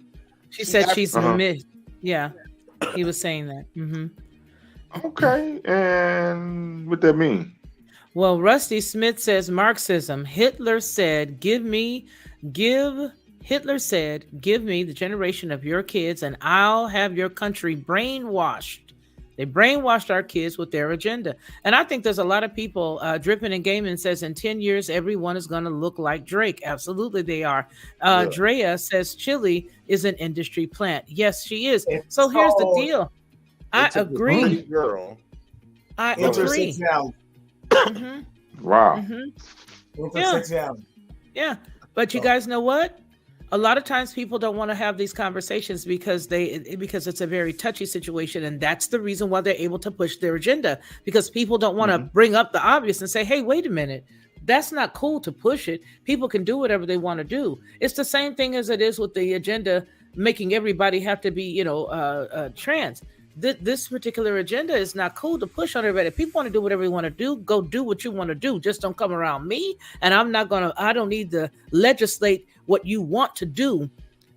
She said she's mixed. Yeah, he was saying that. Okay, and what that mean? Well, Rusty Smith says Marxism. Hitler said, give me the generation of your kids and I'll have your country brainwashed. They brainwashed our kids with their agenda. And I think there's a lot of people, Dripping and Gaming says in 10 years, everyone is going to look like Drake. Absolutely they are. Drea says Chili is an industry plant. Yes, she is. So here's the deal. I agree. I agree. Wow. Yeah. But you guys know what? A lot of times people don't want to have these conversations because it's a very touchy situation. And that's the reason why they're able to push their agenda, because people don't want to bring up the obvious and say, hey, wait a minute. That's not cool to push it. People can do whatever they want to do. It's the same thing as it is with the agenda, making everybody have to be, trans. This particular agenda is not cool to push on everybody. If people want to do whatever they want to do, go do what you want to do. Just don't come around me. And I don't need to legislate what you want to do.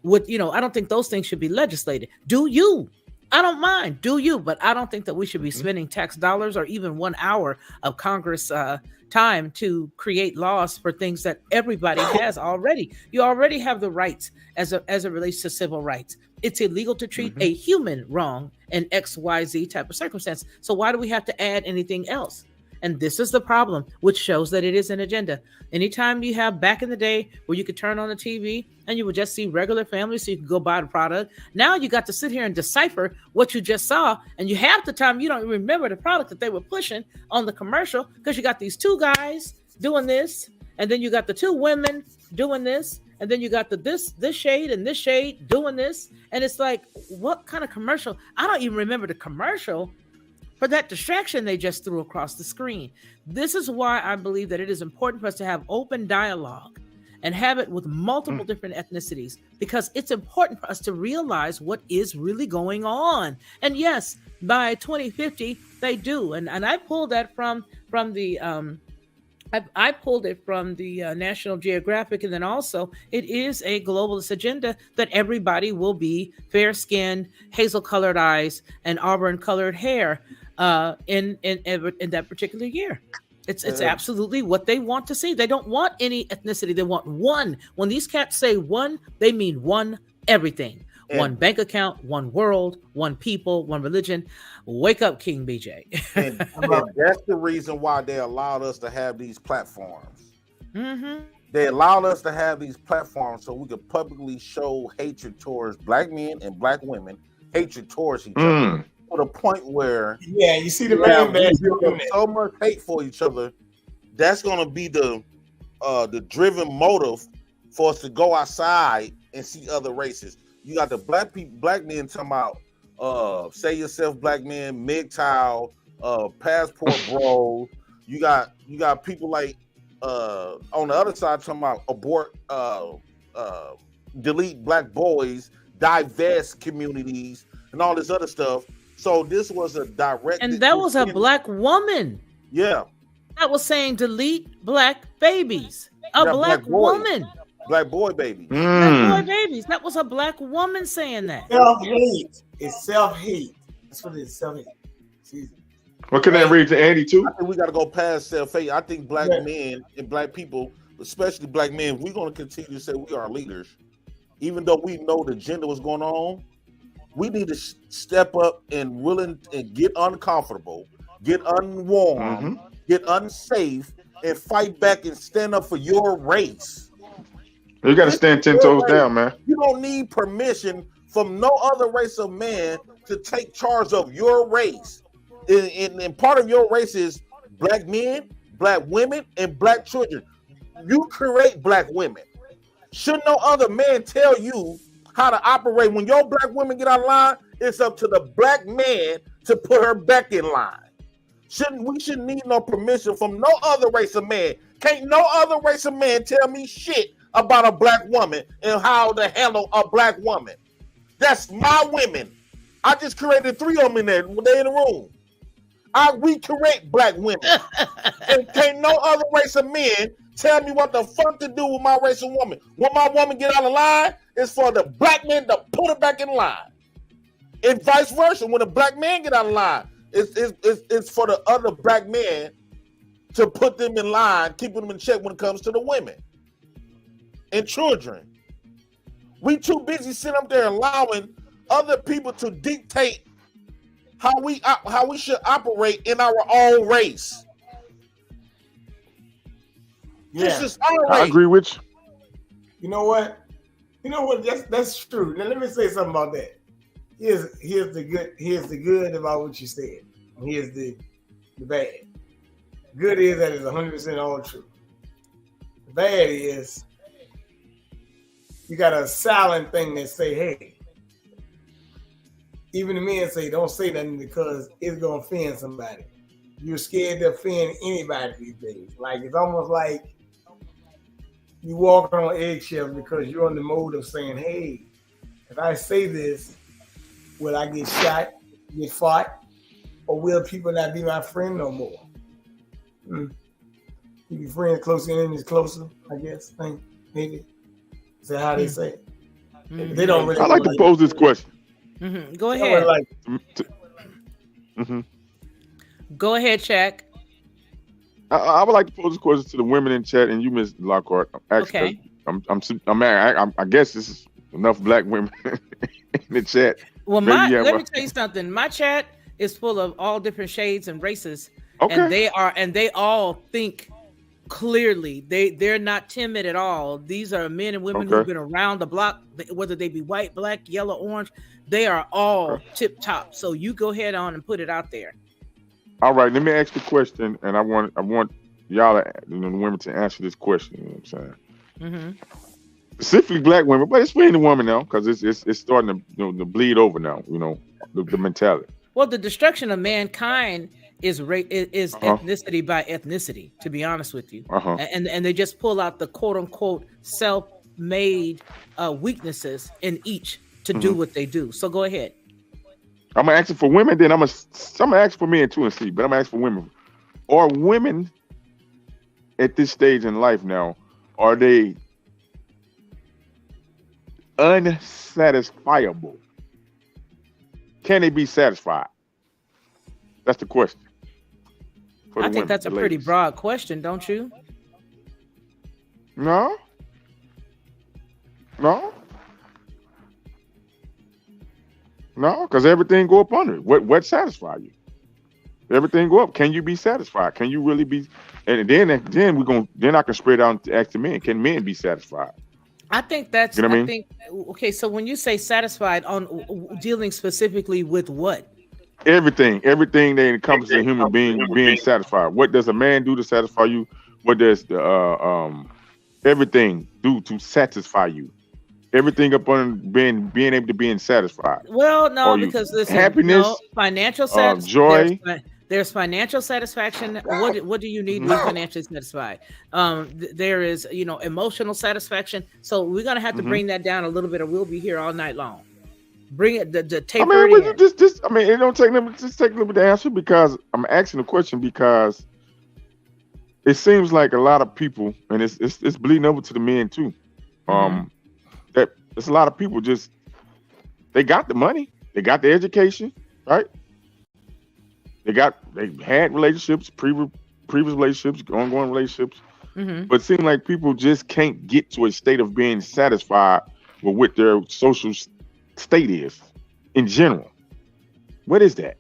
I don't think those things should be legislated. Do you? I don't mind. Do you? But I don't think that we should be spending tax dollars or even 1 hour of Congress time to create laws for things that everybody has already. You already have the rights as it relates to civil rights. It's illegal to treat a human wrong in XYZ type of circumstance. So why do we have to add anything else? And this is the problem, which shows that it is an agenda. Anytime you have back in the day where you could turn on the TV and you would just see regular families so you could go buy the product. Now you got to sit here and decipher what you just saw. And you half the time you don't remember the product that they were pushing on the commercial because you got these two guys doing this. And then you got the two women doing this. And then you got this shade and this shade doing this. And it's like, what kind of commercial? I don't even remember the commercial for that distraction they just threw across the screen. This is why I believe that it is important for us to have open dialogue and have it with multiple different ethnicities, because it's important for us to realize what is really going on. And yes, by 2050, they do. And I pulled that from the I pulled it from the National Geographic, and then also it is a globalist agenda that everybody will be fair-skinned, hazel-colored eyes, and auburn-colored hair in that particular year. It's absolutely what they want to see. They don't want any ethnicity. They want one. When these cats say one, they mean one everything. One bank account, one world, one people, one religion. Wake up, King BJ. and that's the reason why they allowed us to have these platforms. They allowed us to have these platforms so we could publicly show hatred towards black men and black women, hatred towards each other, to the point where you see the man so much hate for each other. That's going to be the driven motive for us to go outside and see other races. You got the black men talking about say yourself black men, MGTOW, passport bros. You got people like on the other side talking about abort, delete black boys, divest communities and all this other stuff. So this was a direct, and that was a black woman. Yeah, that was saying delete black babies. A black woman. Black boy babies. Black boy babies. That was a black woman saying that. Self-hate. It's self-hate. That's what it is, self-hate. What can that read to Andy too? I think we got to go past self-hate. I think black men and black people, especially black men, we're going to continue to say we are leaders. Even though we know the gender was going on, we need to step up and willing and get uncomfortable, get unwarm, get unsafe, and fight back and stand up for your race. You got to stand 10 toes down, man. You don't need permission from no other race of man to take charge of your race. And part of your race is black men, black women, and black children. You create black women. Should no other man tell you how to operate? When your black women get out of line, it's up to the black man to put her back in line. We shouldn't need no permission from no other race of man. Can't no other race of man tell me shit about a black woman and how to handle a black woman. That's my women. I just created 3 of them in there. They in the room. We create black women. And can't no other race of men tell me what the fuck to do with my race of woman. When my woman get out of line, it's for the black men to put her back in line. And vice versa. When a black man get out of line, it's for the other black men to put them in line, keep them in check when it comes to the women and children. We too busy sitting up there allowing other people to dictate how we should operate in our own race. Yeah. This is our race. I agree with you. You know what? That's true. Now let me say something about that. Here's the good about what you said. And here's the bad. Good is that it's 100% all true. The bad is you got a silent thing that say, hey, even the men say don't say nothing because it's gonna offend somebody. You're scared to offend anybody these days. Like it's almost like you walking on eggshells because you're on the mode of saying, hey, if I say this, will I get shot, get fought, or will people not be my friend no more? Keep your friends closer, enemies closer, I guess. Maybe. Is that how they say it? They don't really. I like to pose this question. Go ahead. Go ahead, Shaq. I would like to pose this question to the women in chat and you, Ms. Lockhart. Actually, okay. I guess this is enough black women in the chat. Well, let me tell you something. My chat is full of all different shades and races, and they all think clearly. They're not timid at all. These are men and women who've been around the block, whether they be white, black, yellow, orange. They are all tip top. So you go ahead on and put it out there. All right, let me ask the question, and I want y'all, the women, to answer this question. You know what I'm saying? Specifically, black women, but it's for any woman now because it's starting to bleed over now. You know, the mentality. Well, the destruction of mankind is ethnicity by ethnicity. To be honest with you, and they just pull out the quote unquote self-made weaknesses in each to do what they do. So go ahead. I'm gonna ask it for women, then I'm gonna ask for men too and see, but I'm gonna ask for women. Are women at this stage in life now, are they unsatisfiable? Can they be satisfied? That's the question. I think that's a pretty broad question, don't you? No. No, because everything go up under it. What satisfy you? Everything go up. Can you be satisfied? Can you really be? And then I can spread out to ask the men. Can men be satisfied? I think that's. You know what I mean? Okay, so when you say satisfied, on dealing specifically with what? Everything that encompasses a human being satisfied. What does a man do to satisfy you? What does the everything do to satisfy you? Everything up on being able to be satisfied. Well, no, because listen, happiness, financial satisfaction, joy. There's financial satisfaction. What do you need to be financially satisfied? There is, emotional satisfaction. So we're gonna have to bring that down a little bit, or we'll be here all night long. Bring it, the I taper mean, it in. I mean, it don't take them. Just take a little bit to answer because I'm asking the question because it seems like a lot of people, and it's bleeding over to the men too. That there's a lot of people just they got the money, they got the education, right? They had relationships, previous relationships, ongoing relationships, but it seems like people just can't get to a state of being satisfied with what their social state is in general. What is that?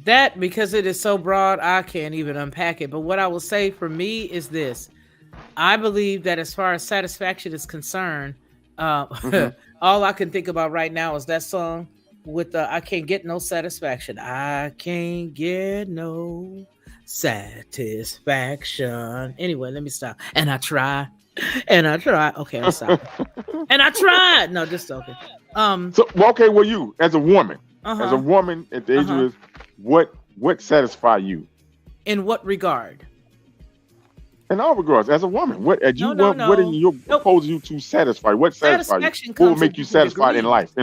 That, because it is so broad, I can't even unpack it. But what I will say for me is this. I believe that as far as satisfaction is concerned, all I can think about right now is that song with I can't get no satisfaction. I can't get no satisfaction. Anyway, let me stop. And I try. Okay, I'm stopping. And I tried. No, just okay. So okay, well, you as a woman at the age of what satisfy you? In what regard? In all regards, as a woman, what in your proposal you to satisfy? What satisfy you? What will make you satisfied in life?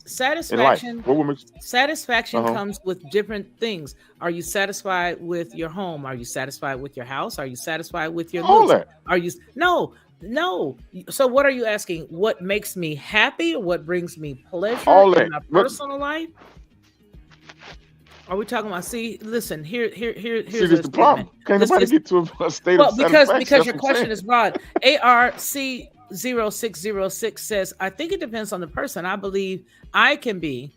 Satisfaction. What will make satisfaction comes with different things. Are you satisfied with your home? Are you satisfied with your house? Are you satisfied with your all looks? that? Are you no? So what are you asking? What makes me happy? Or what brings me pleasure in my personal life? Are we talking about? See, listen. Here's the problem. Can't nobody get to a state of satisfaction? Because your question is broad. ARC0606 says, I think it depends on the person. I believe I can be.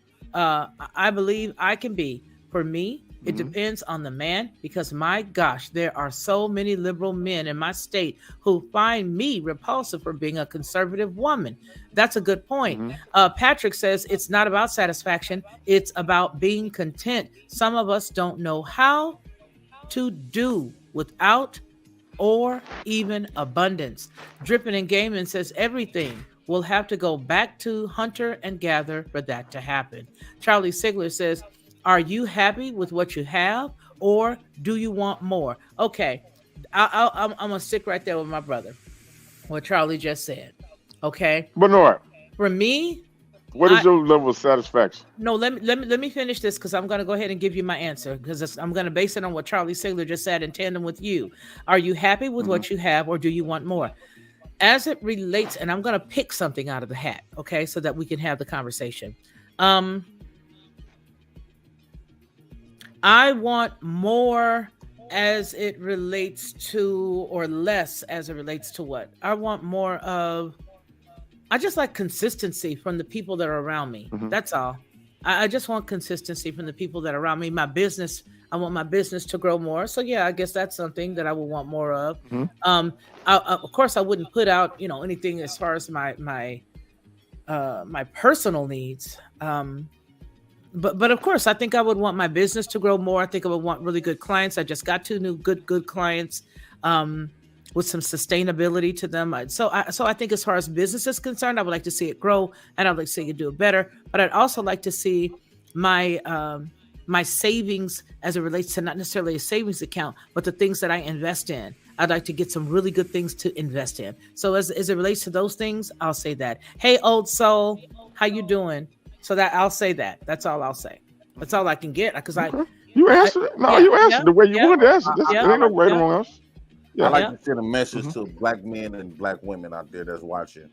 For me, it depends on the man, because my gosh, there are so many liberal men in my state who find me repulsive for being a conservative woman. That's a good point. Patrick says it's not about satisfaction. It's about being content. Some of us don't know how to do without or even abundance. Dripping and Gaming says everything will have to go back to hunter and gather for that to happen. Charlie Sigler says, are you happy with what you have, or do you want more? Okay, I'm gonna stick right there with my brother. What Charlie just said. Okay, but no, for me, what is your level of satisfaction? No, let me finish this, because I'm gonna go ahead and give you my answer, because I'm gonna base it on what Charlie Sigler just said in tandem with you. Are you happy with what you have, or do you want more? As it relates, and I'm gonna pick something out of the hat, okay, so that we can have the conversation. I want more as it relates to, or less as it relates to what? I want more of, I just like consistency from the people that are around me. That's all. I just want consistency from the people that are around me. My business, I want my business to grow more. So yeah, I guess that's something that I would want more of. Of course, I wouldn't put out, anything as far as my personal needs. But of course, I think I would want my business to grow more. I think I would want really good clients. I just got 2 new good clients with some sustainability to them. So I think as far as business is concerned, I would like to see it grow, and I'd like to see it do it better. But I'd also like to see my my savings, as it relates to not necessarily a savings account, but the things that I invest in. I'd like to get some really good things to invest in. So as it relates to those things, I'll say that. Hey, old soul, how you doing? So that I'll say that. That's all I'll say. That's all I can get, because you answered it. No, you answered the way you wanted to answer. There ain't no right or wrong else. I like to send a message to black men and black women out there that's watching.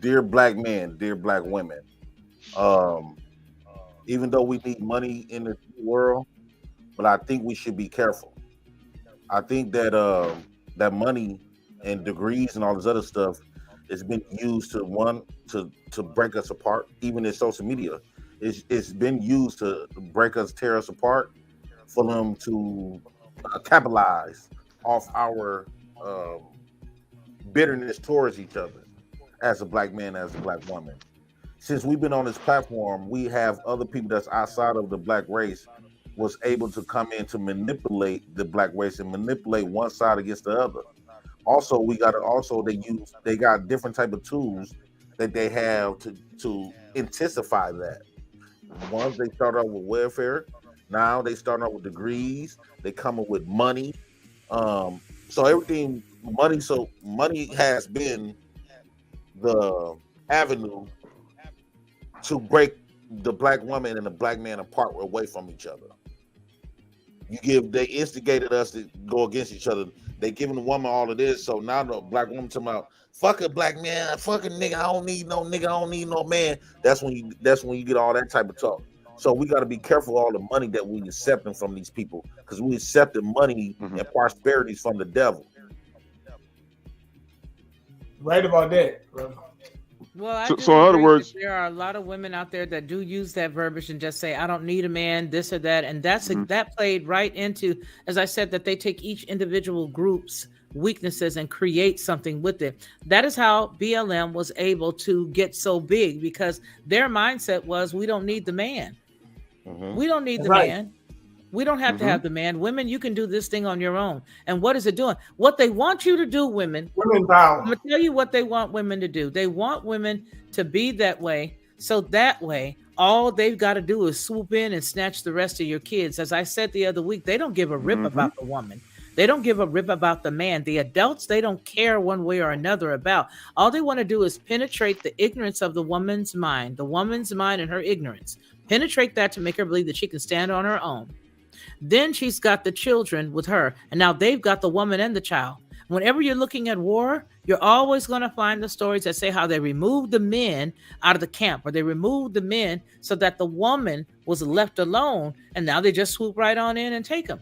Dear black men, dear black women, even though we need money in the world, but I think we should be careful. I think that that money and degrees and all this other stuff has been used to break us apart. Even in social media, it's been used to break us, tear us apart, for them to capitalize off our bitterness towards each other as a black man, as a black woman. Since we've been on this platform, we have other people that's outside of the black race was able to come in to manipulate the black race and manipulate one side against the other. Also, they got different type of tools that they have to intensify that. Once they start out with welfare, now they start out with degrees. They come up with money. So money has been the avenue to break the black woman and the black man apart away from each other. They instigated us to go against each other. They giving the woman all of this, so now the black woman talking about fuck a black man, fuck a nigga, I don't need no nigga, I don't need no man. That's when you get all that type of talk. So we got to be careful all the money that we accepting from these people, because we accepting money and prosperities from the devil. Right about that, brother. Well, so in other words, there are a lot of women out there that do use that verbiage and just say, I don't need a man, this or that. And that played right into, as I said, that they take each individual group's weaknesses and create something with it. That is how BLM was able to get so big, because their mindset was, we don't need the man. We don't need the man. We don't have to have the man. Women, you can do this thing on your own. And what is it doing? What they want you to do, women power. I'm going to tell you what they want women to do. They want women to be that way. So that way, all they've got to do is swoop in and snatch the rest of your kids. As I said the other week, they don't give a rip about the woman. They don't give a rip about the man. The adults, they don't care one way or another about. All they want to do is penetrate the ignorance of the woman's mind and her ignorance. Penetrate that to make her believe that she can stand on her own. Then she's got the children with her, and now they've got the woman and the child. Whenever you're looking at war, you're always going to find the stories that say how they removed the men out of the camp, or they removed the men so that the woman was left alone, and now they just swoop right on in and take them.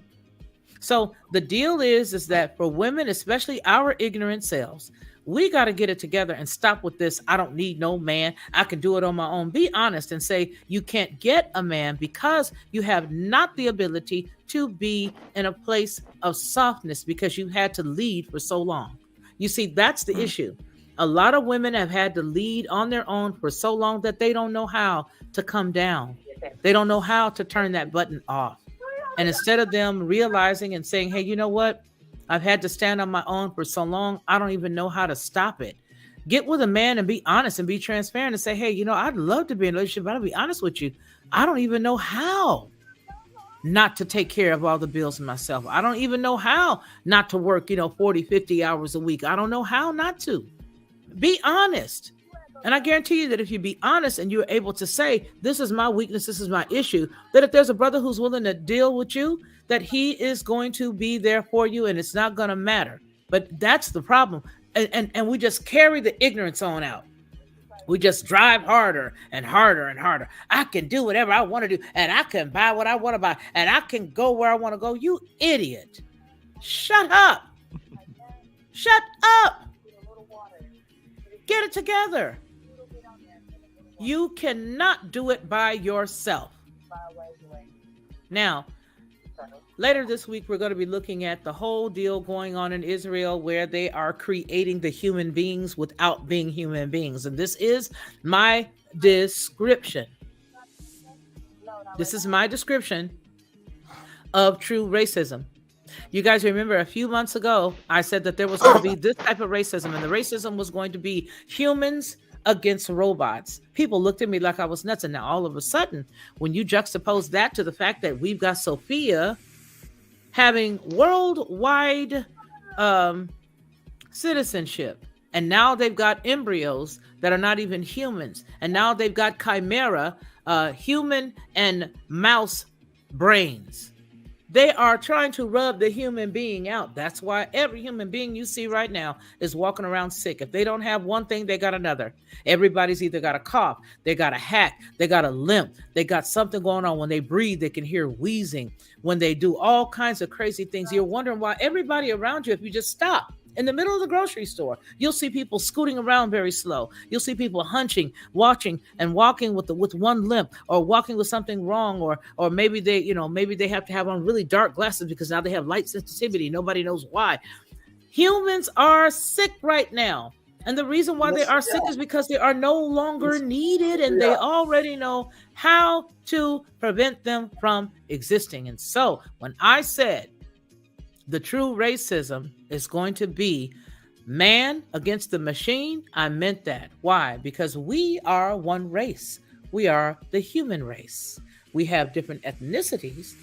So the deal is that for women, especially our ignorant selves, we got to get it together and stop with this. I don't need no man. I can do it on my own. Be honest and say you can't get a man because you have not the ability to be in a place of softness because you had to lead for so long. You see, that's the issue. A lot of women have had to lead on their own for so long that they don't know how to come down. They don't know how to turn that button off. And instead of them realizing and saying, hey, you know what? I've had to stand on my own for so long, I don't even know how to stop it. Get with a man and be honest and be transparent and say, hey, you know, I'd love to be in a relationship, but I'll be honest with you. I don't even know how not to take care of all the bills myself. I don't even know how not to work, 40, 50 hours a week. I don't know how not to. Be honest. And I guarantee you that if you be honest and you're able to say, this is my weakness, this is my issue, that if there's a brother who's willing to deal with you, that he is going to be there for you and it's not going to matter. But that's the problem. And we just carry the ignorance on out. We just drive harder and harder and harder. I can do whatever I want to do, and I can buy what I want to buy, and I can go where I want to go. You idiot. Shut up. Shut up. Get it together. You cannot do it by yourself. Now, later this week, we're going to be looking at the whole deal going on in Israel where they are creating the human beings without being human beings. And this is my description. This is my description of true racism. You guys remember a few months ago, I said that there was going to be this type of racism, and the racism was going to be humans against robots. People looked at me like I was nuts. And now all of a sudden, when you juxtapose that to the fact that we've got Sophia having worldwide citizenship, and now they've got embryos that are not even humans, and now they've got chimera, human and mouse brains. They are trying to rub the human being out. That's why every human being you see right now is walking around sick. If they don't have one thing, they got another. Everybody's either got a cough, they got a hack, they got a limp, they got something going on. When they breathe, they can hear wheezing. When they do all kinds of crazy things, you're wondering why everybody around you, if you just stop in the middle of the grocery store, you'll see people scooting around very slow. You'll see people hunching, watching, and walking with one limp, or walking with something wrong, or maybe they have to have on really dark glasses because now they have light sensitivity. Nobody knows why. Humans are sick right now. And the reason why they are sick is because they are no longer needed, and they already know how to prevent them from existing. And so when I said the true racism is going to be man against the machine, I meant that. Why? Because we are one race. We are the human race. We have different ethnicities,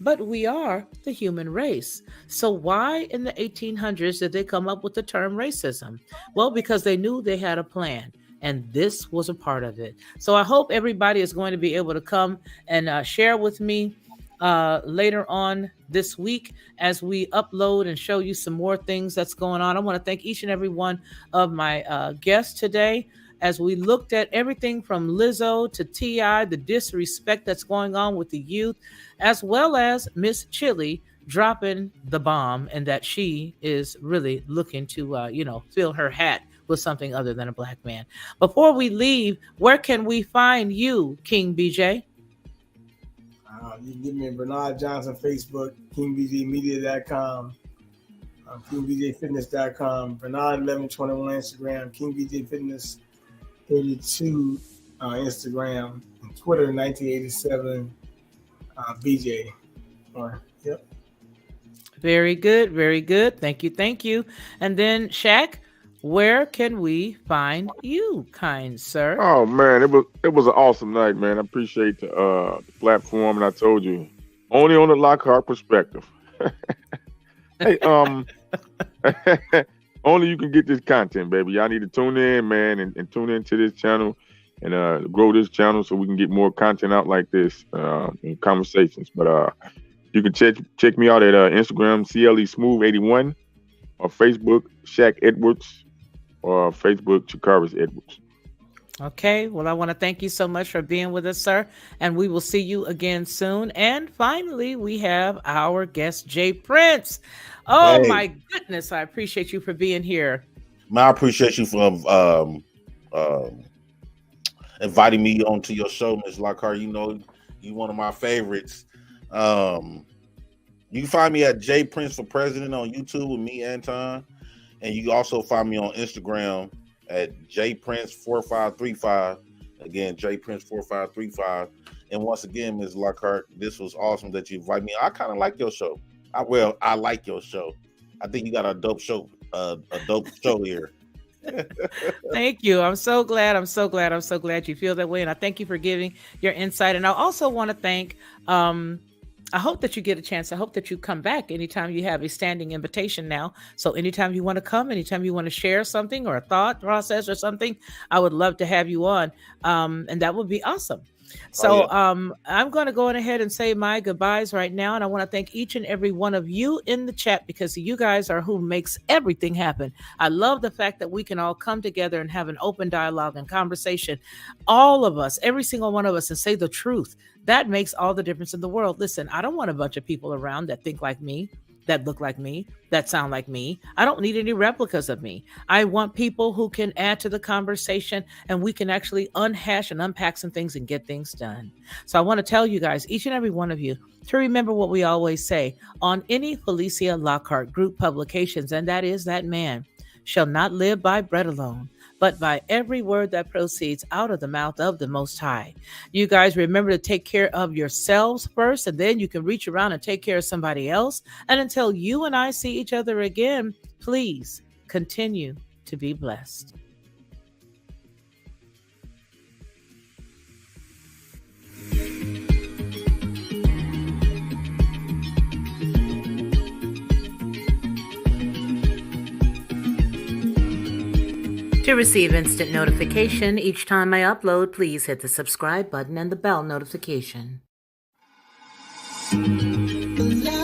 but we are the human race. So why in the 1800s did they come up with the term racism? Well, because they knew they had a plan. And this was a part of it. So I hope everybody is going to be able to come and share with me later on this week as we upload and show you some more things that's going on. I want to thank each and every one of my guests today as we looked at everything from Lizzo to T.I., the disrespect that's going on with the youth, as well as Miss Chili dropping the bomb and that she is really looking to, fill her hat with something other than a black man. Before we leave, where can we find you, King BJ? You can get me at Bernard Johnson Facebook, KingBJMedia.com, KingBJFitness.com, Bernard1121 Instagram, KingBJFitness32 Instagram, and Twitter 1987 BJ. Yep. Very good, very good. Thank you. And then Shaq, where can we find you, kind sir? Oh man, it was an awesome night, man. I appreciate the platform, and I told you, only on the Lockhart Perspective. Hey, only you can get this content, baby. Y'all need to tune in, man, and tune into this channel and grow this channel so we can get more content out like this and conversations. But you can check me out at Instagram, CLE Smooth 81, or Facebook, Shaq Edwards, or Facebook, Chikaris Edwards. Okay, well, I want to thank you so much for being with us, sir, and we will see you again soon. And finally, we have our guest, Jay Prince. Oh, Hey. my goodness, I appreciate you for being here. Man, I appreciate you for inviting me onto your show, Ms. Lockhart. You know, you one of my favorites. You can find me at J Prince for President on YouTube with me, Anton. And you can also find me on Instagram at JPrince4535. Again, JPrince4535. And once again, Ms. Lockhart, this was awesome that you invited me. I kind of like your show. I like your show. I think you got a dope show here. Thank you. I'm so glad you feel that way. And I thank you for giving your insight. And I also want to thank, I hope that you get a chance. I hope that you come back anytime you have a standing invitation now. So anytime you want to come, anytime you want to share something or a thought process or something, I would love to have you on. And that would be awesome. So I'm going to go ahead and say my goodbyes right now. And I want to thank each and every one of you in the chat because you guys are who makes everything happen. I love the fact that we can all come together and have an open dialogue and conversation. All of us, every single one of us, and say the truth. That makes all the difference in the world. Listen, I don't want a bunch of people around that think like me, that look like me, that sound like me. I don't need any replicas of me. I want people who can add to the conversation and we can actually unhash and unpack some things and get things done. So I want to tell you guys, each and every one of you, to remember what we always say on any Felicia Lockhart group publications, and that is that man shall not live by bread alone, but by every word that proceeds out of the mouth of the Most High. You guys remember to take care of yourselves first, and then you can reach around and take care of somebody else. And until you and I see each other again, please continue to be blessed. To receive instant notification each time I upload, please hit the subscribe button and the bell notification. The